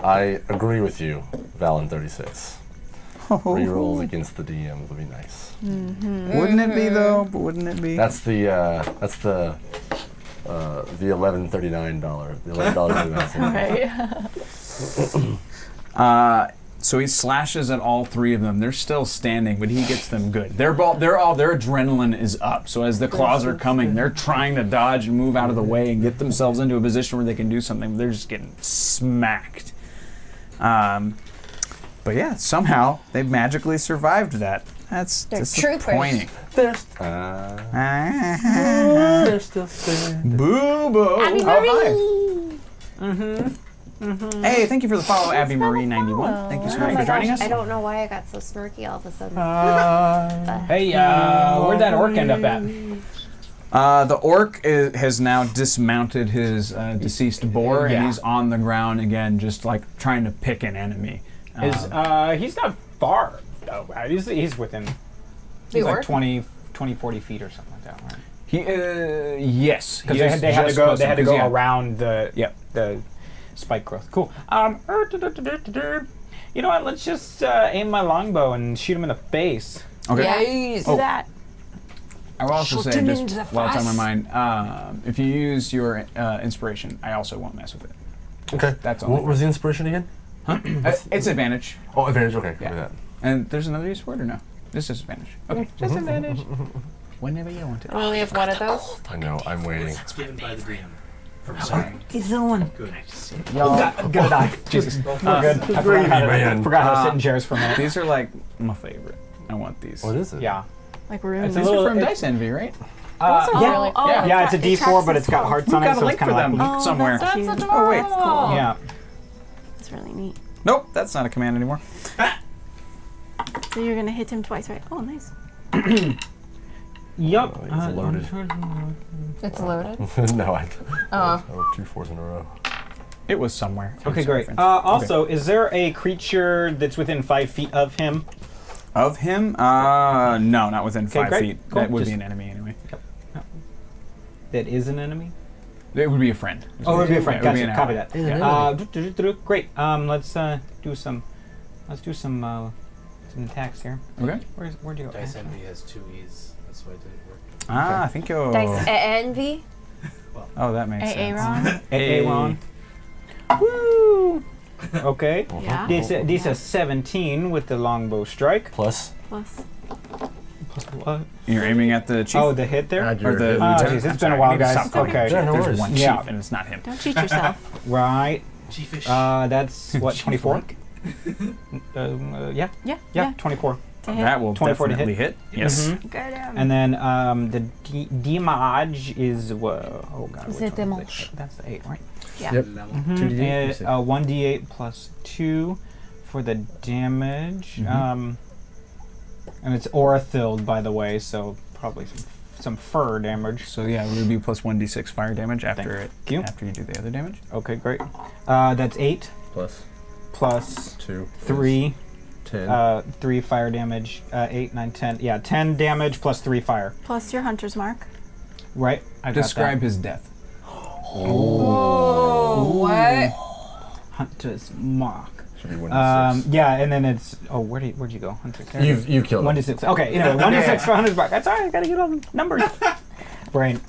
I agree with you, Valen36. Rerolls against the DMs would be nice. Wouldn't it be though? But wouldn't it be? That's the $11.39. The $11.39. Right. So he slashes at all 3 of them. They're still standing, but he gets them good. Their adrenaline is up. So as the claws are coming, they're trying to dodge and move out of the way and get themselves into a position where they can do something. But they're just getting smacked. But yeah, somehow they magically survived that. That's They're disappointing. They're still standing. Boo-boo. Abby Oh, hi. Hey, thank you for the follow, Abby Marie 91. Thank you so much for joining us. I don't know why I got so smirky all of a sudden. Hey, where'd that orc end up at? The orc has now dismounted his deceased boar, and Yeah. he's on the ground again, just like trying to pick an enemy. He's not far though. Right? He's within. He's like orc? 20, 40 feet or something like that, right? Yes, Because he is they had to just go. close They had to enough, go 'cause, yeah. around the Yep. the spike growth. Cool. You know what? Let's just aim my longbow and shoot him in the face. Okay. Yes. Oh. That. I will also Shoot say, him just into the while it's on my face. mind, if you use your inspiration, I also won't mess with it. Okay. That's all. What was the inspiration again? It's advantage. Oh, advantage. Okay. Yeah. Copy that. And there's another use for it or no? This is advantage. Okay. Just advantage. Whenever you want it. I only have one of those. I know. I'm waiting. It's given by the DM. He's the one. Good. Gonna die. Jesus. We're good. I forgot how to sit in chairs for a minute. These are like my favorite. I want these. What is it? Yeah. Like runes. These are from Dice Envy, right? Yeah. Yeah. Yeah, it's a D4, but it's got hearts on We've it, got a so link it's kind for of them like... somewhere. That's cute. Oh wait. Cool. Yeah. That's really neat. Nope, that's not a command anymore. So you're gonna hit him twice, right? Oh, nice. Yup. It's loaded. It's loaded. No, I Oh. oh, 2 4s in a row. It was somewhere. Okay, I'm sorry, great. friends. Also, is there a creature that's within 5 feet of him? Of him? No, not within 5 great. feet. Cool. That would Just- be an enemy anyway. That is an enemy? It would be a friend. Oh, it would be a friend. Yeah, it would be Gotcha. an Copy ally. that. Great. Let's do some attacks here. Okay. Where'd you go? Dice Envy has 2 E's. That's why it didn't work. Ah, I think you're... Dice envy. Oh, that makes sense. Aaron. Aaron. Woo! Okay. Yeah. These are 17 with the longbow strike. Plus. Plus. Plus what? You're aiming at the chief? Oh, the hit there? Add Or your the hit. lieutenant? geez, it's I'm been sorry, a while, I need to guys. stop calling Okay. it. Yeah, no There's worries. one chief, Yeah. and it's not him. Don't cheat yourself. Right. Chiefish. That's what, 24? Yeah. Yeah. 24. To hit. That will 24 to definitely hit. Yes. Mhm. Get him. And then the damage is oh god. Is which it one is damage? That's the 8, right? Yeah. Yep. Level. 2d8. 1d8 plus 2 for the damage. And it's aura-filled, by the way, so probably some fur damage. So yeah, it would be plus 1d6 fire damage after Thank you. after you do the other damage. Okay, great. That's 8 Plus plus 2. 3. 10. 3 fire damage. 8, 9, 10. Yeah, 10 damage plus 3 fire. Plus your hunter's mark. Right? I got Describe his death. Oh, what? that. Hunter's mark. Should be 1d6. Yeah, and then it's... Oh, where'd you go? Hunter. There it is. You killed him. 1d6. Okay, anyway, 1d6 for Hunter's mark. That's all right, I gotta get all the numbers. Brain.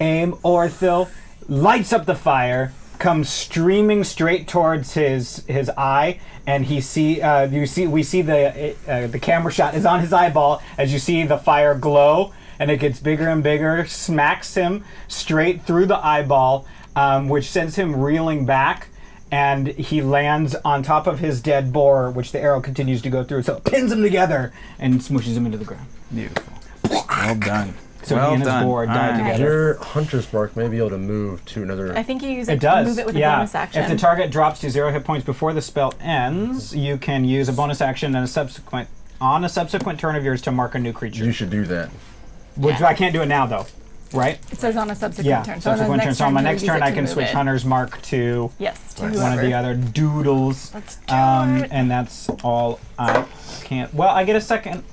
Aim, Orthil, lights up the fire, comes streaming straight towards his eye, and we see the camera shot is on his eyeball as you see the fire glow, and it gets bigger and bigger, smacks him straight through the eyeball, which sends him reeling back, and he lands on top of his dead boar, which the arrow continues to go through, so it pins him together and smooshes him into the ground. Beautiful. Well done. So well he and his done. boar died All right. together. Your hunter's mark may be able to move to another. I think you use It does. Move it with a yeah. bonus action. If the target drops to 0 hit points before the spell ends, you can use a bonus action and a subsequent turn of yours to mark a new creature. You should do that. Which I can't do it now though, right? It says on a subsequent Yeah, turn. So on subsequent the turn. next So on my you'll next use turn, it I to can move switch it. Hunter's Mark to Yes, to one whoever. of the other doodles. Let's do it. And that's all I can't. Well, I get a second.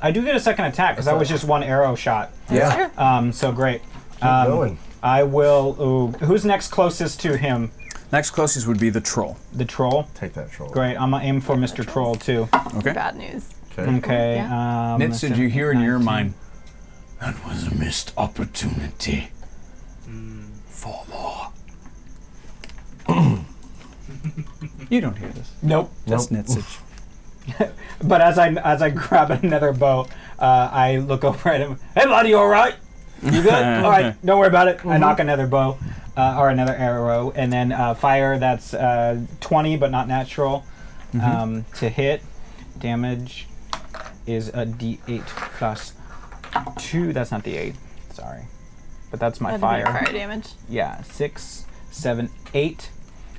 I do get a second attack because that was just one arrow shot. Yeah. So great. Keep going. I will. Ooh, who's next closest to him? Next closest would be the troll. The troll. Take that troll. Great. I'm gonna aim for Mr. Troll too. Okay. Bad news. Okay. Okay. Yeah. Nitz, did you hear in your 19. mind? That was a missed opportunity. For more. You don't hear this. Nope. That's Nitzich. But as I grab another bow, I look over at him. Hey, buddy, you all right? You good? All right. Don't worry about it. I knock another bow or another arrow, and then fire. That's 20, but not natural. To hit, damage is a D8 plus 2. That's not D8. Sorry, but that's my That'd be your fire. fire damage. Yeah, 6, 7, 8.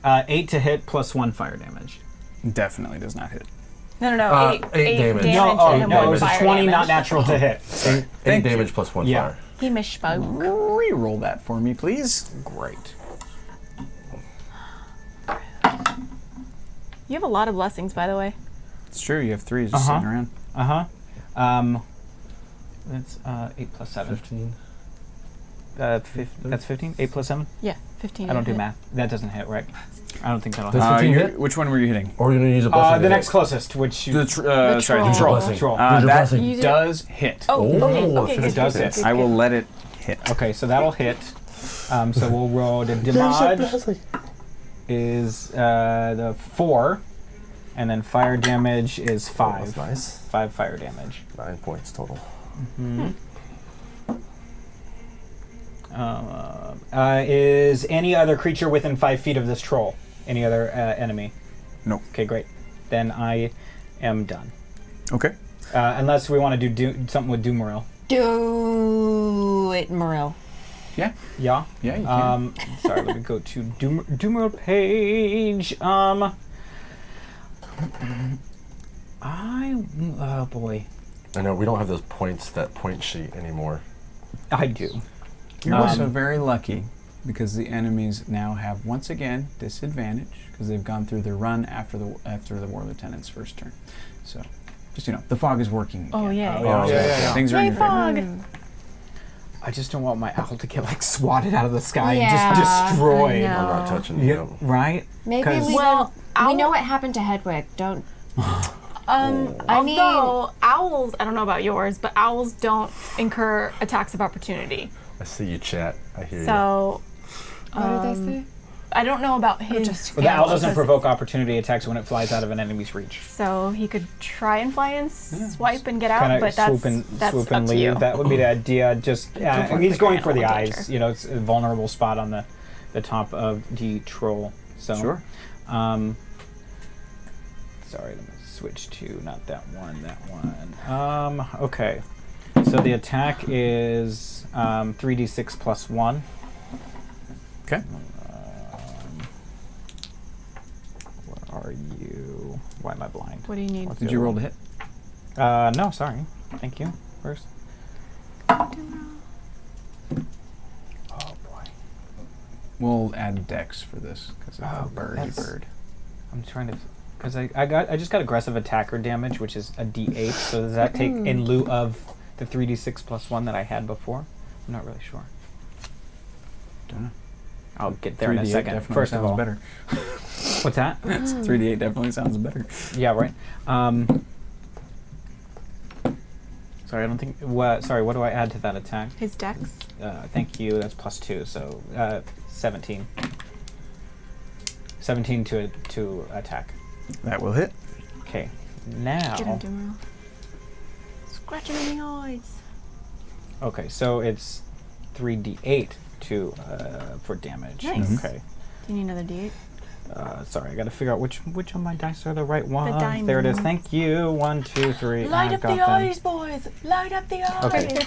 8 to hit plus 1 fire damage. Definitely does not hit. No, eight damage. No, and then no, it one was a fire 20, damage. not natural to hit. 8 Thank you. damage plus 1 Yeah. fire. He misspoke. Re-roll that for me, please. Great. You have a lot of blessings, by the way. It's true. You have 3 just sitting around. That's 8 plus 7. 15. That's 15? 8 plus 7? Yeah, 15. I don't do hit. math. That doesn't hit, right? I don't think that'll Does hit. 15 hit? Which one were you hitting? Or you're going to use a blessing. The to next hit. closest, which you... The troll. troll. Blessing. Troll. Use your That blessing. Use it. does hit. Oh, okay. Oh, Okay, it good, does good, hit. good, I will good. let it hit. Okay, so that'll hit. So we'll roll the damage is the 4, and then fire damage is 5. That's nice. 5 fire damage. 9 points total. Is any other creature within 5 feet of this troll? Any other enemy? No. Okay, great. Then I am done. Okay. Unless we want to do something with Doomeril. Do it, Morel. Yeah. Yeah? Yeah, you can. Sorry, let me go to Doomeril page. Oh boy. I know we don't have those points, that point sheet anymore. I do. You're also very lucky because the enemies now have once again disadvantage because they've gone through their run after the War Lieutenant's first turn. So, just the fog is working. Oh, again. yeah. Yeah. Things are in Yay, your favor. fog! I just don't want my owl to get like swatted out of the sky Yeah, and just destroyed. I know. I'm not touching Yeah, them. right? Maybe 'Cause- we Well, we know what happened to Hedwig. Don't. Although owls, I don't know about yours, but owls don't incur attacks of opportunity. I see you, chat. I hear So, What did they say? I don't know about his. Well, the owl doesn't because- provoke opportunity attacks when it flies out of an enemy's reach. So he could try and fly and swipe and get out, Kind but of that's swoop up and to you. leave. That would be the idea. Just he's going for the Animal eyes. danger. It's a vulnerable spot on the top of the troll. So, Sure. Sorry, let me switch to not that one. That one. Okay. So the attack is 3d6 plus 1. Okay. Where are you? Why am I blind? What do you need? Did you roll to hit? No, sorry. Thank you. First. Oh boy. We'll add dex for this because it's a birdy that's- bird. I'm trying to, because I just got aggressive attacker damage, which is a d8. So does that take in lieu of the 3d6 plus 1 that I had before? I'm not really sure. Don't know. I'll get there in a 3d8 second. definitely First of sounds all, better. what's that? 3d8 definitely sounds better. Yeah, right. Sorry, I don't think. Sorry, what do I add to that attack? His dex. Thank you. That's plus 2, so 17. 17 to attack. That will hit. Okay, now. Get him, Doomeril. Scratch him in the eyes. Okay, so it's 3d8 for damage. Nice. Okay. Do you need another D8? Sorry, I got to figure out which of my dice are the right ones. diamond. There it is. Thank you. 1, 2, 3. Light I've up got the them. eyes, boys! Light up the eyes! Okay.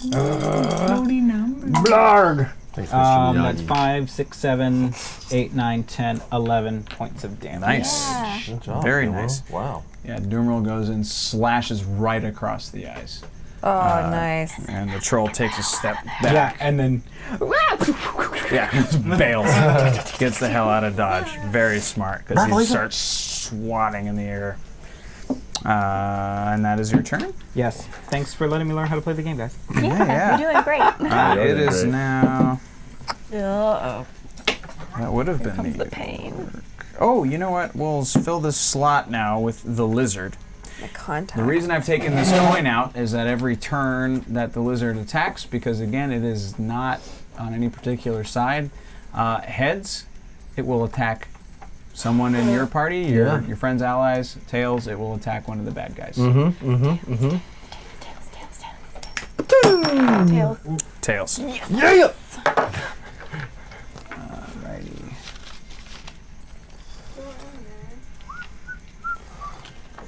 Slowly numbers. Blarg! Thanks, Mr. That's Miyagi. 5, 6, 7, 8, 9, 10, 11 points of damage. Nice. Yeah. Good job. Very Doomeril. nice. Wow. Yeah, Doomeril goes and slashes right across the eyes. Oh, nice. And the troll takes a step Yeah, back. and then Yeah, just bails. Gets the hell out of dodge. Very smart because he starts swatting in the air. And that is your turn? yes. Thanks for letting me learn how to play the game, guys. You're doing great. It Really is great. now. Uh-oh. That would have been Comes the the pain. Oh, you know what? We'll fill this slot now with the lizard. The contact. The reason I've taken this coin out is that every turn that the lizard attacks, because again, it is not on any particular side, heads, it will attack someone in your party, your friends, allies. Tails, it will attack one of the bad guys. Tails. Tails. Yeah. Alrighty.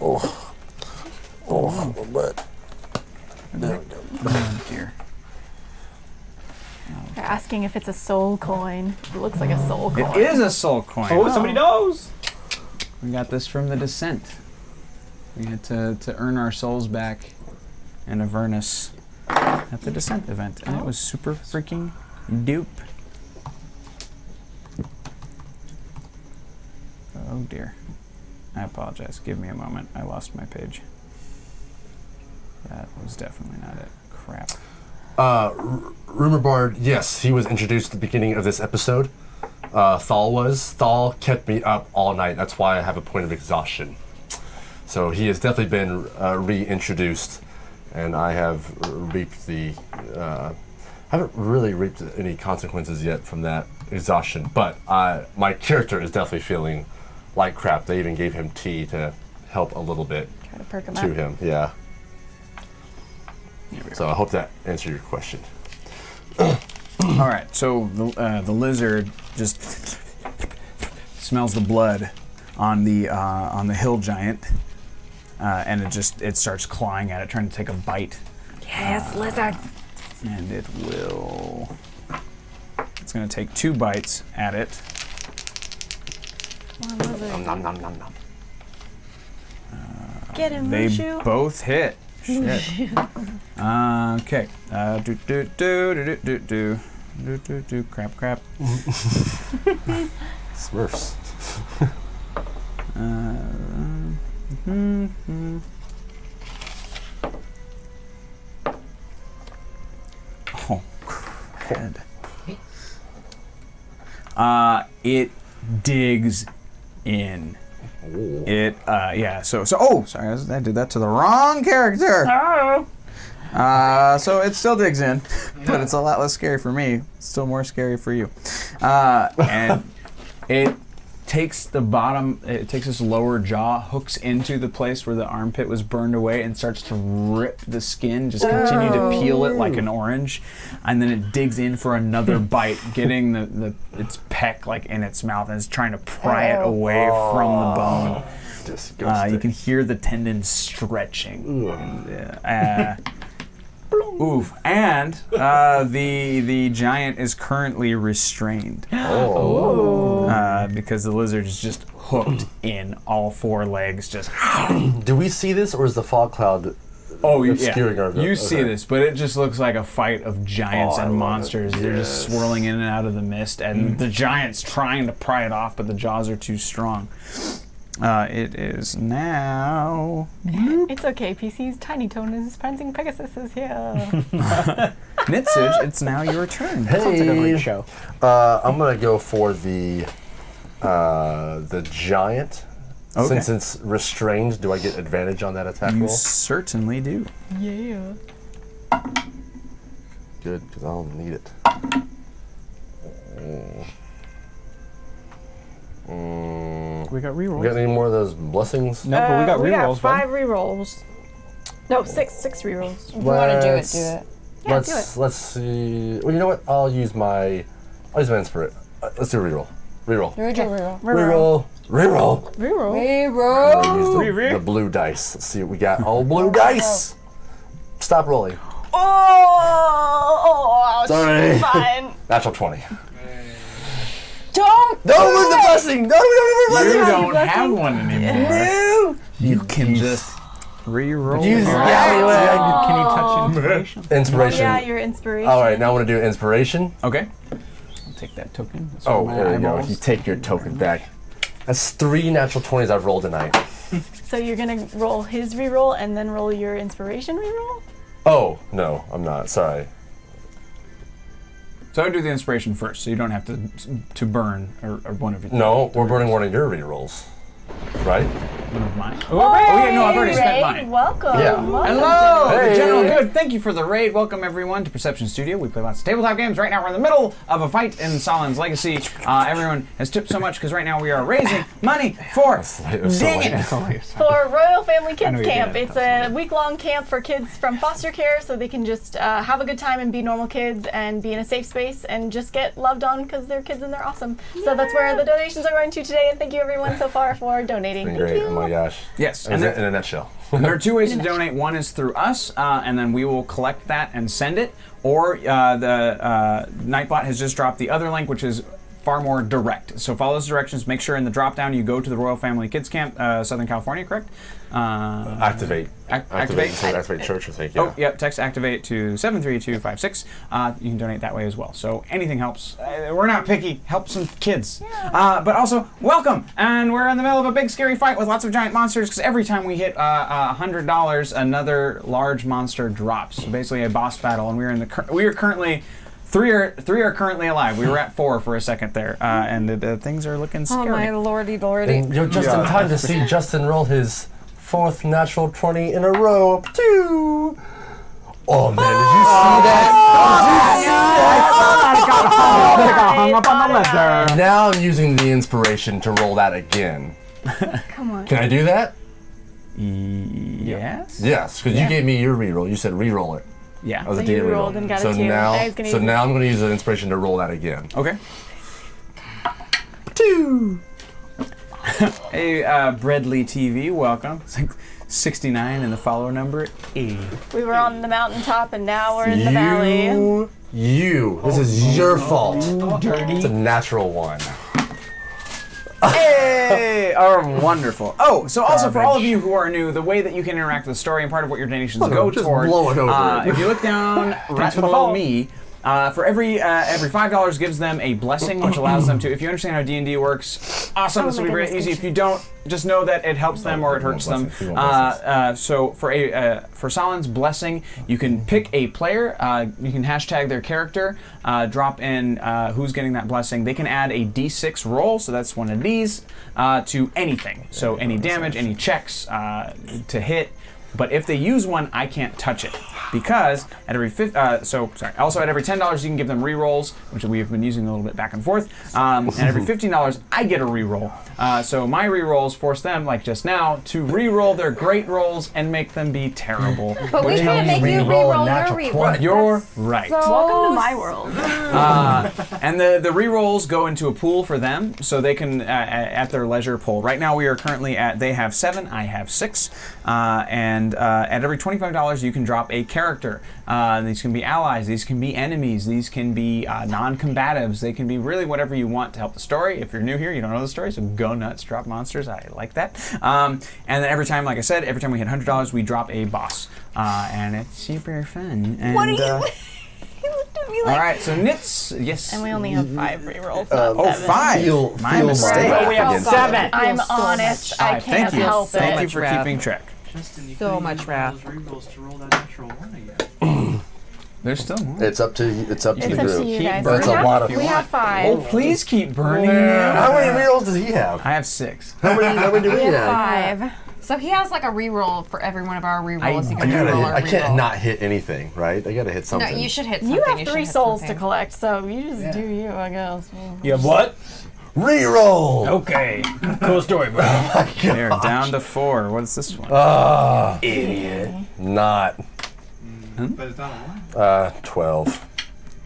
Oh, but Oh dear. They're asking if it's a soul coin. It looks like a soul coin. It is a soul coin. Oh, somebody knows! We got this from the Descent. We had to earn our souls back in Avernus at the Descent event, and it was super freaking dupe. Oh dear. I apologize. Give me a moment. I lost my page. That was definitely not it. Crap. Rumor Bard, yes, he was introduced at the beginning of this episode. Thal was. Thal kept me up all night. That's why I have a point of exhaustion. So he has definitely been reintroduced, and I have reaped the. Haven't really reaped any consequences yet from that exhaustion, but my character is definitely feeling like crap. They even gave him tea to help a little bit Try to perk him to up. him. Yeah. Here we So I hope that answered your question. All right, so the lizard just smells the blood on the hill giant, and it starts clawing at it, trying to take a bite. Yes, lizard. And it's going to take 2 bites at it. Nom, nom, nom, nom, nom. Get him, They Mushu. both hit. Shit. Okay. Crap. Smurfs. Oh, crud. It digs in. Ooh. Sorry, I did that to the wrong character. So it still digs in, but it's a lot less scary for me. It's still more scary for you. And it takes its lower jaw, hooks into the place where the armpit was burned away, and starts to rip the skin, just continue to peel it like an orange. And then it digs in for another bite, getting its peck like in its mouth, and is trying to pry it away from the bone. Disgusting. You can hear the tendons stretching. Oof. And the giant is currently restrained. Because the lizard is just hooked in all 4 legs. Just. Do we see this, or is the fog cloud obscuring our view? You see this, but it just looks like a fight of giants I and love monsters. it. They're just swirling in and out of the mist, and the giant's trying to pry it off, but the jaws are too strong. It is now. It's okay, PC's Tiny Tone is prancing Pegasus is here. Nitsage, it's now your turn. Hey. Sounds like a great show. I'm gonna go for the giant. Okay. Since it's restrained, do I get advantage on that attack You roll? certainly do. Yeah. Good, because I'll need it. We got We rerolls. got any more of those blessings? No, but we got rerolls. 5 rerolls. No, 6 rerolls. If you want to do it, Let's- do it. Yeah, let's do it. let's see. Well, you know what? I'll use my inspiration. Let's do a reroll. Reroll. Reroll. Reroll. Reroll. Reroll. I'll use the blue dice. Let's see what we got. All blue dice. Stop rolling. Oh, Sorry. fine. Natural 20. Don't. Don't lose the blessing. No, You don't have one anymore. No. You can just re-roll. Use it. Scallywag. Can you touch inspiration? Inspiration. Yeah, your inspiration. All right, now I want to do inspiration. Okay. I'll take that token. That's Oh, my there you go. eyeballs. You take your token back. That's 3 natural 20s I've rolled tonight. So you're gonna roll his reroll and then roll your inspiration reroll? Oh, no, I'm not. Sorry. So I would do the inspiration first, so you don't have to burn or one of your. No, we're burning one of your rerolls. Right? One of mine. Oh yeah, no, I've already spent Raid, mine. welcome. Yeah. Welcome. Hello, Hey. the General Good. Thank you for the raid. Welcome everyone to Perception Studio. We play lots of tabletop games. Right now we're in the middle of a fight in Sahlen's Legacy. Everyone has tipped so much because right now we are raising money for It was so dang late. it. For Royal Family Kids know you Camp. did. It's a week-long camp for kids from foster care so they can just have a good time and be normal kids and be in a safe space and just get loved on because they're kids and they're awesome. So that's where the donations are going to today, and thank you everyone so far for donating. Been Thank great. you. Oh my gosh. Yes, In and a nutshell. And there are 2 ways to donate. One is through us, and then we will collect that and send it. Or the Nightbot has just dropped the other link, which is far more direct. So follow those directions. Make sure in the drop down you go to the Royal Family Kids Camp, Southern California, correct? Activate. Activate. Activate church, I think. Yeah. Oh, yep. Text activate to 73256. You can donate that way as well. So anything helps. We're not picky. Help some kids. But also, welcome. And we're in the middle of a big scary fight with lots of giant monsters because every time we hit $100, another large monster drops. So basically a boss battle. And we are currently. Three are currently alive. We were at 4 for a second there, and things are looking scary. Oh my lordy lordy. And you're just in time to see Justin roll his 4th natural 20 in a row. 2. Oh man, did you see that? I got hung up on the leather. Now I'm using the inspiration to roll that again. Come on. Can I do that? Yes. Yes, because you gave me your reroll. You said reroll it. Yeah. Oh, the So you DM reroll. rolled and got a so 2. now, Now he's gonna so use now I'm going to use an inspiration to roll that again. Okay. 2. Hey, Bradley TV, welcome. It's like 69 and the follower number 80. We were on the mountaintop and now we're in the valley. This is your fault. It's a natural 1. Hey! Oh, wonderful. Oh, so also for all of you who are new, the way that you can interact with the story and part of what your donations go just toward. blow it over. If you look down right below me, for every $5 gives them a blessing, which allows them to. If you understand how D&D works, awesome. This will be very easy. If you don't, just know that it helps them or it hurts them. So for Sahlen's blessing, you can pick a player. You can hashtag their character. Drop in who's getting that blessing. They can add a D6 roll, so that's one of these, to anything. So any damage, any checks to hit. But if they use one, I can't touch it because at every Also at every $10, you can give them rerolls, which we have been using a little bit back and forth. And every $15, I get a reroll. So my rerolls force them, like just now, to reroll their great rolls and make them be terrible. But we can't make you reroll your reroll. You're right. Welcome to my world. And the rerolls go into a pool for them, so they can, at their leisure, pull. Right now we are currently they have 7, I have 6, and at every $25 you can drop a character. These can be allies, these can be enemies, these can be non-combatives, they can be really whatever you want to help the story. If you're new here, you don't know the story, so go nuts, drop monsters, I like that. And then every time, like I said, every time we hit $100, we drop a boss. And it's super fun. And, What are you? He looked at me like. all right, so Nits, yes. And we only have 5 rerolls. Oh, 5. My mistake. my- We have 7. I'm so honest. All I right, can't thank you. help Thank it. you for Wrath. keeping track. Justin, you So couldn't much use wrath. those rerolls to roll that natural 1 again. There's still more. It's up to you. It's up to you guys. That's a lot of. We have 5. Oh, please keep burning. How many rerolls does he have? I have 6. How many do we have? 5. So he has like a reroll for every one of our rerolls. He I can reroll our I can't reroll. not hit anything, right? I gotta hit No, something. you should hit something. You have should 3 hit souls to something. collect, so you just do you, I guess. You have what? Reroll. Okay. Cool story, bro. They're down to 4. What's this one? Idiot. Not. But it's not a 1. 12.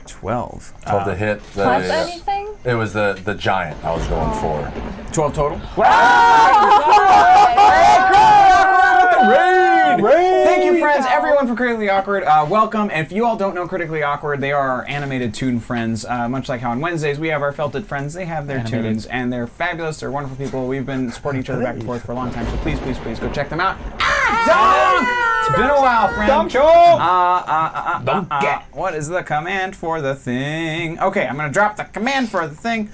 12. 12 to hit. Plus anything? It was the giant I was going for. 12 total? Thank you, friends, everyone for Critically Awkward. Welcome. And if you all don't know Critically Awkward, they are our animated toon friends. Much like how on Wednesdays we have our felted friends, they have their tunes, and they're fabulous. They're wonderful people. We've been supporting each other back and forth for a long time, so please, please, please go check them out. Donk! It's been a while, friend. What is the command for the thing? Okay, I'm gonna drop the command for the thing.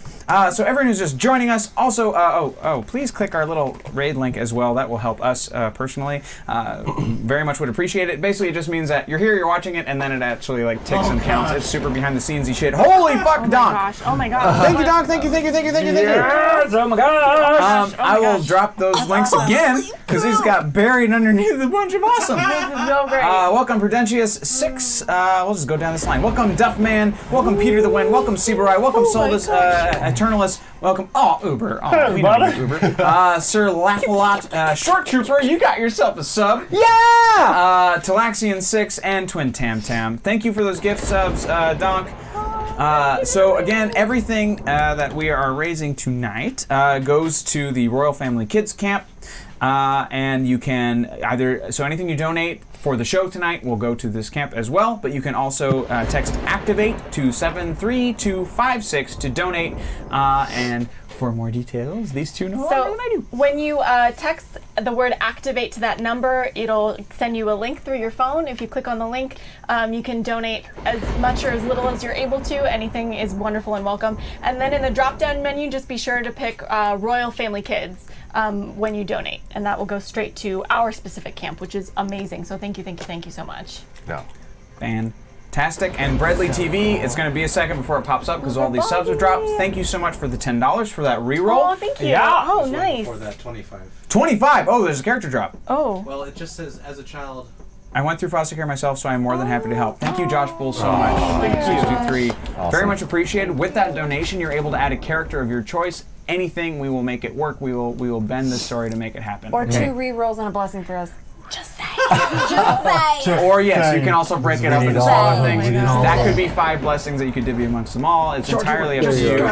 So everyone who's just joining us, also, please click our little raid link as well. That will help us personally. Very much would appreciate it. Basically, it just means that you're here, you're watching it, and then it actually like ticks and counts. It's super behind the scenesy shit. Holy fuck, Donk! Oh my gosh. Thank you, Donk. Thank you, thank you, thank you, thank you, thank you. Yes, oh my gosh. I will drop those links again because these got buried underneath a bunch of awesome. This is so great. Welcome Prudentius 6. We'll just go down this line. Welcome Duffman. Welcome Peter the Wind. Welcome Seaburai. Welcome Solus Eternalist. Welcome. Oh, Uber. Oh, we know you, Uber. Sir Laughalot. Short Trooper. You got yourself a sub. Yeah. Talaxian 6 and Twin Tam Tam. Thank you for those gift subs, Donk. So again, everything that we are raising tonight goes to the Royal Family Kids Camp. And you can so anything you donate for the show tonight will go to this camp as well, but you can also text ACTIVATE to 73256 to donate, and for more details, these two know more So than I do. when you text the word activate to that number, it'll send you a link through your phone. If you click on the link, you can donate as much or as little as you're able to. Anything is wonderful and welcome. And then in the drop-down menu, just be sure to pick Royal Family Kids when you donate, and that will go straight to our specific camp, which is amazing. So thank you so much. No. Fantastic. And Bradley TV, it's going to be a second before it pops up because all these subs have dropped. Thank you so much for the $10 for that reroll. Oh, thank you. Yeah. Oh, nice. For that 25. 25. Oh, there's a character drop. Oh. Well, it just says as a child. I went through foster care myself, so I'm more than happy to help. Thank you, Josh Bull, so much. Thank you, 63. Very much appreciated. With that donation, you're able to add a character of your choice. Anything, we will make it work. We will bend the story to make it happen. Or Okay. 2 rerolls and a blessing for us. Just say. Just say. Or yes, you can also break it up into smaller things. God. That could be 5 blessings that you could divvy amongst them all. It's entirely up to you.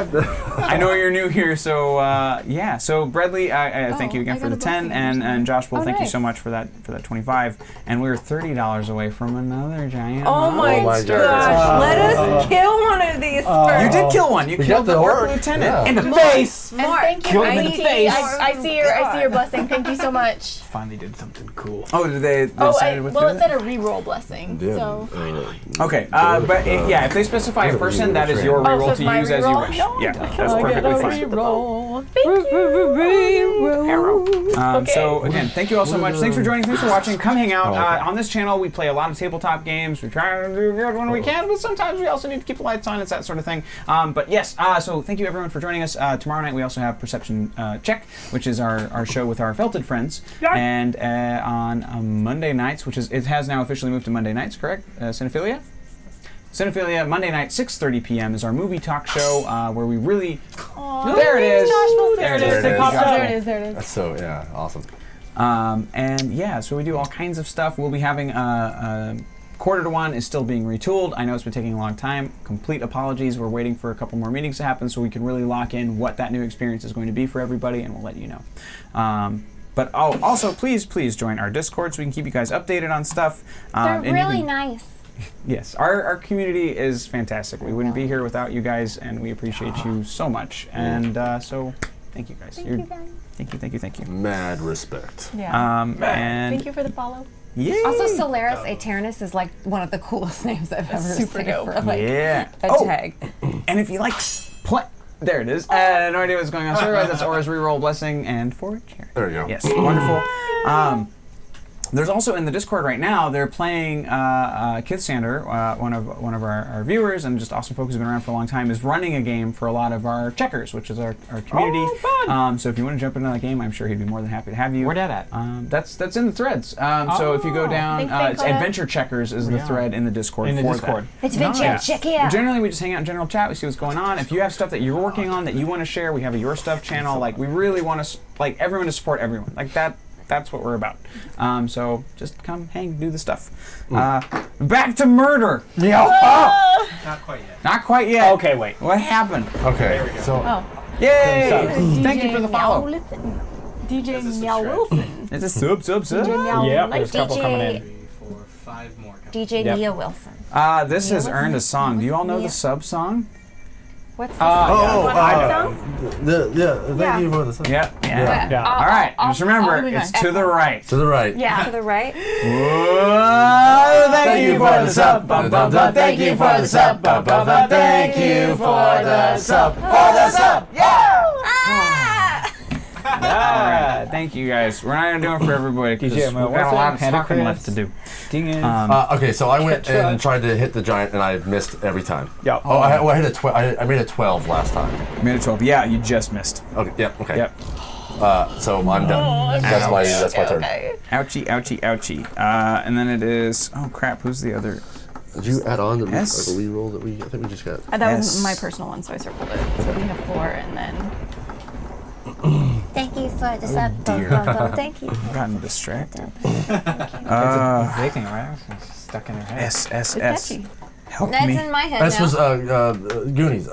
I know you're new here, so yeah. So Bradley, I thank you again for the 10, and Josh, well, thank you so much for that 25. And we're $30 away from another giant. Oh my my gosh. Let us kill one of these first. You did kill one. You killed the orc lieutenant Yeah. In the face! And thank you. Kill him in the face. I see your blessing. Thank you so much. Finally did something cool. Oh, did they decided with it said a reroll blessing. Yeah, So. I know. Okay, but if they specify a person, that is your reroll to use as you wish. Yeah, that's perfectly fine. So again, thank you all so much. Thanks for joining. Thanks for watching. Come hang out on this channel. We play a lot of tabletop games. We try to do good when we can, but sometimes we also need to keep the lights on. It's that sort of thing. But yes, so thank you everyone for joining us. Tomorrow night we also have Perception Check, which is our show with our felted friends, and on Monday nights, it has now officially moved to Monday nights, correct? Cinephilia. Cinephilia, Monday night, 6:30 p.m. is our movie talk show there it is. There it is. There it is. That's so, yeah, awesome. And yeah, so we do all kinds of stuff. We'll be having Quarter to One is still being retooled. I know it's been taking a long time. Complete apologies. We're waiting for a couple more meetings to happen so we can really lock in what that new experience is going to be for everybody, and we'll let you know. But also, please join our Discord so we can keep you guys updated on stuff. They're really nice. Yes, our community is fantastic. We wouldn't be here without you guys, and we appreciate you so much. And so, thank you guys. Thank you, guys. Thank you. Mad respect. Yeah. And Thank you for the follow. Yay! Also, Solaris Aeternus is like one of the coolest names I've ever super seen dope. for like Yeah. a tag. And if you like play, there it is. I had no idea what's going on. Sorry, guys. That's Aura's reroll blessing and forward chair. There you go. Yes, wonderful. There's also in the Discord right now. They're playing Kid Sander, one of our viewers and just awesome folks who's been around for a long time, is running a game for a lot of our checkers, which is our community. So if you want to jump into that game, I'm sure he'd be more than happy to have you. Where that at? That's in the threads. So if you go down, it's Adventure Checkers is the thread in the Discord. In the Discord. It's Adventure. Check it out. Generally, we just hang out in general chat. We see what's going on. If you have stuff that you're working on that you want to share, we have a Your Stuff channel. Like we really want to everyone to support everyone. Like that. That's what we're about. So just come hang, do the stuff. Back to murder. Yeah. Not quite yet. Not quite yet. Okay, wait. What happened? Okay, so Yay! Thank you for the follow. DJ Meow Wilson. It's a sub. Yeah, there's a couple coming in. 3, 4, 5 more. DJ Yep. Nia Wilson. This has earned a song. Do you all know the sub song? What's this? thank Yeah. you for the Yeah. Yeah. All right. Just remember, it's to the right. To the right. Yeah. To the right. Whoa, thank you for the sub. Thank you for the sub. Thank you for the sub. Ah, Thank you guys. We're not gonna do it for everybody because DJ, we've got a lot of talking left to do. ding it. Okay, so I went and tried to hit the giant, and I missed every time. Yep. Oh, I hit a 12. I made a 12 last time. Minute 12. Yeah, you just missed. Okay. Yep. Okay. Yep. So I'm done. That's my turn. Ouchie. And then it is. Oh crap! Who's the other? Did you add on the S. reroll that I think we just got? That Yes. was my personal one, so I circled it. So we have 4, and then Thank you for the sub. Thank you. I've gotten distracted. Big thing, right? It's stuck in her head. S. it's catchy. Help That's me. in my head This now. was Goonies.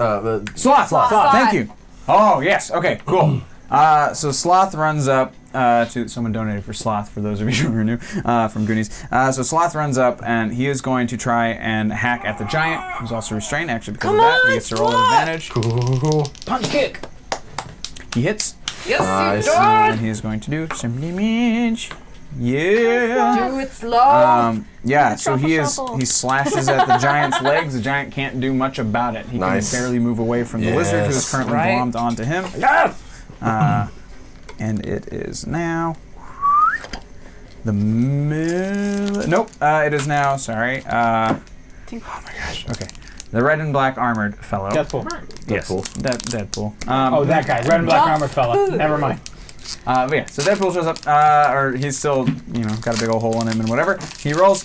Sloth. Thank you. Oh yes. Okay. Cool. So Sloth runs up to someone donated for Sloth for those of you who are new from Goonies. So Sloth runs up and he is going to try and hack at the giant, who's also restrained. Actually, because of that, he gets to roll an advantage. Cool. Punch kick. He hits. Yes, Nice. And he's going to do some damage. Yeah. Do it slow. Yeah, so he slashes at the giant's legs. The giant can't do much about it. He Nice. can barely move away from the lizard who is Yes. currently Right. glommed onto him. Yes. And it is now the nope. It is now. Sorry. Oh my gosh. Okay. The red and black armored fellow. Deadpool. Yes. Deadpool. Deadpool. Oh, that guy. Red and black armored fella. Never mind. But yeah, so Deadpool shows up, or he's still, got a big old hole in him and whatever. He rolls.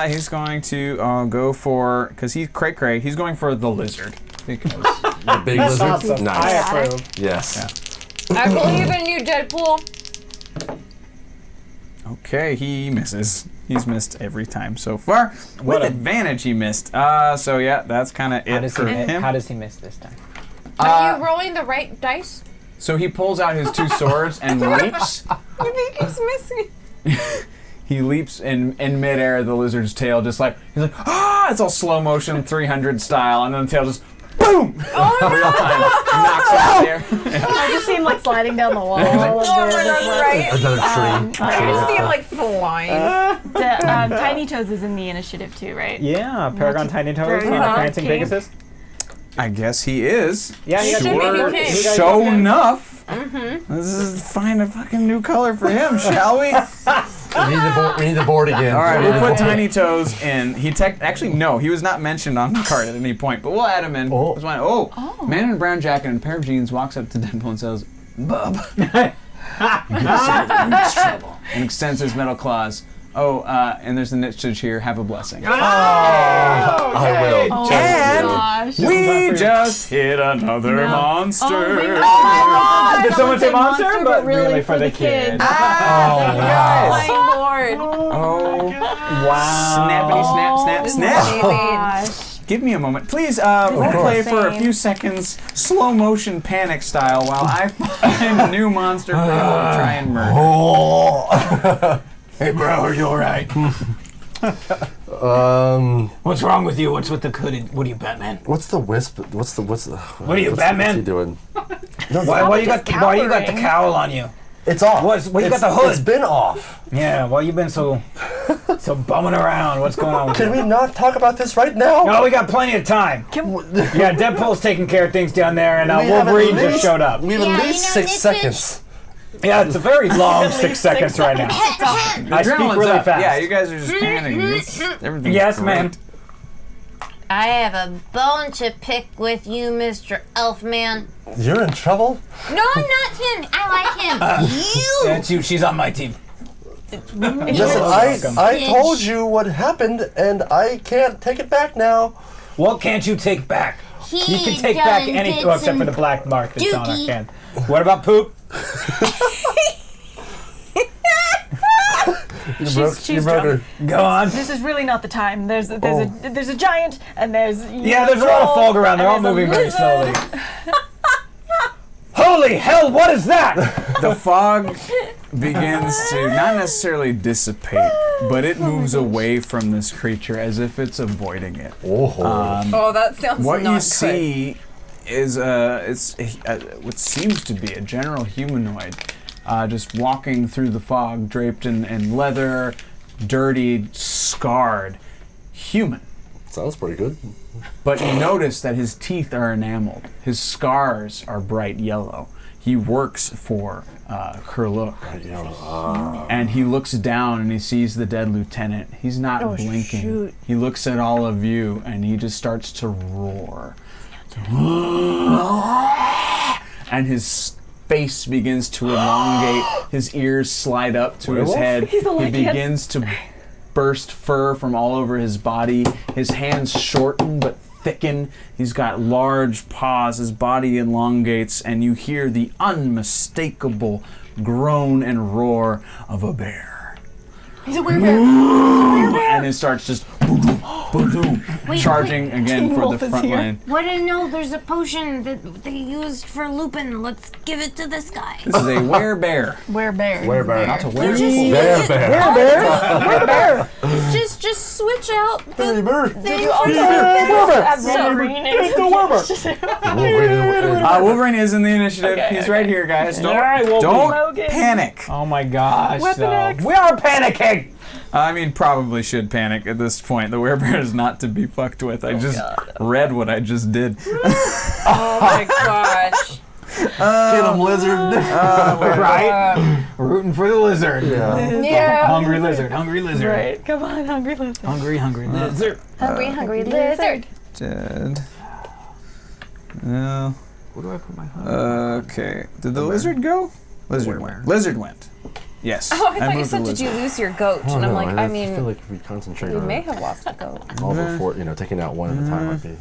He's going to go for, because he's cray-cray, he's going for the lizard. Because The big lizard. Awesome. I Nice. approve. Yes. I believe in you, Deadpool. Okay, he misses. He's missed every time so far. With advantage, he missed. So yeah, that's kind of it for him. How does he miss this time? Are you rolling the right dice? So he pulls out his 2 swords and leaps. I think he's missing. He leaps in midair at the lizard's tail, just like, he's like, ah! It's all slow motion, 300 style, and then the tail just, boom! Real time. Knocks it out there. I just see him like sliding down the wall. Right. Another tree. I just see him like flying. Tiny Toes is in the initiative too, right? Yeah, Paragon Tiny Toes, Paragon Prancing King. Pegasus. I guess he is. Yeah, he got Sure. he got Show young. enough. This is find a fucking new color for him, shall we? We need the board again. All right, we'll put Tiny Toes in. Actually, no, he was not mentioned on the card at any point, but we'll add him in. Oh. That's fine. Man in a brown jacket and a pair of jeans walks up to Deadpool and says, "Bub." And extends his metal claws. And there's a niche here. Have a blessing. I will. Oh And gosh. we just hit another monster. Oh my God. Did someone say monster? But really for the kids. Flying board. Oh, Wow. snappity snap, snap. Gosh. Give me a moment. Please play for a few seconds, slow motion panic style, while I find a new monster for him to try and murder. Oh. Hey, bro, are you alright? What's wrong with you? What's with the hooded? What are you, Batman? What's the wisp? What's the? What are you, what's Batman? he doing? Why you got the cowl on you? It's off. What you got the hood? It's been off. Yeah, well, you've been so bumming around. What's going on with Can you? we not talk about this right now? No, we got plenty of time. Yeah, Deadpool's taking care of things down there, and We have Wolverine at just least- showed up. We have at least 6 seconds. Yeah, it's a very long 6 seconds right now. I speak Adrenaline's really up. fast. Yeah, you guys are just panicking. Everything's Yes, great. ma'am. I have a bone to pick with you, Mr. Elfman. You're in trouble? No, I'm not him. I like him. You. That's you. She's on my team. Listen, I told you what happened, and I can't take it back now. What can't you take back? You can take back anything except for the black mark that's on our hand. What about poop? She's broke her. drunk. Go on. This is really not the time. There's a giant and there's Yeah, there's a lot of fog around. They're all moving very slowly. Holy hell, what is that? The fog begins to not necessarily dissipate, but it moves away from this creature as if it's avoiding it. Oh, that sounds What not you good. see is what seems to be a general humanoid, just walking through the fog, draped in leather, dirtied, scarred, human. Sounds pretty good. But you notice that his teeth are enameled. His scars are bright yellow. He works for Kurluk. And he looks down and he sees the dead lieutenant. He's not blinking. shoot. He looks at all of you and he just starts to roar. And his face begins to elongate. His ears slide up to his head. He begins to burst fur from all over his body. His hands shorten but thicken. He's got large paws. His body elongates, and you hear the unmistakable groan and roar of a bear. He's a werebear. And it starts just boom, charging again for the front line. What I know, there's a potion that they used for Lupin. Let's give it to this guy. This is a werebear. Werebear. Not a werewolf. Bear. Just switch out the Wolverine is in the initiative. He's right here, guys. Don't panic. Oh my gosh. Weapon X. We are panicking! I mean, probably should panic at this point. The werebear is not to be fucked with. I just read what I just did. Oh my gosh. Get him, lizard. Right? Rooting for the lizard. Yeah. Hungry lizard. Right. Come on, hungry lizard. Hungry lizard. hungry lizard. Dead. No. Where do I put my Okay. Did the lizard go? Lizard went. Lizard went. Yes. Oh, I thought you moved said, the did you lizard. lose your goat? Oh, And I'm no, like, I I feel mean, like if we concentrate we on may it, have lost a goat. all before, taking out one at a time might be.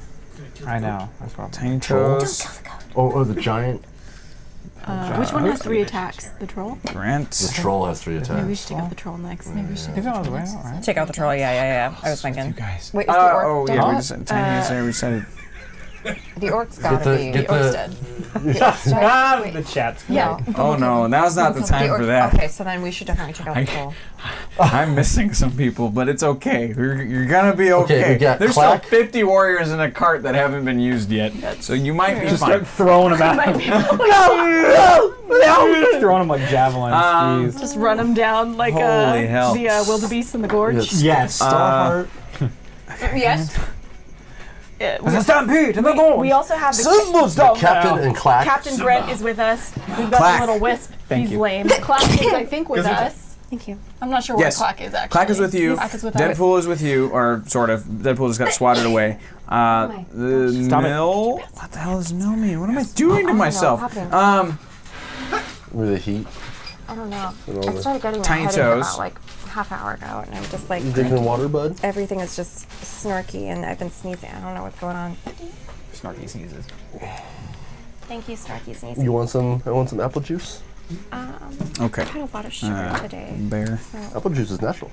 I know. That's what Tiny toes. Oh, the giant. Which one has 3 attacks? The troll? Grant. The troll has 3 attacks. Maybe we should take out the troll next. Maybe we should. He's on his way out, right? Take out the troll. Yeah. I was thinking. You guys. Wait, is the orc Oh, dead? yeah, we just Tiny we said it. The orc's gotta be. Get The orc's the- dead. The chat's Yeah. Oh no, now's not the time for that. Okay, so then we should definitely check out the troll. I'm missing some people, but it's okay. You're gonna be Okay, okay. we got There's Clack. still 50 warriors in a cart that haven't been used yet, so you might be Just fine. start throwing them at him. Throwing them like javelins. Just run them down like Holy hell. the wildebeest in the gorge. Yes. Starheart. Yes. There's a stampede in the gorge. We also have the Symbols down Captain there. and Clack. Captain Brent is with us. We've got Clack. the little wisp. Thank He's you. lame. Clack is, I think, with us. Thank you. I'm not sure Yes. where Clack is actually. Clack is with you. Clack is with us. Deadpool is with you, or sort of. Deadpool just got swatted away. The Stop it. mill. What the hell does mill mean? What am I doing to myself? With the heat. I don't know. And all I the started getting Tiny my headache toes. about like half hour ago, and I'm just like drinking water, bud. everything is just snarky, and I've been sneezing. I don't know what's going on. Snarky sneezes. Thank you, snarky sneezing. You want some? I want some apple juice. Okay. I had a lot of sugar today. Bear. Apple juice is natural.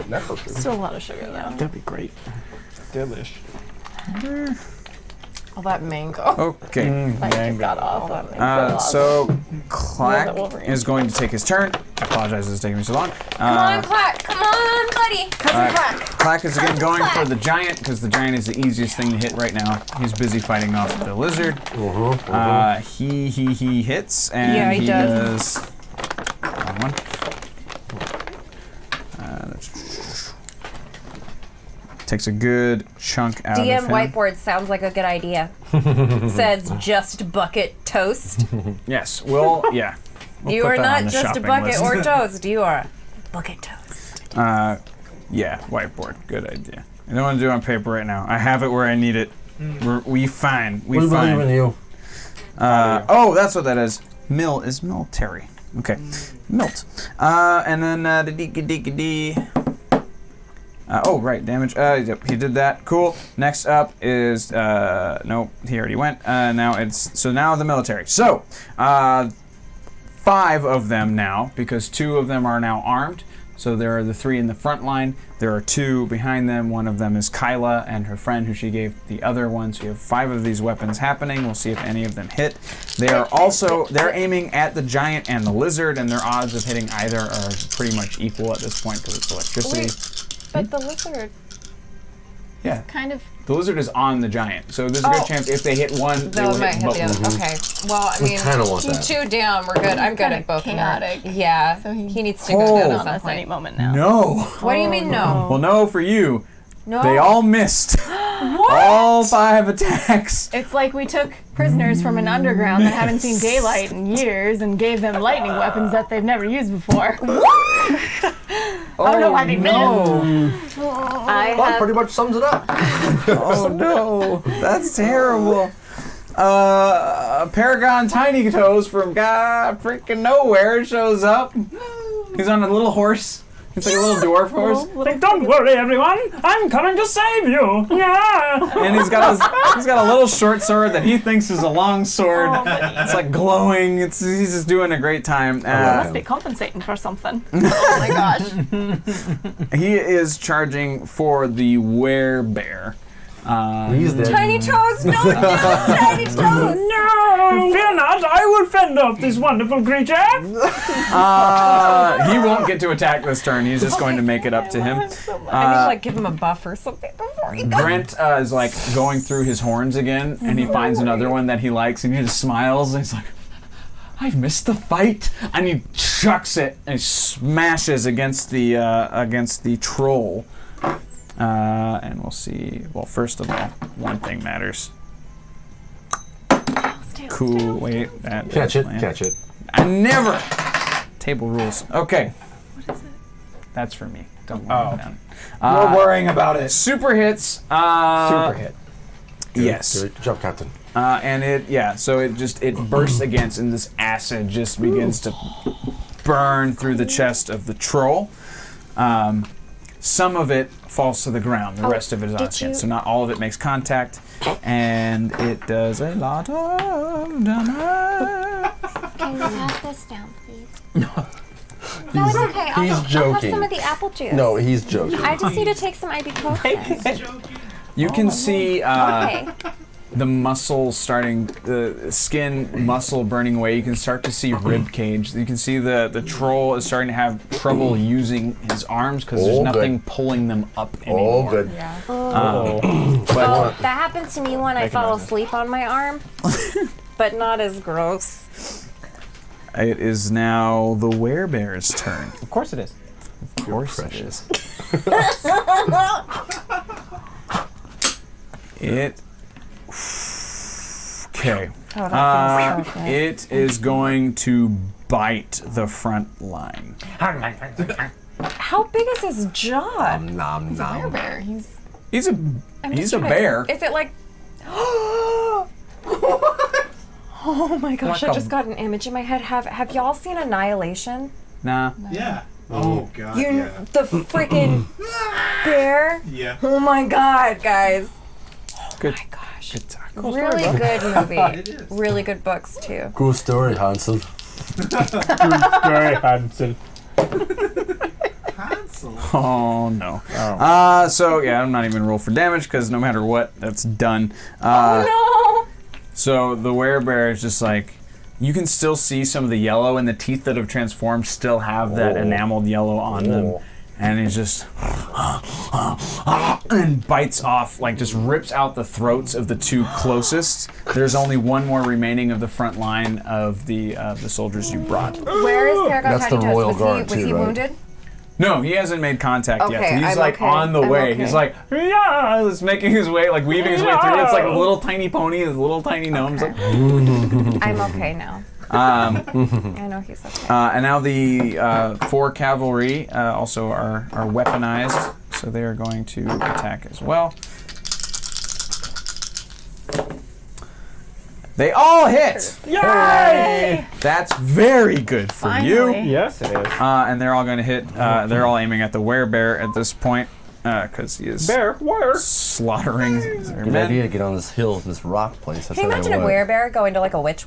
Natural sugar. Still a lot of sugar though. That'd be great. Delish. All that mango. Okay. I just got off of it. So Clack Wolverine. is going to take his turn. I apologize, it's taking me so long. Come on, Clack. Come on, buddy. Clack is again going for the giant because the giant is the easiest thing to hit right now. He's busy fighting off the lizard. He hits and Yeah, he does. Wrong one. Takes a good chunk out DM of him. whiteboard sounds like a good idea. Says just bucket toast. Yes, we'll We'll You put are that on not the just a shopping bucket list. or toast. You are bucket toast. Yeah, whiteboard. Good idea. I don't want to do it on paper right now. I have it where I need it. We fine. We believe fine. in you. Oh, that's what that is. Mill is military. Okay. Milt. And then the dee. Oh, right, damage. Yep, he did that. Cool. Next up is, nope, he already went. Now the military. So, 5 of them now, because 2 of them are now armed. So there are the 3 in the front line. There are 2 behind them. One of them is Kyla and her friend who she gave the other one. So you have 5 of these weapons happening. We'll see if any of them hit. They're aiming at the giant and the lizard, and their odds of hitting either are pretty much equal at this point because it's electricity. But the lizard. Yeah. Kind of. The lizard is on the giant, so there's a good chance if they hit one, they No, will it might hit hit both. the other. Okay. Well, I mean, kinda want that. 2 down. We're good. I'm good kinda at both. chaotic. Yeah. So he needs to Oh. go down On at some us any point. moment now. No. What do you mean no? Well, no for you. No. They all missed. All 5 attacks. It's like we took prisoners from an underground that haven't seen daylight in years and gave them lightning weapons that they've never used before. I don't know why they missed. Well, pretty much sums it up. Oh no, that's terrible. Paragon Tiny Toes from God freaking nowhere shows up. He's on a little horse. It's like a little dwarf horse. Don't worry, everyone. I'm coming to save you. Yeah. And he's got a little short sword that he thinks is a long sword. It's like glowing. He's just doing a great time. Must be compensating for something. Oh my gosh. He is charging for the werebear. He's dead. Tiny toes, no, tiny toes. No, fear not. I will fend off this wonderful creature. He won't get to attack this turn. He's just going to make it up to him. I need to like give him a buff or something before he goes. Brent is like going through his horns again, and he finds another one that he likes, and he just smiles, and he's like, I've missed the fight, and he chucks it and he smashes against the troll. And we'll see. Well, first of all, one thing matters. Cool. Wait, that Catch it. land. Catch it. I never. Table rules. Okay. What is it? That's for me. Don't worry about it. We're worrying about it. Super hits. Super hit. Yes. Good job, Captain. And it bursts against, and this acid just begins to burn through the chest of the troll. Some of it falls to the ground. The rest of it is on its head. So not all of it makes contact, and it does a lot of damage. Can you pass this down, please? No, it's okay. I'll He's have joking. some of the apple juice. No, he's joking. I just need to take some ibuprofen. You can see Okay. the muscle starting, the skin muscle burning away. You can start to see rib cage. You can see the troll is starting to have trouble using his arms because there's Oh, nothing good. pulling them up anymore. Oh, good. But Oh, that happens to me when I fall Recognize it. asleep on my arm, but not as gross. it is now the werebear's turn. Of course it is. Of course it is. It. Okay. Oh, that feels so good. It is going to bite the front line. How big is his jaw? Nom nom. Bear. He's He's a bear. Is it like? Oh my gosh! I just got an image in my head. Have y'all seen Annihilation? Nah. Yeah. Oh god. Yeah. The freaking bear. Yeah. Oh my god, guys! Good. My gosh. Good talk. Really good movie. It is. Really good books too. Cool story, Hansel. Very Hansel. Hansel. Oh no. So yeah, I'm not even roll for damage because no matter what, that's done. Oh no! So the werebear is just like, you can still see some of the yellow, and the teeth that have transformed still have that enameled yellow on them. And it just and bites off, like just rips out the throats of the two closest. There's only one more remaining of the front line of the soldiers you brought. Where is Paragon That's the Tiny Toes? Royal Was Guard he too, right? wounded? No, he hasn't made contact yet. Okay, He's I'm like okay. on the I'm way. okay. He's like, yeah, he's making his way, like weaving his way through. It's like a little tiny pony, his little tiny gnomes. Like, I'm okay now. I know he's okay. and now the 4 cavalry also are weaponized, so they are going to attack as well. They all hit! Yay! That's very good for you. Finally. Yes, it is. And they're all going to hit. They're all aiming at the werebear at this point because he is Bear, where? slaughtering their Good men. idea to get on this hill, this rock place. That's Can you how imagine they a went. werebear going to like a witch?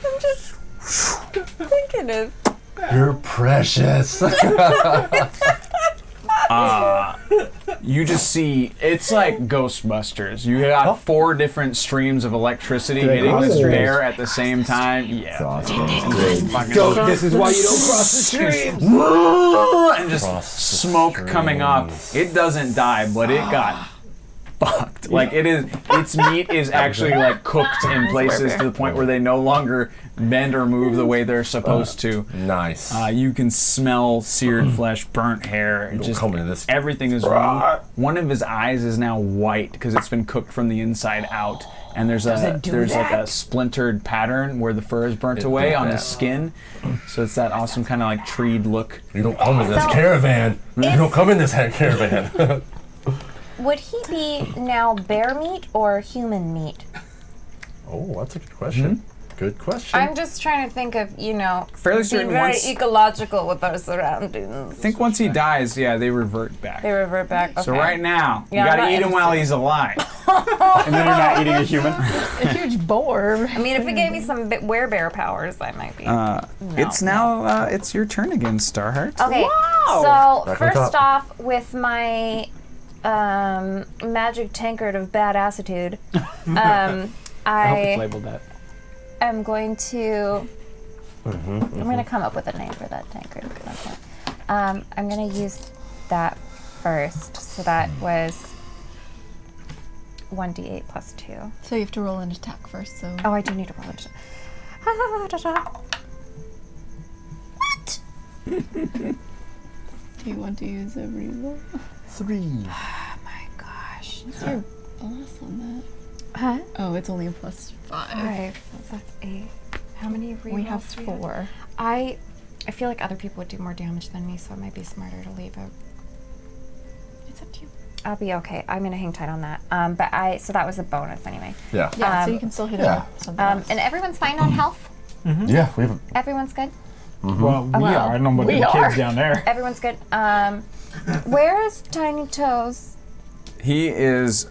I'm just thinking of. You're precious. You just see, it's like Ghostbusters. You got 4 different streams of electricity hitting this bear at the same time. Yeah. Fucking This is why you don't cross the stream. and just Across the smoke stream. coming up. It doesn't die, but it got fucked. Like its meat is actually like cooked in places to the point where they no longer bend or move the way they're supposed to. Nice. You can smell seared flesh, burnt hair. It just come into this. everything is wrong. One of his eyes is now white because it's been cooked from the inside out. And there's like a splintered pattern where the fur is burnt away on his skin. So it's that awesome kind of like treed look. You don't come in this caravan. You don't come in this caravan. Would he be now bear meat or human meat? Oh, that's a good question. Good question. I'm just trying to think of, Fairly being certain very once, ecological with our surroundings. I think once he dies, yeah, they revert back. They revert back. Okay. So right now, Yeah, you I'm gotta not eat him while he's alive. And then you're not eating a human. a huge boar. I mean, if it gave me some werebear powers, I might be. It's now, it's your turn again, Starheart. Okay, so Back on first top. off, with my magic tankard of bad attitude, I hope it's I labeled that. am going to. I'm going to come up with a name for that tankard. Okay. I'm going to use that first. So that was 1d8 plus 2. So you have to roll an attack first. So Oh, I do need to roll it. do you want to use a reroll? 3. Oh my gosh. What's your bonus on that? Huh? Oh, it's only a +5. 5. That's 8. How many rerolls? We have do 4. I feel like other people would do more damage than me, so it might be smarter to leave it. It's up to you. I'll be okay. I'm gonna hang tight on that. So that was a bonus anyway. Yeah. Yeah, so Um, you can still hit yeah. something else. And everyone's fine on health. Yeah, we have Everyone's good. Well, we Well, are. I don't know about we the are. kids down there. Everyone's good. Where is Tiny Toes? He is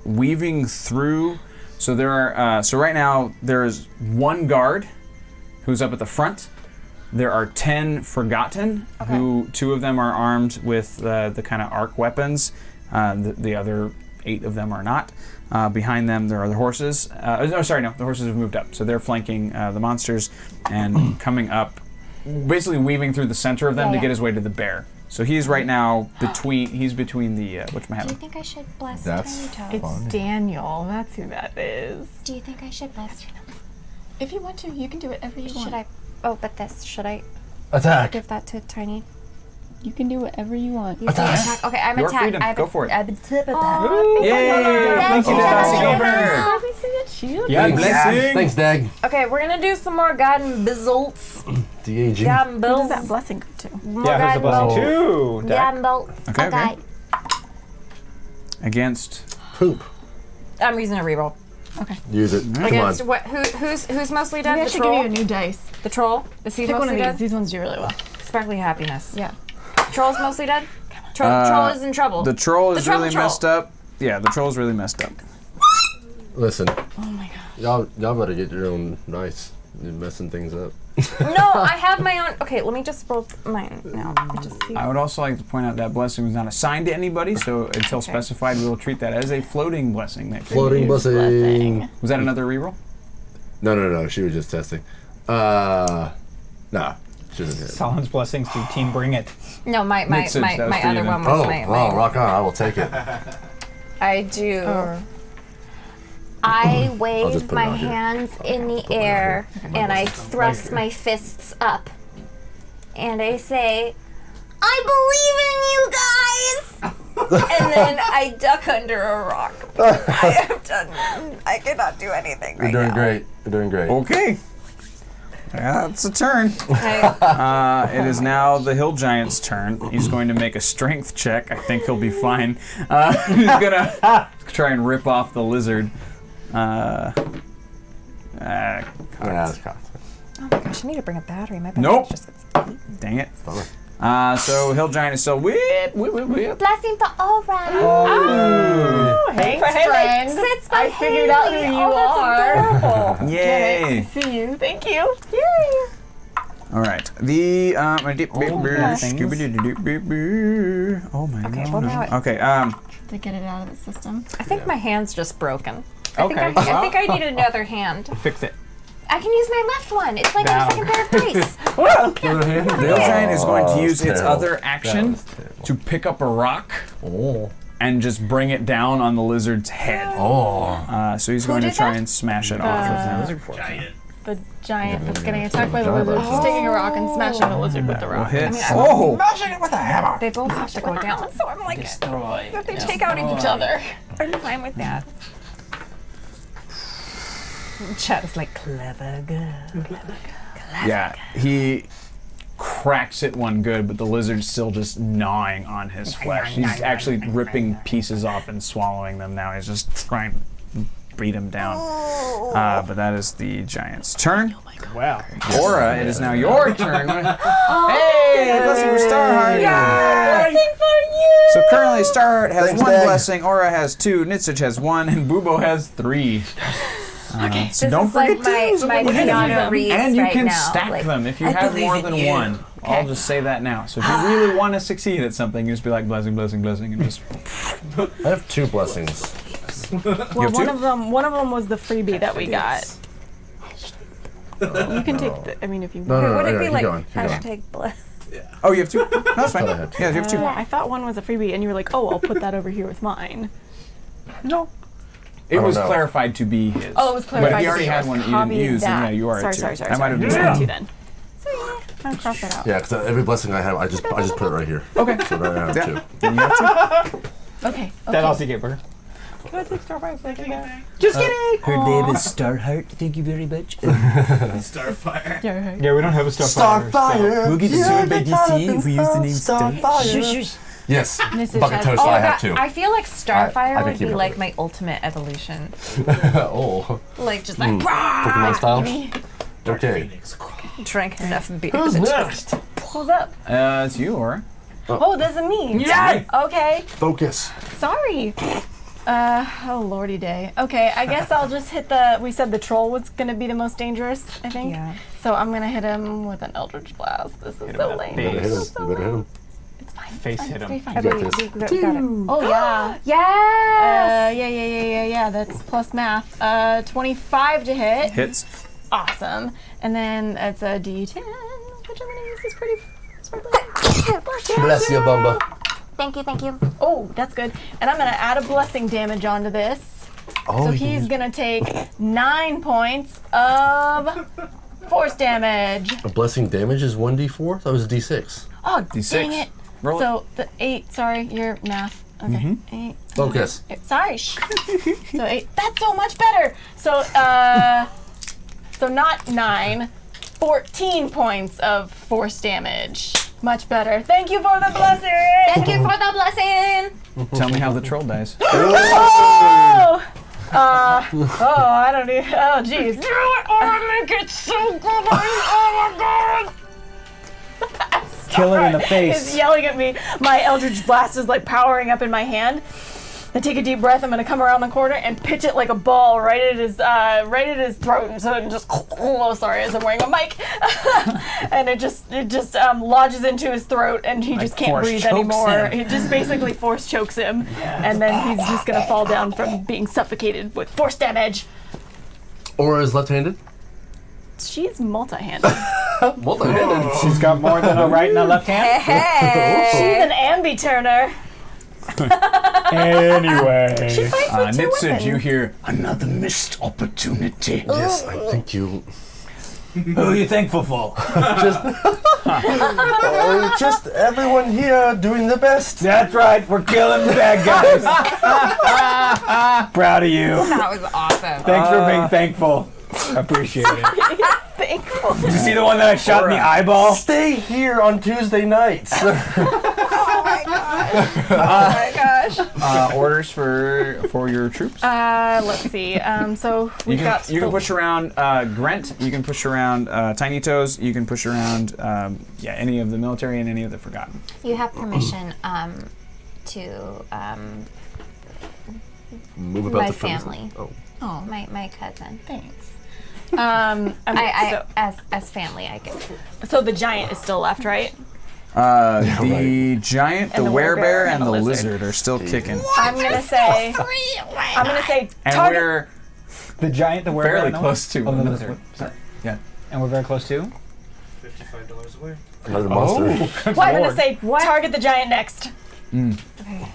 weaving through. So there are. So right now there is one guard who's up at the front. There are 10 Forgotten, who 2 of them are armed with the kind of arc weapons. The other 8 of them are not. Behind them there are the horses. The horses have moved up. So they're flanking the monsters and coming up, basically weaving through the center of them to get his way to the bear. So he's right now between the whatchamahalack. Do you think I should bless That's Tiny Toes? It's Daniel. That's who that is. Do you think I should bless If you want to, you can do whatever you want. Should I? Oh, but this. Should I Attack. give that to Tiny? You can do whatever you want. You say attack. Okay, I'm Your attack. freedom. Go for it. I'm tip attack. Yay! Thank you, Dusty Gamer. Yeah, blessing. Thanks, Dag. Okay, we're gonna do some more guiding results. DAG. Guiding Who does bills. that blessing go to? More Yeah, who's the guiding blessing bolts. too? Guiding bolts. Okay. Against. Poop. I'm using a reroll. Use it. Come on. Against what? Who's mostly dead? Maybe I The should give you a troll. new dice. The troll. Is he Pick one of mostly these. dead? These ones do really well. Sparkly happiness. Yeah. Troll's mostly dead. Troll is in trouble. The troll is trouble really troll. messed up. Yeah, the troll's really messed up. Listen. Oh my god. Y'all better get your own dice. You're messing things up. No, I have my own. Okay, let me just roll mine now. Just see. I would also like to point out that blessing was not assigned to anybody, so until specified, we will treat that as a floating blessing. That Floating blessing. Was that another reroll? No. She was just testing. Nah. She didn't hit. Sahlen's blessings to Team Bring It. No, my Mixage, that was for other you one then. was Oh, my. wow, rock on. I will take it. I do. I just wave put it my on here. hands in the air and I thrust my fists up. And I say, I believe in you guys! And then I duck under a rock. I cannot do anything You're doing great. You're doing great. Okay. That's a turn. It is now the hill giant's turn. He's going to make a strength check. I think he'll be fine. He's gonna try and rip off the lizard. That's cocked. Oh my gosh, I need to bring a battery. My battery Nope. just gets Dang it. So hill giant is still whip. Blessing for Aura! Oh, hey, friend. Sits by I figured out who you are. Yay. See you. Thank you. All right. The blessings. oh my Okay, god. what about- Okay. To get it out of the system. I think my hand's just broken. Okay. I think I need another hand. Fix it. I can use my left one. It's like a second pair of dice. The hill giant is going to use its terrible. other action to pick up a rock Oh. and just bring it down on the lizard's head. Oh. So he's going to try and smash it off of them. The giant that's getting attacked by the lizard. She's taking a rock and smashing the lizard with the Will rock. hit. They both have to go down, so I'm like, if they take out each other, I'm fine with that. Chad is like, clever girl. Yeah, he cracks it one good, but the lizard's still just gnawing on his flesh. He's actually ripping pieces off and swallowing them now. He's just trying to beat him down. But that is the giant's turn. Wow. Aura, it is now your turn. Hey, blessing for Starheart. Blessing for you! So currently Starheart has Thanks, one Dag. blessing, Aura has 2, Nitsich has 1, and Bubo has 3. Okay, so This don't is like forget to use my them. Keanu Reeves And you right can now. stack Like, them if you have more than one. I'll just say that now. So if you really want to succeed at something, you just be like blessing, blessing, blessing, and just. I have 2 blessings. Well, have one two? of them was the freebie that we got. You can take the. I mean, if you. No, Would I it got be it. like Keep going. Keep going. hashtag bless? Oh, you have 2? That's fine. I had 2. Yeah, you have 2. I thought one was a freebie, and you were like, "Oh, I'll put that over here with mine." No. It I was don't know. clarified to be his. Oh, it was But if clarified you to already be had yours. one that you didn't Copy use, then that. yeah, you are Sorry, too. sorry, sorry, I might have sorry. just. You have 2 then. I'll cross that out. Yeah, because every blessing I have, I just put it right here. Okay. So then I have Yeah. 2. Then you have 2. Okay. That also get better. Just kidding. Her name is Starheart. Thank you very much. Starfire. Yeah, we don't have a Starfire. We'll get sued by DC if we use the name Starfire. Yes. Bucket toast, Oh, I have 2. I feel like Starfire I can would keep be it like with my ultimate evolution. Oh. Like, just like, Pokemon style? Okay. drank enough beer. Who's next? Hold up. It's you, Aura. Oh, this is me. Yeah. Okay. Focus. Sorry. Oh lordy day. Okay, I guess I'll just hit we said the troll was gonna be the most dangerous, I think. Yeah. So I'm gonna hit him with an Eldritch Blast. This is so lame. You better hit him. This is so You better hit lame. him. It's fine. Face it's hit fine, him. It's very You fine. got this. Got it. Oh yeah. Yes. Yeah. That's plus math. 25 to hit. Hits. Awesome. And then it's a D10, which I'm gonna use this pretty sparkly. Bless you, Bumba. Thank you. Oh, that's good. And I'm gonna add a blessing damage onto this. Oh, So you he's can gonna take 9 points of force damage. use- a blessing damage is 1d4? That was a d6. Oh, D6. dang it. Roll it. So the 8, sorry, your math. Okay. 8. Focus. Sorry. So 8. That's so much better. So, so not 9, 14 points of force damage. Much better. Thank you for the blessing. Thank you for the blessing. Tell me how the troll dies. Oh! I don't need. Oh, jeez. Oh, make it so good. Oh my god. Kill it in the He's face. yelling at me. My Eldritch Blast is like powering up in my hand. I take a deep breath. I'm gonna come around the corner and pitch it like a ball right at his throat. So it just oh sorry, as I'm wearing a mic, and it just lodges into his throat, and he just can't force breathe chokes anymore. him. It just basically force chokes him, and then he's just gonna fall down from being suffocated with force damage. Aura is left-handed. She's multi-handed. Multi-handed. She's got more than a right and a left hand. She's an ambi-turner. Anyway. Fights with two Nitsid, weapons. you hear another missed opportunity. Yes, I think you... Who are you thankful for? just everyone here doing the best. That's right. We're killing the bad guys. Proud of you. That was awesome. Thanks for being thankful. Appreciate it. Thankful. Did you see the one that I shot in the eyeball? Stay here on Tuesday nights. Oh my gosh. Orders for your troops. Let's see. So we've got. You can push around Grent. You can push around Tiny Toes. You can push around any of the military and any of the Forgotten. You have permission to Move about my the premises. family. Oh, My cousin. thanks. As family, I guess. So the giant is still left, right? The giant, the the werebear, and the lizard. lizard are still kicking. I'm gonna say. And target. we're The giant, the werebear, fairly and the close to Oh, the lizard. Sorry. Yeah. And we're very close to? $55 away. Another monster. I'm gonna say target the giant next. Okay.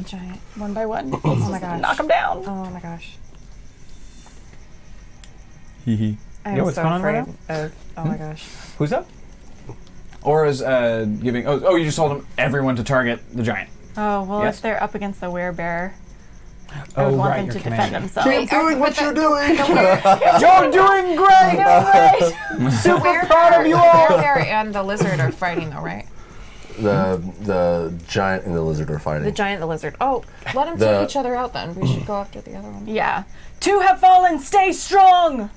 Giant. One by one. Oh my gosh. Knock him down. Oh my gosh. Hee I'm Yo, what's so going on afraid right of. Oh my gosh. Who's up? Aura's giving. Oh, you just told him everyone to target the giant. Oh well, Yes. if they're up against the werebear, I Oh, would want right, them you're to defend commanding. themselves. Keep doing what you're doing. You're doing great! Super proud of you all! Bear and the lizard are fighting though, right? The giant and the lizard are fighting. The giant and the lizard. Oh, let them The- take each other out then. We should go after the other one. Yeah. 2 have fallen. Stay strong.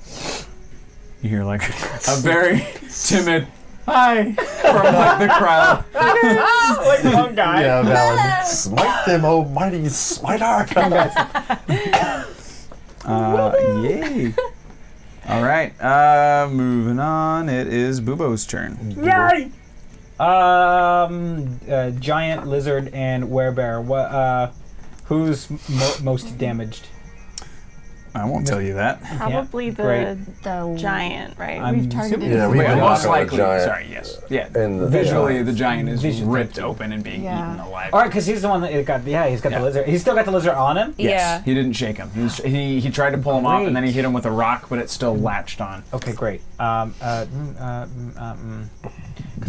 You hear like a very timid hi from like the crowd. Like one guy. Yeah, Valen. Smite them, oh mighty smiter. Yay. All right. Moving on. It is Bubo's turn. Yay! Giant, lizard, and werebear. What? Who's most damaged? I won't tell you that. Probably Great. the giant, right? I'm We've targeted. Yeah, we Wait, can most knock out the likely. giant. Sorry. Yes. Yeah. And the- Visually, the giant is Vision ripped thing. open and being Yeah. eaten alive. All right, because he's the one that got. Yeah, he's got Yeah. the lizard. He's still got the lizard on him. Yes. Yeah. He didn't shake him. He tried to pull him off, and then he hit him with a rock, but it still latched on. Okay, great. Because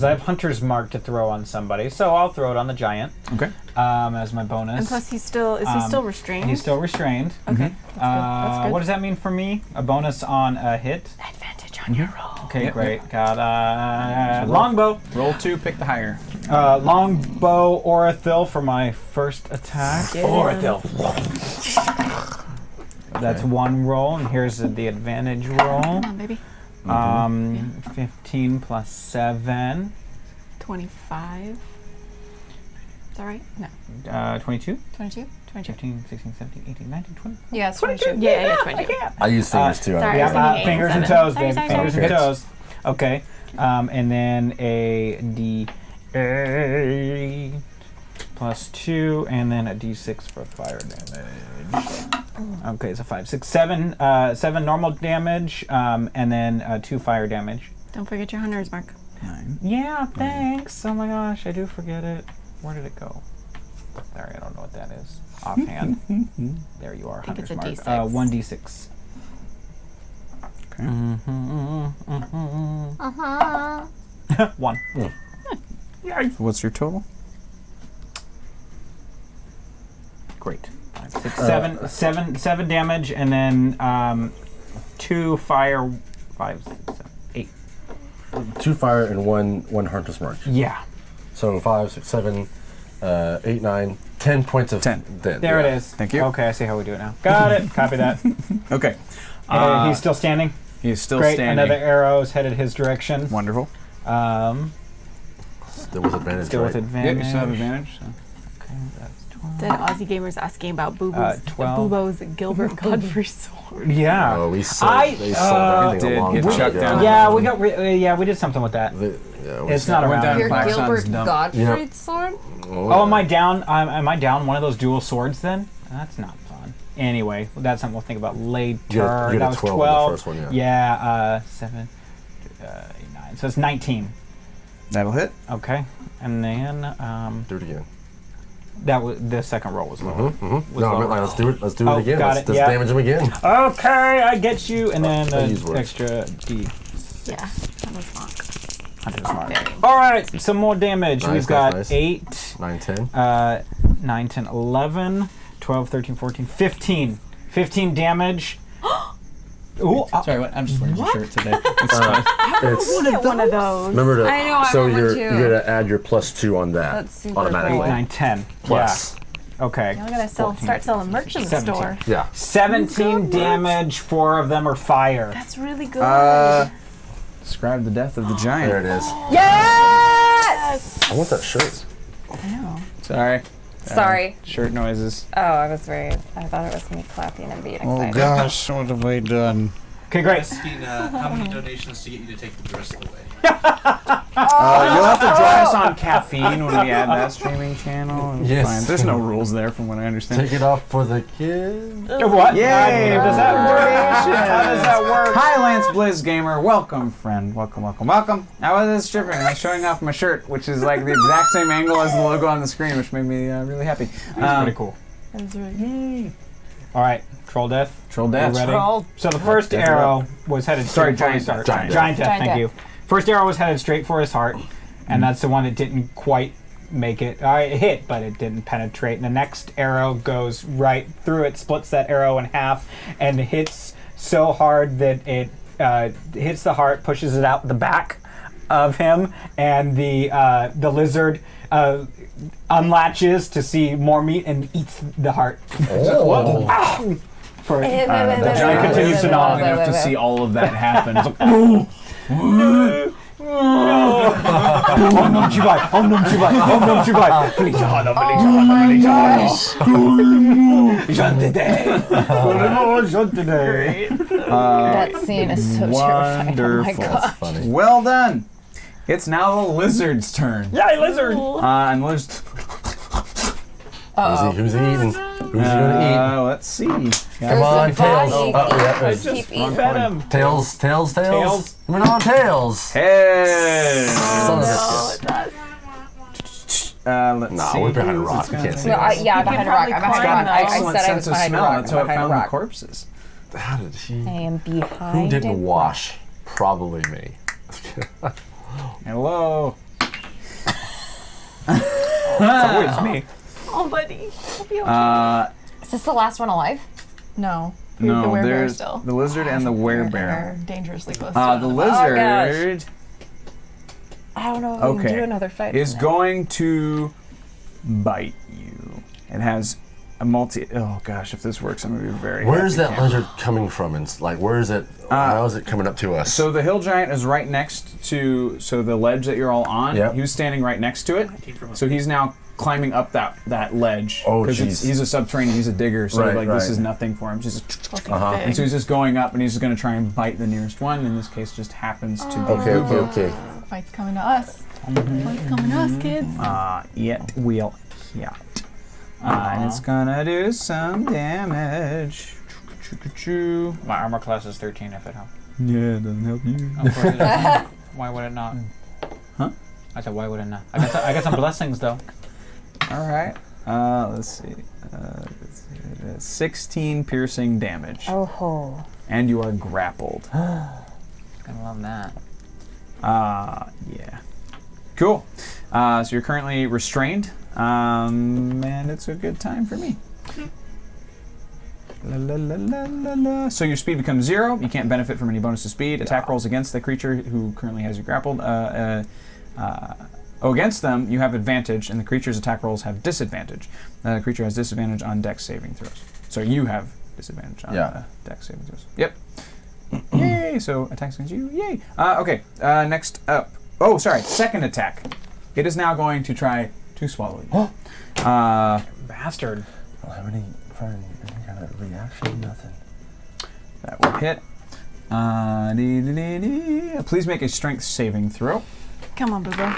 I have Hunter's Mark to throw on somebody, so I'll throw it on the giant Okay. as my bonus. And plus, he's still is he still restrained? He's still restrained. Okay. That's good. What does that mean for me? A bonus on a hit. Advantage on your roll. Okay, Yep, great. Got So roll- longbow. Roll 2. Pick the higher. Longbow Orathil for my first attack. Orathil. That's one roll, and here's the advantage roll. Come on, baby. 15 plus 7. 25. Is that right? No. 22? 22? 22. 15, 16, 17, 18, 19, 20. Yeah, it's 22. Yeah, 22. I use fingers too. sorry. Yeah, I was thinking fingers and 87. toes, Sorry, baby. sorry, Fingers sorry. and toes. Okay. And then a D8 plus 2, and then a D6 for fire damage. Okay, so 5, 6, 7. 7 normal damage, and then 2 fire damage. Don't forget your hunters, Mark. 9. Yeah, thanks. Oh my gosh, I do forget it. Where did it go? Sorry, I don't know what that is. Offhand. There you are, I think it's Hunter's a Mark. D6. 1d6. Uh-huh. 1. So what's your total? Great. 5, 6, 7 damage, and then 2 fire. 5, 6, 7, 8. 2 fire and one hunter's mark. Yeah. So 5, 6, 7, 8, 9, 10 points of 10. Dead. There it is. Thank you. Okay, I see how we do it now. Got it. Copy that. Okay. He's still standing. He's still Great. standing. Another arrow is headed his direction. Wonderful. Still with advantage. Still with right? advantage. Yep, you still have advantage. So. Okay, that's 12. Then Aussie Gamers asking about Boobo's, 12. Boobo's Gilbert Godfrey sword. Yeah. Oh, we sold. I- They sold everything did a long get time shut ago. down. Yeah, we did something with that. Yeah, It's not went around. down Your Black Gilbert Sun's dump. Gottfried sword? Oh, am I down? Am I down one of those dual swords then? That's not fun. Anyway, that's something we'll think about later. You had That a was 12 12. on the first one, yeah. 7, 8, 9. So it's 19. That'll hit. Okay, and then Do it again. that was the second roll was lower. Was No, I lower. meant like, let's do it. Let's do Oh, it again. got Let's it, yeah. damage him again. Okay, I get you, and then I use words. extra D. Yeah, Hunter's Mark. Hunter's Mark. All right, some more damage. Nice, We've got nice. 8, 9, 10. 9, 10, 11, 12, 13, 14, 15. 15 damage. Ooh, Sorry, what? I'm just wearing my shirt today. It's fine. It's Get one of those. remember to. I know, I so want one you're too. you're gonna add your +2 on that That's super automatically. cool. 8, 9, 10. Plus. Yeah. Okay. Now we gotta start selling merch in the 17. store. Yeah. 17 damage, 4 of them are fire. That's really good. Describe the death of the There giant. it is. Yes! I want that shirt. Sorry. Sorry. Shirt noises. Oh, I thought it was me clapping and being Oh excited. gosh, what have I done? Okay, great. Asking how many donations to get you to take the dress away. You'll have to join us on caffeine when we add that streaming channel. It's Yes. fine. There's no rules there, from what I understand. Take it off for the kids. What? Yay! Does that work? How does that work? Hi, Lance Blizz Gamer. Welcome, friend. Welcome. I was stripping. I was showing off my shirt, which is like the exact same angle as the logo on the screen, which made me really happy. That's pretty cool. That's really All right, troll death. Troll You death. ready? Troll. So the first Death arrow was headed Sorry, straight for his giant heart. death. Giant death. Giant Thank death. you. First arrow was headed straight for his heart, and that's the one that didn't quite make it. It hit, but it didn't penetrate. And the next arrow goes right through it, splits that arrow in half, and hits so hard that it hits the heart, pushes it out the back of him, and the lizard unlatches to see more meat and eats the heart. Oh. For The giant continues to gnaw enough to see all of that happen. It's like, That scene is so terrifying. Oh my wonderful. god. Funny. Well done. It's now the lizard's turn. Yay, lizard! And lizard. Who's he eating? Who's he gonna Let's see. Come on, Tails. Oh, yeah, I it's just eating. fed him. Tails. Tails. We're on Tails. Hey. Son of a Oh, bitch. it does. Let's Nah, see. we're behind a who's rock. it's You gonna can't be. see No, us. yeah, You behind can a rock. probably I'm climb behind a rock. though. I Excellent said I sense was of behind a smell. rock. That's how it Behind a found the rock. corpses. How did he? I am behind. Who didn't a wash? Probably me. Hello. It's always me. Oh, buddy. I'll be okay. Is this the last one alive? No. No, the werebear there's still. the lizard and the werebear. They're dangerously close The to lizard I don't know if we can Okay. do another fight. is now. going to bite you. It has a multi. Oh gosh, if this works, I'm gonna be very. Where's happy. that lizard coming from? And like, where is it? How is it coming up to us? So the hill giant is right next to the ledge that you're all on. Yep. He was standing right next to it. So he's now climbing up that ledge. Oh, because jeez. he's a subterranean, he's a digger, so Right, this right. is nothing for him. Just Uh-huh. and so he's just going up, and he's just going to try and bite the nearest one. In this case, just happens to be Okay. Fight's coming to us. Fight's coming to us, kids. Yet we'll yeah. And it's gonna do some damage. My armor class is 13 if it helps. Yeah, it doesn't help you. Of course it doesn't. Why would it not? Huh? I said, why would it not? I got some blessings though. All right. Let's see. 16 piercing damage. Oh ho. And you are grappled. I love that. Yeah. Cool. So you're currently restrained, and it's a good time for me. La, la, la, la, la, la. So your speed becomes 0. You can't benefit from any bonus to speed. Attack rolls against the creature who currently has you grappled. Against them, you have advantage, and the creature's attack rolls have disadvantage. The creature has disadvantage on dex saving throws. So you have disadvantage on dex saving throws. Yep. Yay! So attacks against you. Yay! Okay. Next up. Oh, sorry. Second attack. It is now going to try to swallow you. Bastard. I don't have any kind of reaction, nothing. That will hit. Please make a strength saving throw. Come on, Boo-Boo.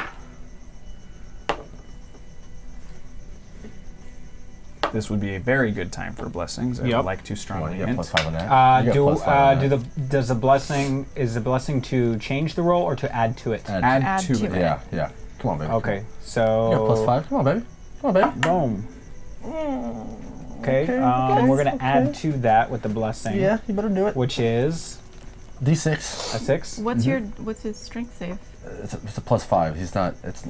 This would be a very good time for blessings. I would like to strongly You got hint. +5 on that. Is the blessing to change the roll or to add to it? Add to it. Yeah. Come on, baby. Okay, You so got +5. Come on, baby. Come on, baby. boom. Okay, we're gonna add to that with the blessing. Yeah, you better do it. Which is D6. a 6. What's his strength save? It's a +5. He's not. It's.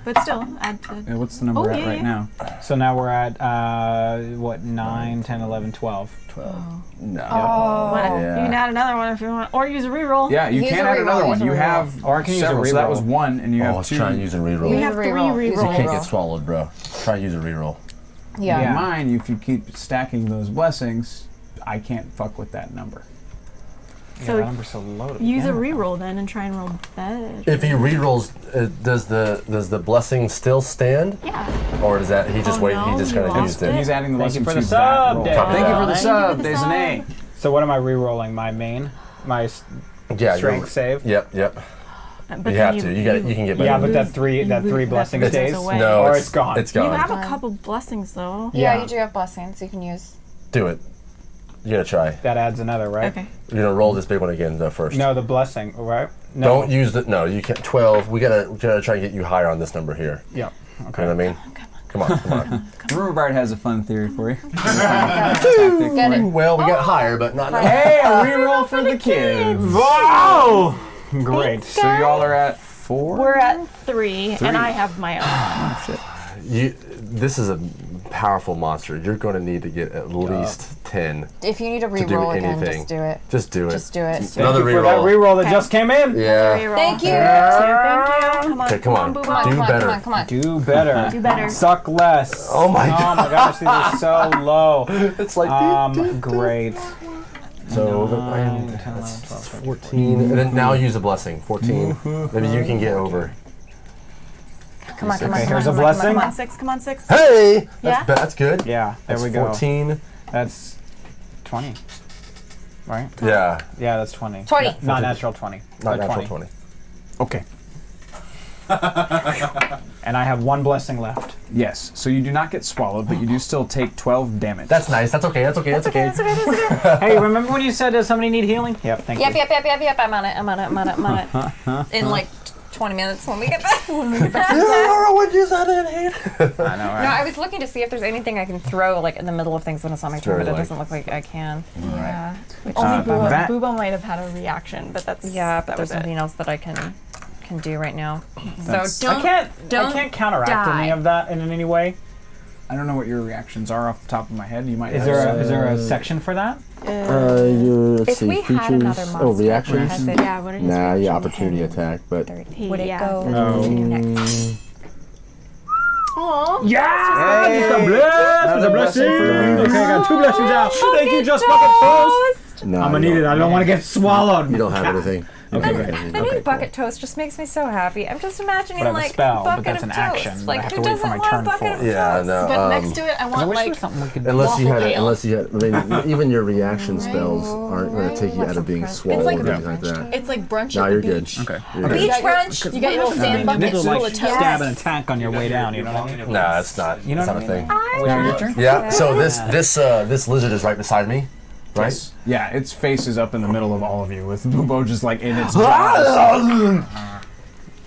But still, add to. What's the number at right now? So now we're at 9, 10, 11, 12. 12. No. You can add another one if you want, or use a reroll. Yeah, you can add another one. You have or I can use a several. reroll. So that was 1, and you have let's 2. try and use a reroll. We have 3 rerolls. You can't get swallowed, bro. Try and use a reroll. In mine, if you keep stacking those blessings, I can't fuck with that number. So that number's so low. Use a reroll then and try and roll better. If he rerolls, does the blessing still stand? Yeah. Or does that he just wait? no, He just you kind of used it. He's adding the Thank you blessing for to the that sub, roll. Dave. Thank you for the Thank you sub, for the Desanay. So what am I re-rolling? My main, my strength save. Yep. But You have to. You can get better. Yeah, but that three blessing that stays. away. No, or it's gone. It's gone. You have a couple blessings though. Yeah, Yeah. you do have blessings you can use. Do it. You gotta try. That adds another, right? Okay. You're gonna roll this big one again though first. No, the blessing, right? No. Don't use the. No, you can't. 12. We gotta try and get you higher on this number here. Yeah. Okay. You know what I mean? Come on. Rumor Bart has a fun theory for you. Get it. Well, we got higher, but not. Hey, a reroll for the kids. Wow! Great. So y'all are at 4? We're at 3, and I have my own. This is a powerful monster. You're going to need to get at least 10. If you need a To do reroll again, anything. just do it. Just do it. Just do it. Another For that reroll. reroll that just came in. Yeah. Reroll. Thank you. Come on. Okay, come on. Boo-Boo. Come on, Do come on, better. come on, come on. Do better. Do better. Suck less. Oh my Oh my gosh, these are so low. It's like Great. So that's 14, and then now use a blessing. 14. Maybe you can get over. Come on, come on, Okay, come here's on. a blessing. Come on, 6. Come on, 6. Hey, Yeah? that's good. Yeah, there That's we go. 14. That's 20. Right? Yeah, Yeah, that's 20. 20. Not natural 20. not but natural 20. Okay. And I have 1 blessing left. Yes. So you do not get swallowed, but you do still take 12 damage. That's nice. That's okay. That's okay. That's okay. Hey, remember when you said somebody need healing? Yep, thank Yep, you. yep. I'm on it. In like 20 minutes when we get back. What you said in here? I know, right? No, I was looking to see if there's anything I can throw like in the middle of things when it's on my turn, but it very doesn't look like I can. Yeah. that- Boobo might have had a reaction, but that's Yeah, but that there's was it. something else that I can do right now. That's- So I can't counteract die. any of that in any way. I don't know what your reactions are off the top of my head. You might. Is have there a section for that? Let's if we had another monster, reactions. has it, Yeah, what are his Nah, reactions? yeah, opportunity attack, but would it Yeah. go Oh. to next? Aw. Yeah! Hey! Just a bless! It's a Another blessing! blessing for- Okay, I got 2 blessings out. Thank you, Just Bucket Toast! No, I'm gonna need it. I don't want to get swallowed. You don't have anything. Okay, I mean, bucket toast just makes me so happy. I'm just imagining But I have a like spell, a but bucket that's of an toast. action, but I Like have who to wait for doesn't my want a turn bucket for of it. Yeah, toast? no. But next to it, I I want wish there like was something we could Unless you had, waffle I mean, even your reaction spells aren't going to take you out of being swallowed like or anything like that. it's like brunch No, at the you're good. beach. Okay. You're Beach good. brunch. You got your little sand bucket Little, full like, of toast. stab and attack on your way down. You know what I mean? Nah, it's not. You know it's what not I a mean? thing. Now your turn? Yeah. So this lizard is right beside me, right? Yes. Yeah, its face is up in the middle of all of you with Bubo just like in its jaws.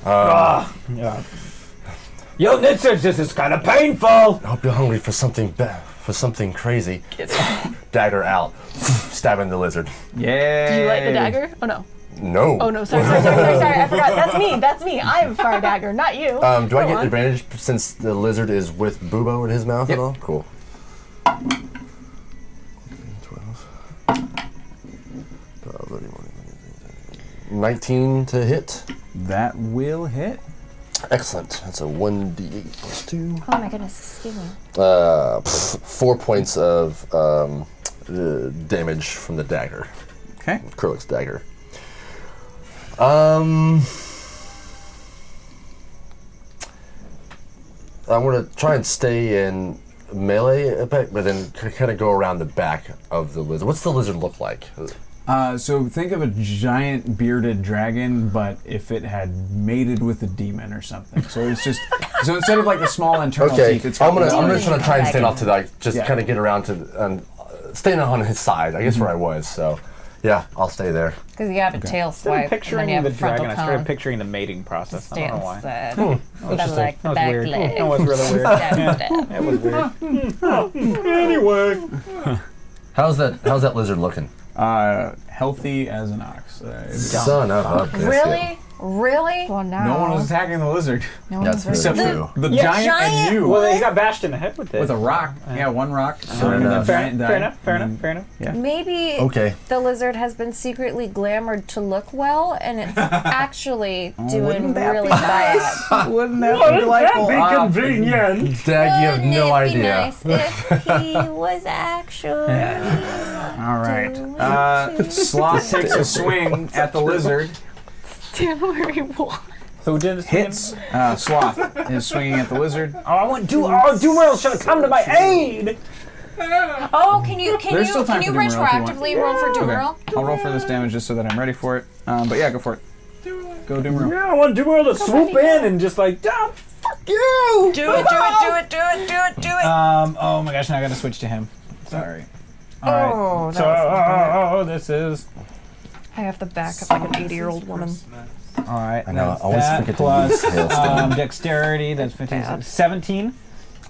Yeah. Yo, Nitsage, this is kind of painful. I hope you're hungry for something for something crazy. Dagger out, stabbing the lizard. Yeah. Do you like the dagger? Oh no. No. Oh no, sorry. I forgot. That's me. I'm fire dagger, not you. Do I Go get on. advantage since the lizard is with Bubo in his mouth Yep. at all? Cool. 19 to hit. That will hit. Excellent. That's a 1d8 plus 2. Oh my goodness, excuse me. 4 points of damage from the dagger. Okay. Kurlik's dagger. I'm going to try and stay in melee a bit, but then kind of go around the back of the lizard. What's the lizard look like? So think of a giant bearded dragon, but if it had mated with a demon or something. So it's just so instead of like the small internal Okay, teeth, it's I'm got gonna try and stand off to like just Yeah. kind of get around to and staying on his side. I guess where I was. So yeah, I'll stay there. Because you have a tail I'm swipe and picturing then you have the a frontal dragon. I started cone. picturing the mating process. I don't know why. Stands That but just like that was back weird. leg. That was really weird. Stab, stab. It was weird. Anyway. How's that lizard looking? healthy as an ox. Son of a biscuit. Really? Really? Well, now. No one was attacking the lizard. That's Except very for true. the giant and you. Well, he got bashed in the head with it. With a rock. Yeah, one rock. Fair And the enough. giant Fair died. enough. Fair enough. Fair enough. Yeah. Maybe Okay. the lizard has been secretly glamored to look well, and it's actually doing wouldn't that really be bad. Wouldn't that be delightful? convenient. Dag, you have Wouldn't no it be idea. nice if he was actually? All right. Sloth takes a swing at the lizard. Stand where he was. Who did this? Hits. Sloth is swinging at the lizard. Oh, I want Dumeril should come to my aid. Oh, can you There's still time for Dumeril if you want. retroactively roll for Dumeril? Okay. I'll roll for this damage just so that I'm ready for it. But yeah, go for it. Go Dumeril. Yeah, I want Dumeril to swoop in and just like, ah, fuck you. Do it! Do it! Do it! Do it! Do it! Do it! Oh my gosh! Now I gotta switch to him. Sorry. All right. Oh, that So was this is I have the back of like an 80-year-old woman. all right. I know, I That's always that forget to plus use hailstone. dexterity. That's 15. Bad. 17.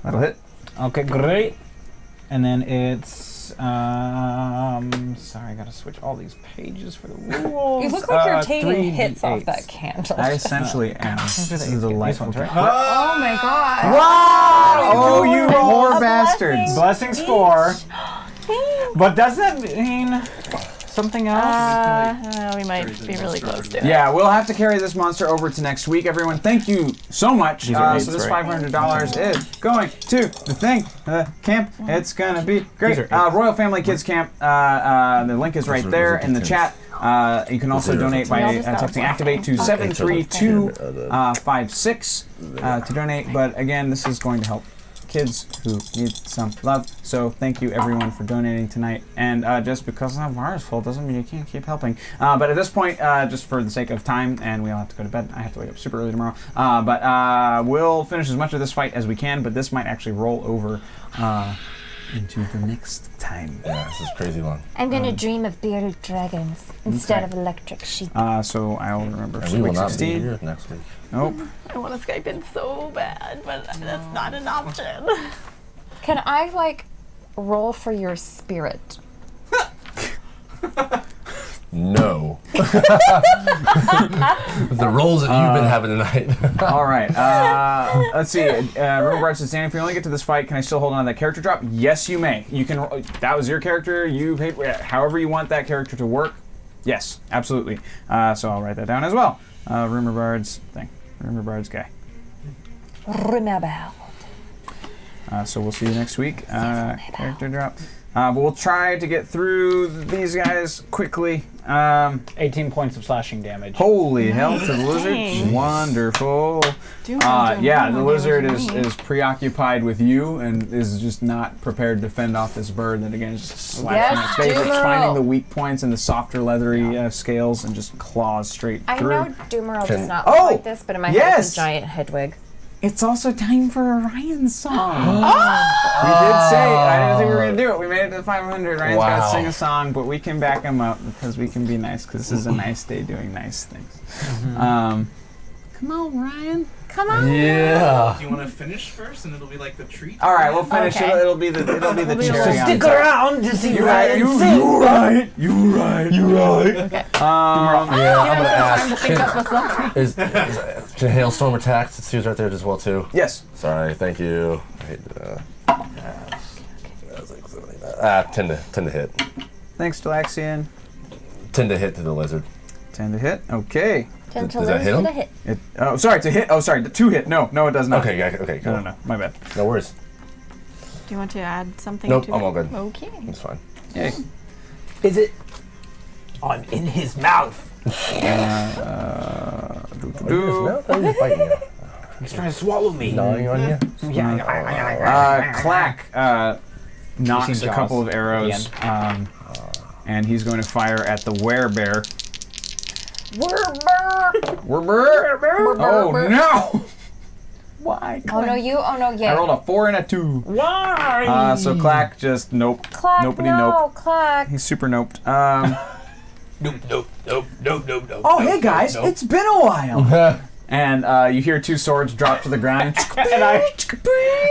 That'll hit. Okay, great. And then it's sorry, I gotta switch all these pages for the rules. You look like you're 3d8s. taking hits off that candle. I essentially am. This is a These delightful ones, right? Oh my god. Oh, you whore bastards. Blessings 4. But does that mean something else? We might be really close to it. Yeah, we'll have to carry this monster over to next week. Everyone, thank you so much. These are So eights, this right? $500 is going to the thing, camp. It's gonna be great. These are eights. Royal Family Kids Camp. The link is right there in the chat. You can also donate by texting activate to 73256 to donate. But again, this is going to help kids who need some love. So thank you everyone for donating tonight. And just because that bar is full doesn't mean you can't keep helping. But at this point, just for the sake of time, and we all have to go to bed. I have to wake up super early tomorrow. But we'll finish as much of this fight as we can. But this might actually roll over into the next time. Yeah, this is crazy long. I'm gonna dream of bearded dragons instead of electric sheep. So I'll remember And for we will week not be 16. here next week. Nope. I want to Skype in so bad, but that's not an option. Can I like roll for your spirit? No. The rolls that you've been having tonight. All right. Let's see. Rumor Bard says, Dan, if you only get to this fight, can I still hold on to that character drop? Yes, you may. You can. That was your character. You paid however you want that character to work. Yes, absolutely. So I'll write that down as well. Rumor Bard's thing. Rumor Bard's guy. Remember. So we'll see you next week. Character drop. But we'll try to get through these guys quickly. 18 points of slashing damage. Holy hell to the lizard. Dang. Wonderful. Yeah, the lizard is preoccupied with you and is just not prepared to fend off this bird that again is just slashing its face. It's finding the weak points in the softer leathery scales and just claws straight I through. know Doomerl does not Oh, look like this, but in my head yes! it's a giant headwig. It's also time for Ryan's song. We did say, I didn't think we were going to do it. We made it to 500. Ryan's got to sing a song, but we can back him up because we can be nice because this is a nice day doing nice things. Come on, Ryan. Come on. Yeah. Do you want to finish first, and it'll be like the treat? All right, we'll finish. Okay. It'll be the cherry on Stick top. around to see You Ryan right. sing. You right. You right. You right. Okay. Yeah, I'm gonna Time to ask. think up a song. Can Hailstorm attack? Sue's right there as well too. Yes. Sorry, thank you. I hate 10 to hit. Thanks, Delaxian. 10 to hit to the lizard. 10 to hit. Okay. Does that hit him? Oh, sorry, to hit. Oh, sorry, to hit. No, it does not. Okay, cool. No, my bad. No worries. Do you want to add something Nope, to I'm it? all good. Okay. It's fine. Yay. Is it in his mouth? He's trying to swallow me. Gnawing on you? Clack knocks seen a Jaws couple of at arrows, and he's going to fire at the werebear. Werebear! Oh no! Why? Oh no, you. Oh no, yeah. I rolled a 4 and a 2. Why? So Clack just nope. Clack, Nopity no, nope. Clack. He's super noped. Nope. Oh hey guys, it's been a while. And you hear 2 swords drop to the ground.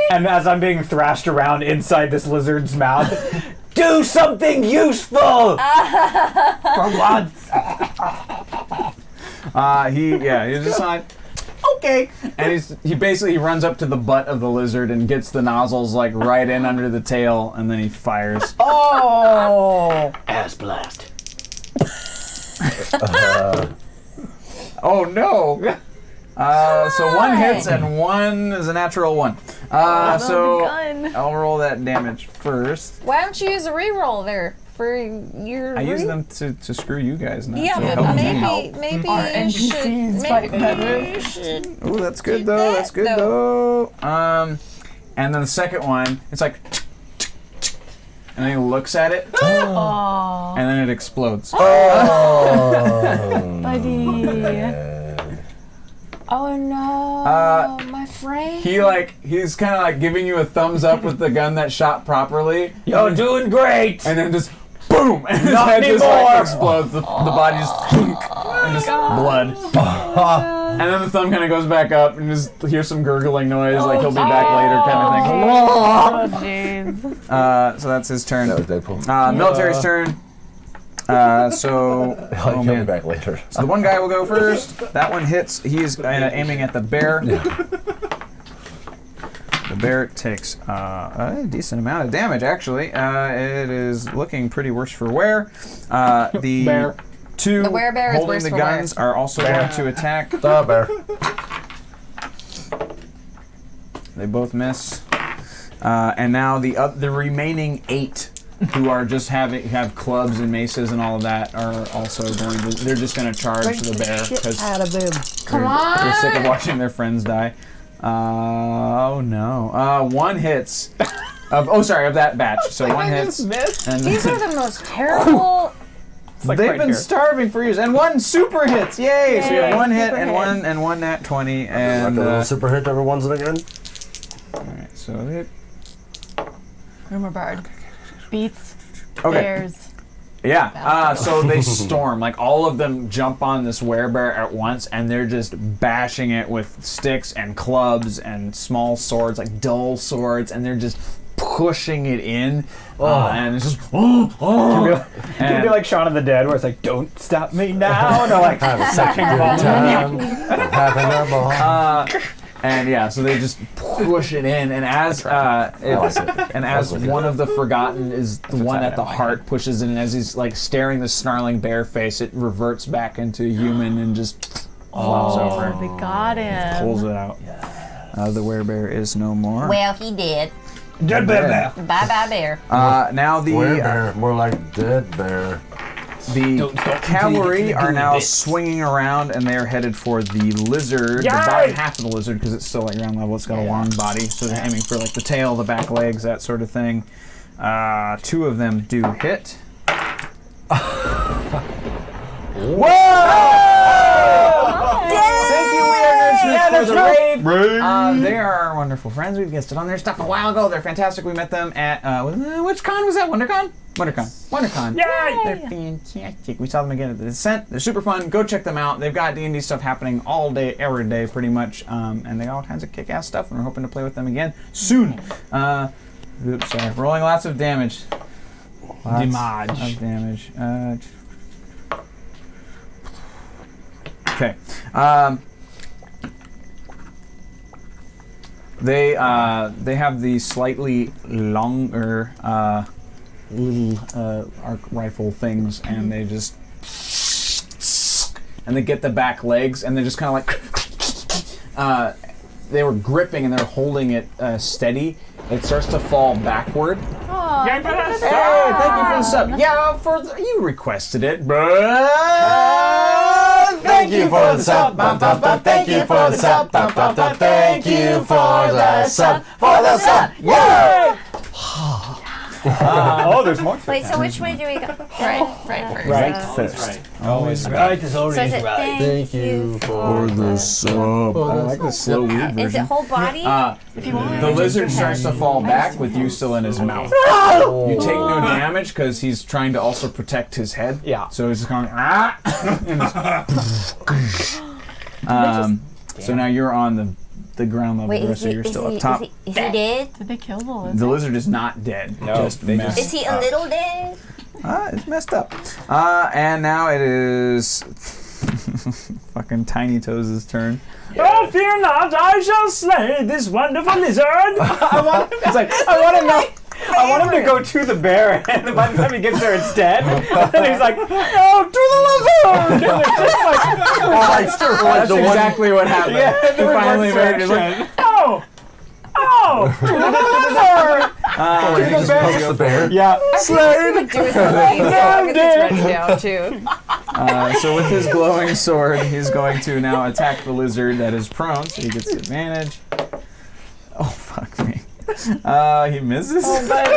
And as I'm being thrashed around inside this lizard's mouth, do something useful for once. He's just like, okay. And he basically runs up to the butt of the lizard and gets the nozzles like right in under the tail, and then he fires. Oh! Ass blast. Oh no! So 1 hits and 1 is a natural 1. So I'll roll that damage first. Why don't you use a reroll there for your? I use them to screw you guys, not Yeah, to but help me. maybe Our you should. NPCs fight better. Maybe you should. Ooh, that's good do though. that, That's good though. And then the second one, it's like, and then he looks at it, Aww. and then it explodes. Buddy. Oh no, my friend. He's kind of like giving you a thumbs up with the gun that shot properly, You're doing great. and then just boom, and his Not head just anymore. like explodes. The body just thunk, and just blood. And then the thumb kind of goes back up, and just hear some gurgling noise, like he'll be back later, kind of thing. Oh jeez. So that's his turn. That was Deadpool. Military's turn. He'll be back later. So the one guy will go first. That one hits. He's aiming at the bear. The bear takes a decent amount of damage, actually. It is looking pretty worse for wear. The Bear. 2 The werebear is holding worse the for guns are also going to attack. The bear. They both miss. And now the remaining 8 who are just have clubs and maces and all of that are also going to. They're just going to charge the bear because they're sick of watching their friends die. Oh no! 1 hits. Of that batch. So 1 hits. And These are the most terrible. Like they've right been here. starving for years, and 1 super hits! Yay! So you have 1 hit super and hit. one nat 20, Like and a little super hit every once and again. all right. So hit. Rumor bird. Beats. Okay. Bears. Yeah. So they storm. Like all of them jump on this werebear at once, and they're just bashing it with sticks and clubs and small swords, like dull swords, and they're just pushing it in. And it's just. Can it be like Shaun of the Dead, where it's like, "Don't stop me now"? No, like sucking Time. Having a ball. And yeah, so they just push it in, and as one of the forgotten is the one at the heart pushes in, and as he's like staring the snarling bear face, it reverts back into human and just flops over, They got him. pulls it out. The werebear is no more. Well, he did. Dead bear. Bye bye bear. Now the bear, more like dead bear. The Don't stop until you get to cavalry the are good now bits. swinging around, and they are headed for the lizard, the Yay! bottom half of the lizard, because it's still like ground level. It's got a long body, so they're aiming for like the tail, the back legs, that sort of thing. 2 of them do hit. Whoa! Thank you, Weirdness, for the raid. They are our wonderful friends. We've guested on their stuff a while ago. They're fantastic. We met them at which con was that? WonderCon. WonderCon. Yay! They're fantastic. We saw them again at the Descent. They're super fun. Go check them out. They've got D&D stuff happening all day, every day, pretty much. And they got all kinds of kick-ass stuff. And we're hoping to play with them again soon. Oops, sorry. Rolling lots of damage. Lots of damage. Okay. They have the slightly longer little arc rifle things, and they just they get the back legs, and they're just kind of like they were gripping and they're holding it steady. It starts to fall backward. Aw, Hey, thank you for the sub. Yeah, you requested it, but Thank you for the sub. Thank you for the sub. Thank you for the sub. For the sub. Yeah. Oh, there's more. Wait, so which way do we go? Right first. Always right is always So is it right. Thank you for the sub. I like the slow weird Is it version. whole body? If you want. The lizard starts to fall back with you still in his mouth. You take no damage because he's trying to also protect his head. Yeah. So he's just going so now you're on the ground level, Wait, so you're still up top. Is he dead? Did they kill the lizard? The lizard is not dead. No, just they messed Is he a little dead? It's messed up. And now it is fucking Tiny Toes' turn. Oh, fear not, I shall slay this wonderful lizard. I want him to go to the bear, and by the time he gets there, it's dead. And he's like, "Oh, to the lizard!" And it's just like, That's exactly what happened. Yeah, he finally made it. Like, oh, to the lizard! He just pokes the bear. Yeah, Slayed. Do his written down too. so with his glowing sword, he's going to now attack the lizard that is prone, so he gets the advantage. Oh, fuck me. He misses. Oh, buddy.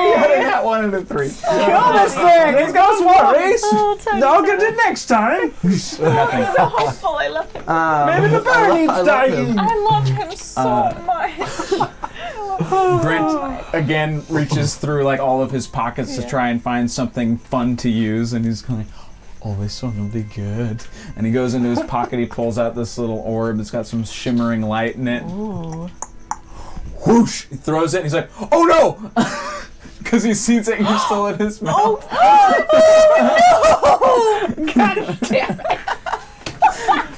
He had a nat 1 and a 3. Kill this thing! He's got some worries! I'll get it next time! Nothing. So hopeful. I love him. maybe the bear needs dying. I love him so much. Brent again reaches through like all of his pockets to try and find something fun to use, and he's going, "Oh, this one will be good." And he goes into his pocket. He pulls out this little orb that's got some shimmering light in it. Ooh. Whoosh! He throws it, and he's like, "Oh no!" Because he sees it, and you're still in his mouth. God damn it.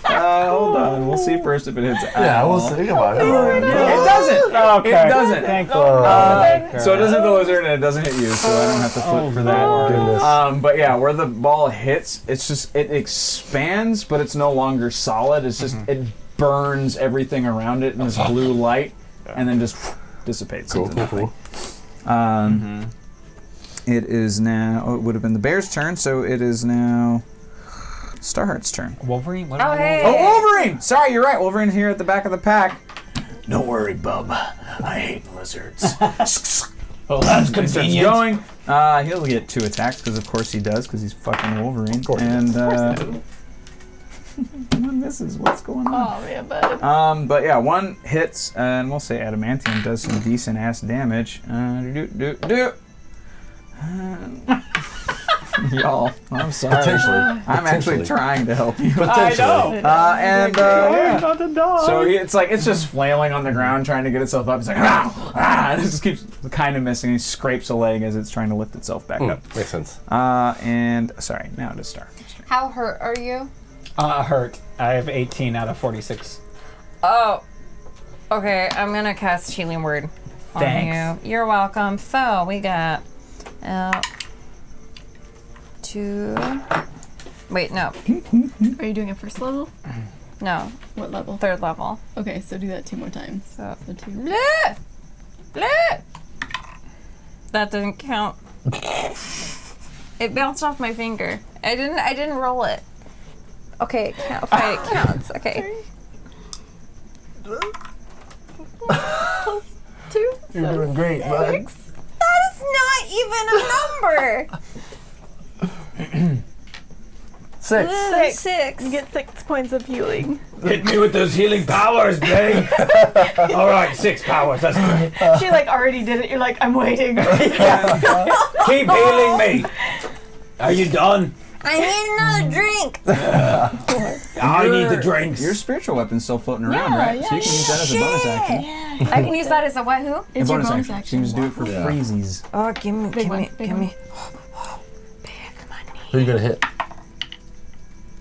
Hold on, we'll see first if it hits. Yeah, we'll see about it. It doesn't. Okay. It doesn't. Thank So it doesn't hit the lizard and it doesn't hit you, so I don't have to flip for that. Goodness. But yeah, where the ball hits, it's just it expands, but it's no longer solid. It's just it burns everything around it in this blue light, and then just dissipates into nothing. It is now. Oh, it would have been the bear's turn, so it is now Starheart's turn. Wolverine? What Oh, hey. Oh, Wolverine! Sorry, you're right. Wolverine's here at the back of the pack. Don't worry, bub. I hate lizards. Oh, that's He starts convenient. going. He'll get 2 attacks because, of course, he does because he's fucking Wolverine. And one misses. What's going on? Oh man, bud. But yeah, 1 hits, and we'll say Adamantium does some decent ass damage. Y'all, I'm sorry. Potentially. I'm actually trying to help you. Potentially. So it's just flailing on the ground trying to get itself up. It's like and it just keeps kind of missing. He scrapes a leg as it's trying to lift itself back up. Makes sense. And sorry, now to start. How hurt are you? Hurt. I have 18 out of 46. Oh. Okay, I'm gonna cast Healing Word on Thanks. you. You're welcome. So we got 2. Wait, no. Are you doing it first level? No. What level? 3rd level. Okay, so do that 2 more times. So So 2. Bleh! That doesn't count. It bounced off my finger. I didn't roll it. Okay, fine, it counts. Okay. Two. You're doing great, bud. That is not even a number. 6. Six. You get 6 points of healing. Hit me with those healing powers, babe. All right, 6 powers. That's good. She like already did it. You're like, I'm waiting. Keep healing me. Are you done? I need another drink. I need the drinks. Your spiritual weapon's still floating around, right? So you can use that as a bonus action. I can use that as a what? Who? It's a your bonus bonus action. action. You can just do it for freezies. Oh, give me. Big one. Who are you gonna hit?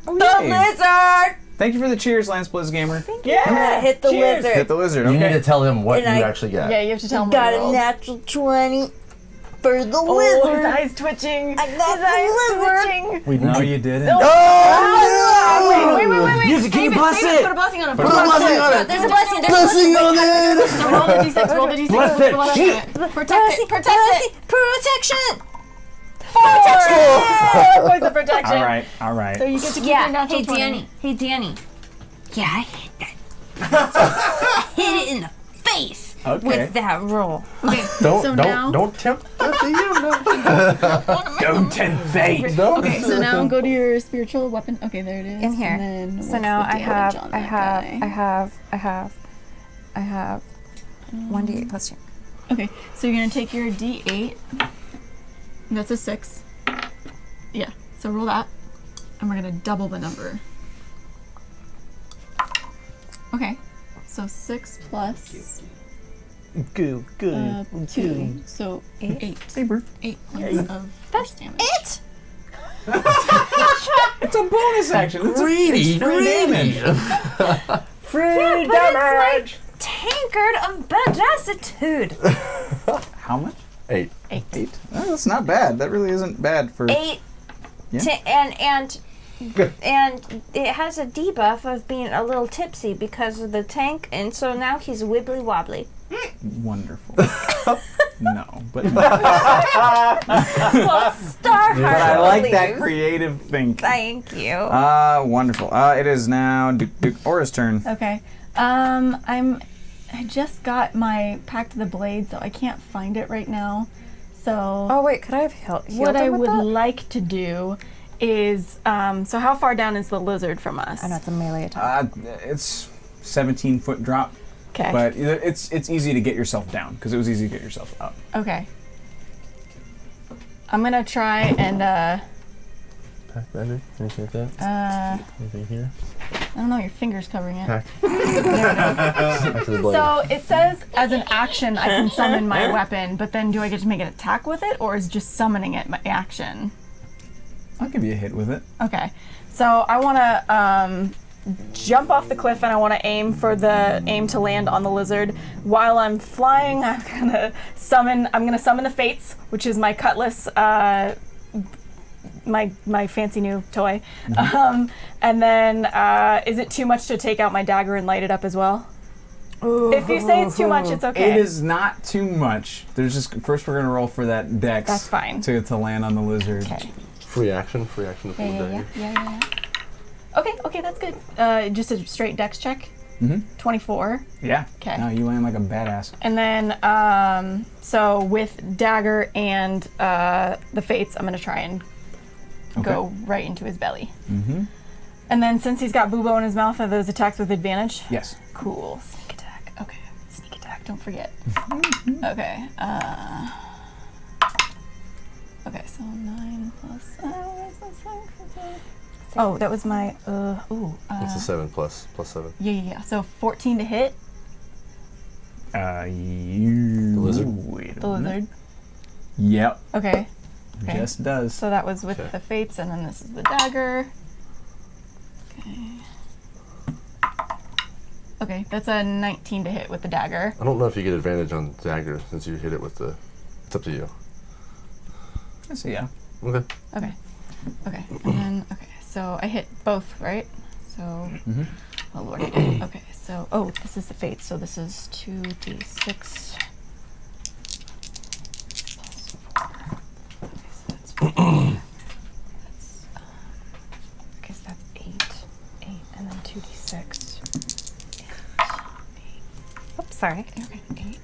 The lizard. Thank you for the cheers, Lance Blizz Gamer. Yeah. Hit the lizard. Hit the lizard. You need Okay. to tell him what And you I- actually got. Yeah, you have to tell him. Got what a you natural 20 for the rolled. Oh, lizard. his eyes twitching. I got His eyes the lizard. twitching. Wait, no, you didn't. Wait. Use it, can you bless Save it? Put a blessing on it. Put a blessing on it. There's a blessing. Blessing on it. So roll the d6. Roll the d6. Bless Put a it. blessing on it. Protect it. Protect it. Protection. 4 points of protection. All right. So you get to keep your Yeah. natural Hey, 20. Danny. Hey, Danny. Yeah, I hit that. Hit it in the face Okay. with that roll. Don't tempt Don't tempt fate. Okay, so now go to your spiritual weapon. Okay, there it is. In here. And then So what's now the I have damage on that guy? 1d8 plus 2. Okay, so you're gonna take your d8. That's a 6. Yeah. So roll that, and we're gonna double the number. Okay. So 6 plus Good. 2. So 8. 8 points of force damage. It? It's a bonus action. It's Greedy, free damage. Free But damage. it's like tankard of badassitude. How much? 8. 8. Oh, that's not bad. That really isn't bad for. 8. Yeah. And it has a debuff of being a little tipsy because of the tank, and so now he's wibbly wobbly. Wonderful. No, but Well, Starheart. but I like that believes. creative thinking. Thank you. Wonderful. It is now Duke Aura's turn. Okay. I just got my Pact of the Blade, so I can't find it right now. So Oh wait, could I have healed what I him with would that? like to do is, so how far down is the lizard from us? I know it's a melee attack. It's 17-foot drop, Okay. but it's easy to get yourself down because it was easy to get yourself up. Okay. I'm gonna try and Pack bender? Anything like that? Anything here? I don't know, your finger's covering it. Pack. Back to the blade. So it says as an action I can summon my weapon, but then do I get to make an attack with it, or is just summoning it my action? I'll give you a hit with it. Okay. So I want to jump off the cliff and I want to aim to land on the lizard. While I'm flying, I'm gonna summon the Fates, which is my cutlass, my fancy new toy. And then is it too much to take out my dagger and light it up as well? If you say it's too much, it's okay. It is not too much. There's just first we're gonna roll for that dex. That's fine. To land on the lizard. Okay. Free action to pull the dagger. Yeah. Okay, that's good. Just a straight dex check. 24. Yeah. 'Kay. No, you land like a badass. And then, so with dagger and the Fates, I'm gonna try and go right into his belly. And then since he's got Bubo in his mouth, are those attacks with advantage? Yes. Cool. Sneak attack. Okay. Sneak attack. Don't forget. Okay. Okay. So 9 plus. Oh, that was my. It's a 7 plus 7. Yeah. So 14 to hit The lizard? Wait a the minute. lizard. Yep. Okay. Just does. So that was with Okay. the Fates, and then this is the dagger. Okay, that's a 19 to hit with the dagger. I don't know if you get advantage on dagger since you hit it with the. It's up to you. I see. Yeah. Okay. Okay. And then, so I hit both, right? So, oh lord, I did. Okay, so, this is the Fates, so this is 2d6. Because that's 8, and then 2d6. 8. Oops, sorry. Okay, 8.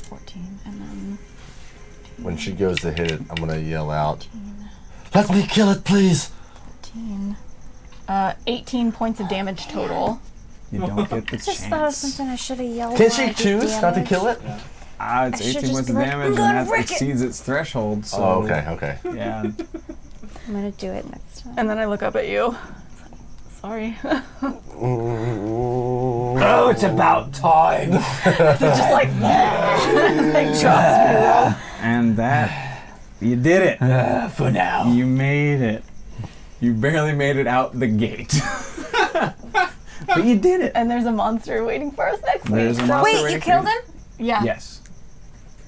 14, and then When she goes to hit it, I'm gonna yell out, "Let me kill it, please!" 14. 18 points of damage total. You don't get the I just thought of chance. something I should have yelled. Can when I she did choose not to damage. kill it? It's I should 18 just points be of like, damage, "I'm and gonna that wreck it." exceeds its threshold. So Oh, okay. yeah, I'm gonna do it next time. And then I look up at you. Sorry. Oh, it's about time. Just like, and that you did it. For now. You made it. You barely made it out the gate. But you did it. and there's a monster waiting for us next There's week. a monster Wait, you waiting for killed him? Yeah. Yes.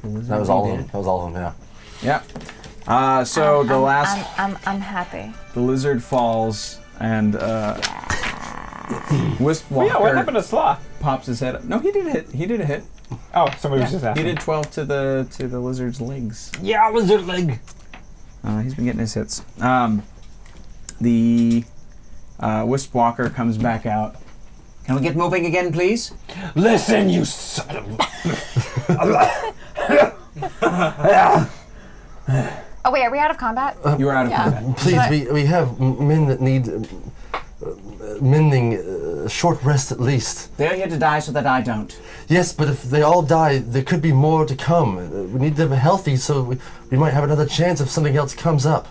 That was all of them. That was all of them. Yeah. Yeah. So the last, I'm happy. the lizard falls, and Wisp Walker Yeah, what happened to Sloth? pops his head up. No, he did a hit. He did a hit. Oh, somebody was just He asking. did 12 to the lizard's legs. Yeah, lizard leg. He's been getting his hits. The Wisp Walker comes back out. Can we get moving again, please? Listen, you son of... Oh wait, are we out of combat? You are out of combat. Please, we have men that need mending, short rest at least. They're here to die so that I don't. Yes, but if they all die, there could be more to come. We need them healthy so we might have another chance if something else comes up.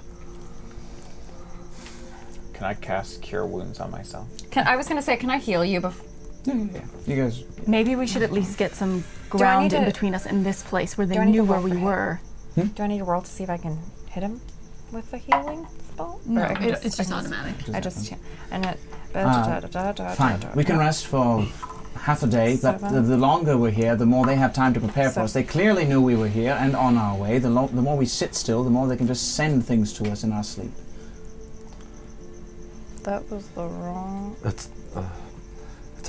Can I cast Cure Wounds on myself? I was gonna say, can I heal you before? Yeah. You guys. Maybe we should at least get some I ground need in to- between us in this place where they do I need knew to where roll we for him? were. Do I need to roll to see if I can hit him with a healing spell? No, Or I can it's just automatic. I just and it. Fine. We can rest for half a day, but the longer we're here, the more they have time to prepare for us. They clearly knew we were here and on our way. The more we sit still, the more they can just send things to us in our sleep. That was the wrong. It's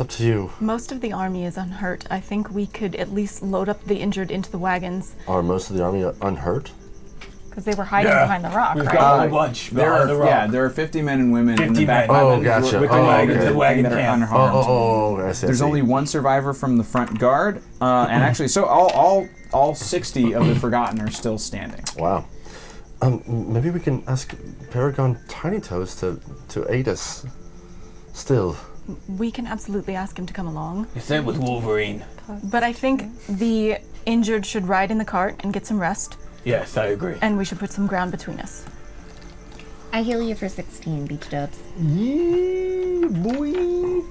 up to you. Most of the army is unhurt. I think we could at least load up the injured into the wagons Are most of the army unhurt? Because they were hiding Yeah. behind the rock, We've right? got a whole bunch. There behind the are rock. there are 50 men and women in 50 the back. men. Oh, gotcha. With the Oh, wagon, okay. The wagon that are camp. unharmed. I see. I There's see. only one survivor from the front guard, and actually, so all 60 of the Forgotten are still standing. Wow. Maybe we can ask Paragon Tiny Toes to aid us. Still. We can absolutely ask him to come along. Same with Wolverine. But I think the injured should ride in the cart and get some rest, Yes, I agree. and we should put some ground between us. I heal you for 16 beach dubs. Yeah, boy.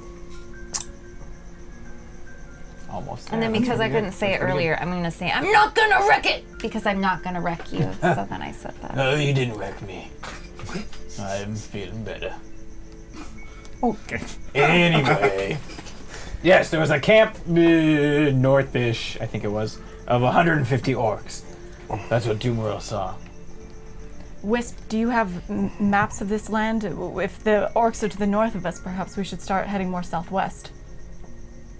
Almost. And then there. because I couldn't say it earlier, I'm gonna say I'm not gonna wreck it because I'm not gonna wreck you. So then I said that. No, you didn't wreck me. I'm feeling better. Okay. Anyway. Yes, there was a camp northish, I think it was, of 150 orcs. That's what Doomwell saw. Wisp, do you have maps of this land? If the orcs are to the north of us, perhaps we should start heading more southwest.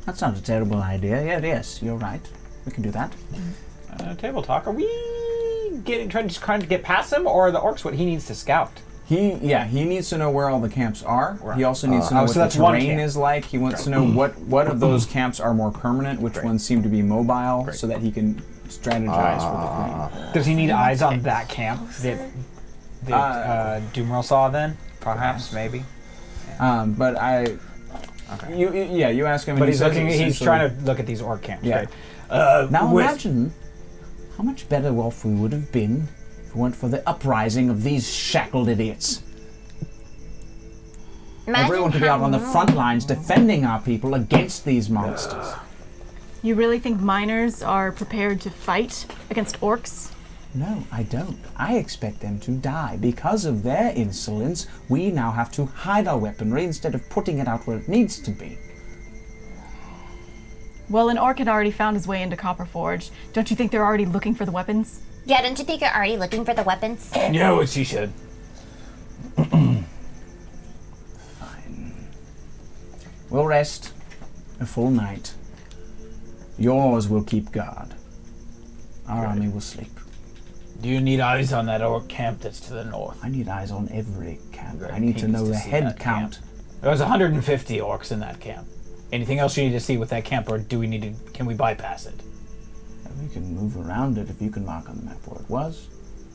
That's not a terrible idea. Yeah, yes, you're right. We can do that. Table talk. Are we trying to get past him, or are the orcs what he needs to scout? He needs to know where all the camps are. He also needs to know oh, what so the that's one terrain camp. is like. He wants to know what of those camps are more permanent, which ones seem to be mobile, so that he can strategize for the queen. Does he need eyes on that camp that Doomwell saw then? Perhaps, maybe. But you ask him. But and he he's says looking. He's essentially- trying to look at these orc camps. Yeah. Right? Now with- imagine how much better off we would have been if it weren't for the uprising of these shackled idiots. Everyone could be out on the front lines defending our people against these monsters. You really think miners are prepared to fight against orcs? No, I don't. I expect them to die. Because of their insolence, we now have to hide our weaponry instead of putting it out where it needs to be. Well, an orc had already found his way into Copperforge. Don't you think they're already looking for the weapons? Yeah, don't you think you're already looking for the weapons? Yeah, what she said. Fine. We'll rest a full night. Yours will keep guard. Our army will sleep. Do you need eyes on that orc camp that's to the north? I need eyes on every camp. Very I need to pains know to the see head that count. camp. There's 150 orcs in that camp. Anything else you need to see with that camp, or do we need to? Can we bypass it? We can move around it if you can mark on the map where it was.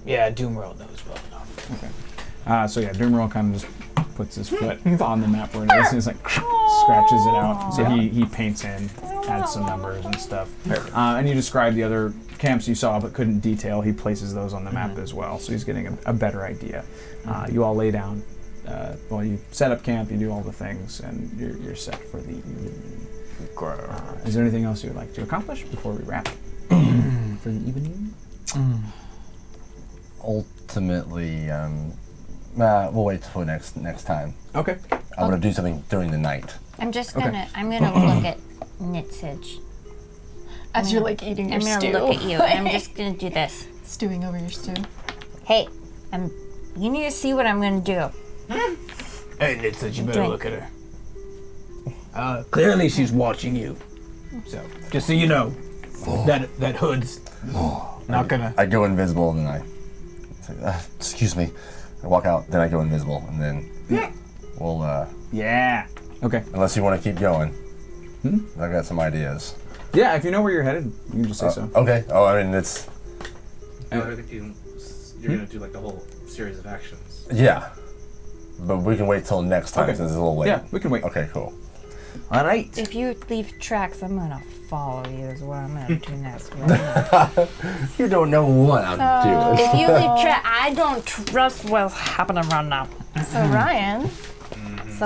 Yeah, Doomroll knows well enough. Okay. So yeah, Doomroll kind of just puts his foot on the map where it is. He's like scratches it out. So he paints in, adds some numbers and stuff. And you describe the other camps you saw but couldn't detail. He places those on the map as well. So he's getting a better idea. You all lay down. You set up camp. You do all the things, and you're set for the evening. Is there anything else you would like to accomplish before we wrap for the evening? Ultimately, we'll wait for next time. Okay. I'm gonna do something during the night. I'm gonna look at Nitsage. As you're like eating your I'm gonna stew. look at you, and I'm just gonna do this. Stewing over your stew. Hey, you need to see what I'm gonna do. Hey, Nitsa, you better Drink. look at her. Clearly she's watching you. So, just so you know, that hood's not gonna... I go invisible and then I say, excuse me. I walk out, then I go invisible, and then we'll, Yeah. Okay. unless you want to keep going. I got some ideas. Yeah, if you know where you're headed, you can just say so. Okay. Oh, I mean, it's, You're gonna do like the whole series of actions. yeah. But we can wait till next time Okay. since it's a little late. Yeah, we can wait. Okay, cool. All right. If you leave tracks, I'm gonna follow you. Is what I'm gonna do next. You don't know what I'm doing. If you leave tracks, I don't trust what's happening right now. So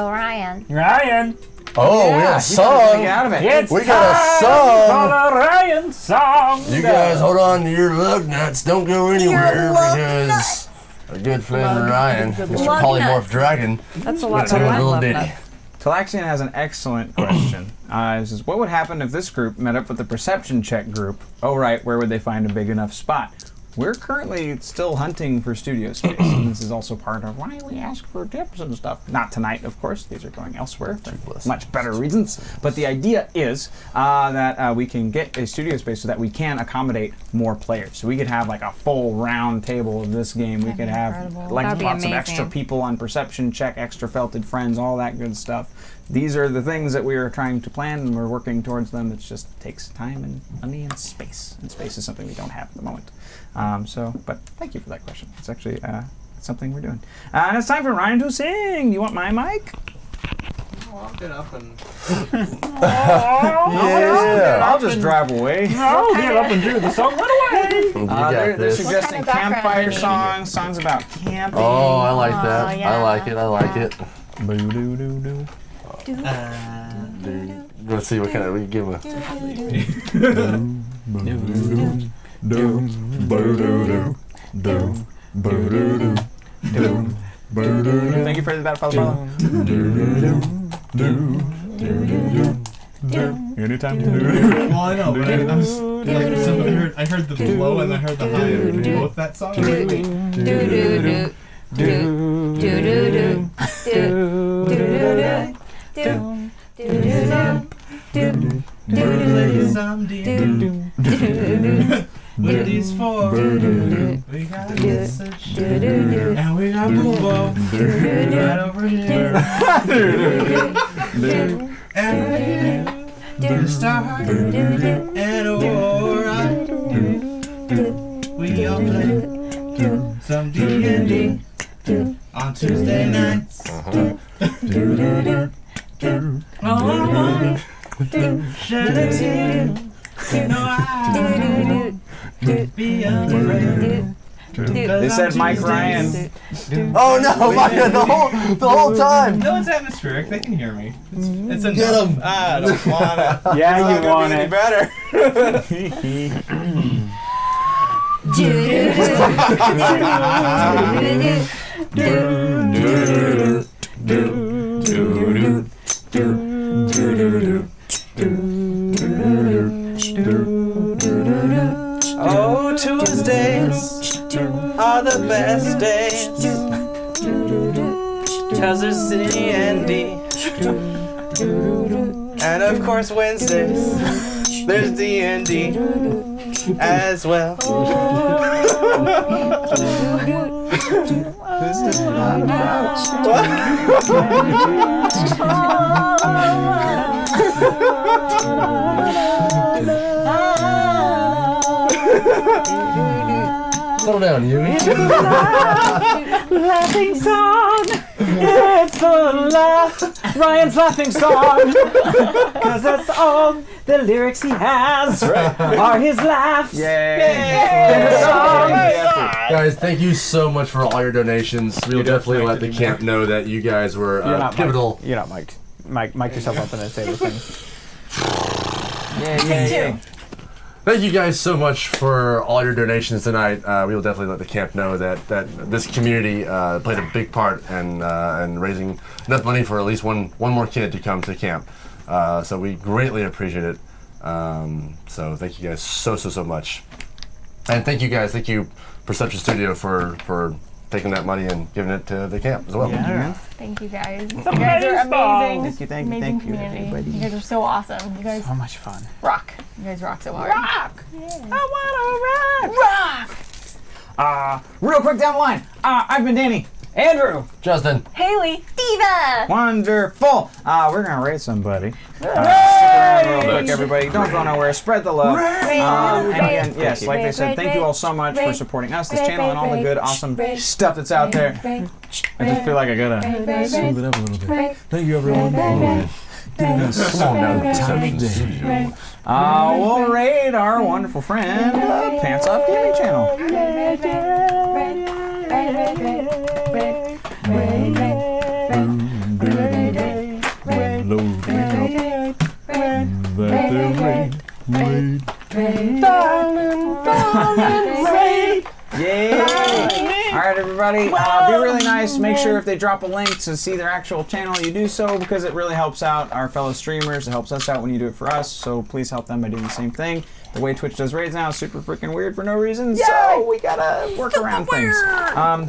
Ryan, Ryan! Oh, we got a song. Get out of it. It's We got a time song. for the Ryan song! You guys hold on to your lug nuts. Don't go anywhere because our good friend Ryan, Mr. Lug Polymorph nuts. Dragon, That's a gonna lot do a of little love ditty. nuts. Talaxian has an excellent question. It says, what would happen if this group met up with the perception check group? Oh, right, where would they find a big enough spot? We're currently still hunting for studio space, and this is also part of why we ask for tips and stuff. Not tonight, of course. These are going elsewhere for much better reasons. But the idea is that we can get a studio space so that we can accommodate more players. So we could have like a full round table of this game. We could have like That'd be lots of amazing. extra people on perception check, extra felted friends, all that good stuff. These are the things that we are trying to plan, and we're working towards them. It just takes time and money and space. And space is something we don't have at the moment. But thank you for that question. It's actually something we're doing. And it's time for Ryan to sing. You want my mic? I'll get up and Yeah. I'll just drive away. I'll get up and do the song right away! You got They're this. suggesting What kind of campfire background? songs about camping. Oh, I like that. yeah. I like it. I like it. Boo-doo-doo-doo. Let's see what kind of we give him. Thank you for that, Father Marlowe. Anytime. well, I know, but I was like, so I heard the low and I heard the high in both that song. These four. We got a message. And we got Boobo. Right over here. And right here. The star. And alright. We all play some D&D on Tuesday nights. Shed a tear. No, I won't be afraid. They said Mike Ryan. Oh no, Micah, the whole time. No, it's atmospheric. They can hear me. It's enough. Get 'em. I don't want it. Yeah, you want it. Better. Oh, Tuesdays are the best days. 'Cause there's D&D. And of course Wednesdays, there's D&D as well. Settle down, Yui. Laughing song. It's the Ryan's laughing song. Cause that's all the lyrics he has are his laughs. Yay! Guys, thank you so much for all your donations. We'll definitely let the camp know that you guys were pivotal. You're not mic'd. Mic yourself up and then say those things. Yay. Thank you guys so much for all your donations tonight. We will definitely let the camp know that this community played a big part in raising enough money for at least one more kid to come to camp. So we greatly appreciate it. So thank you guys so much. And thank you Perception Studio for taking that money and giving it to the camp as well. Yeah. Thank you guys. You guys are amazing. Thank you, Amazing community. everybody. You guys are so awesome. You guys So much fun. rock. You guys rock so hard. Rock! I wanna rock! Real quick down the line. I've been Danny. Andrew. Justin. Haley. Diva! Wonderful. We're gonna raid somebody. Stick around real quick, everybody. Don't go nowhere. Spread the love. And again, yes, like they said, thank you all so much for supporting us, this channel, and all the good, awesome stuff that's out there. I just feel like I gotta smooth it up a little bit. Thank you, everyone, for giving us some time today. We'll raid our wonderful friend, Pants Off Gaming Channel. Yay! Alright, everybody, be really nice. Make sure if they drop a link to see their actual channel, you do so, because it really helps out our fellow streamers. It helps us out when you do it for us, so please help them by doing the same thing. The way Twitch does raids now is super freaking weird for no reason, so we gotta work around things.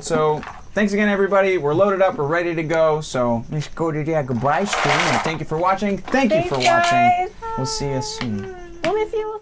So thanks again, everybody. We're loaded up. We're ready to go. So let's go to the goodbye stream. And thank you for watching. Thank you for watching. We'll see you soon. We'll miss you.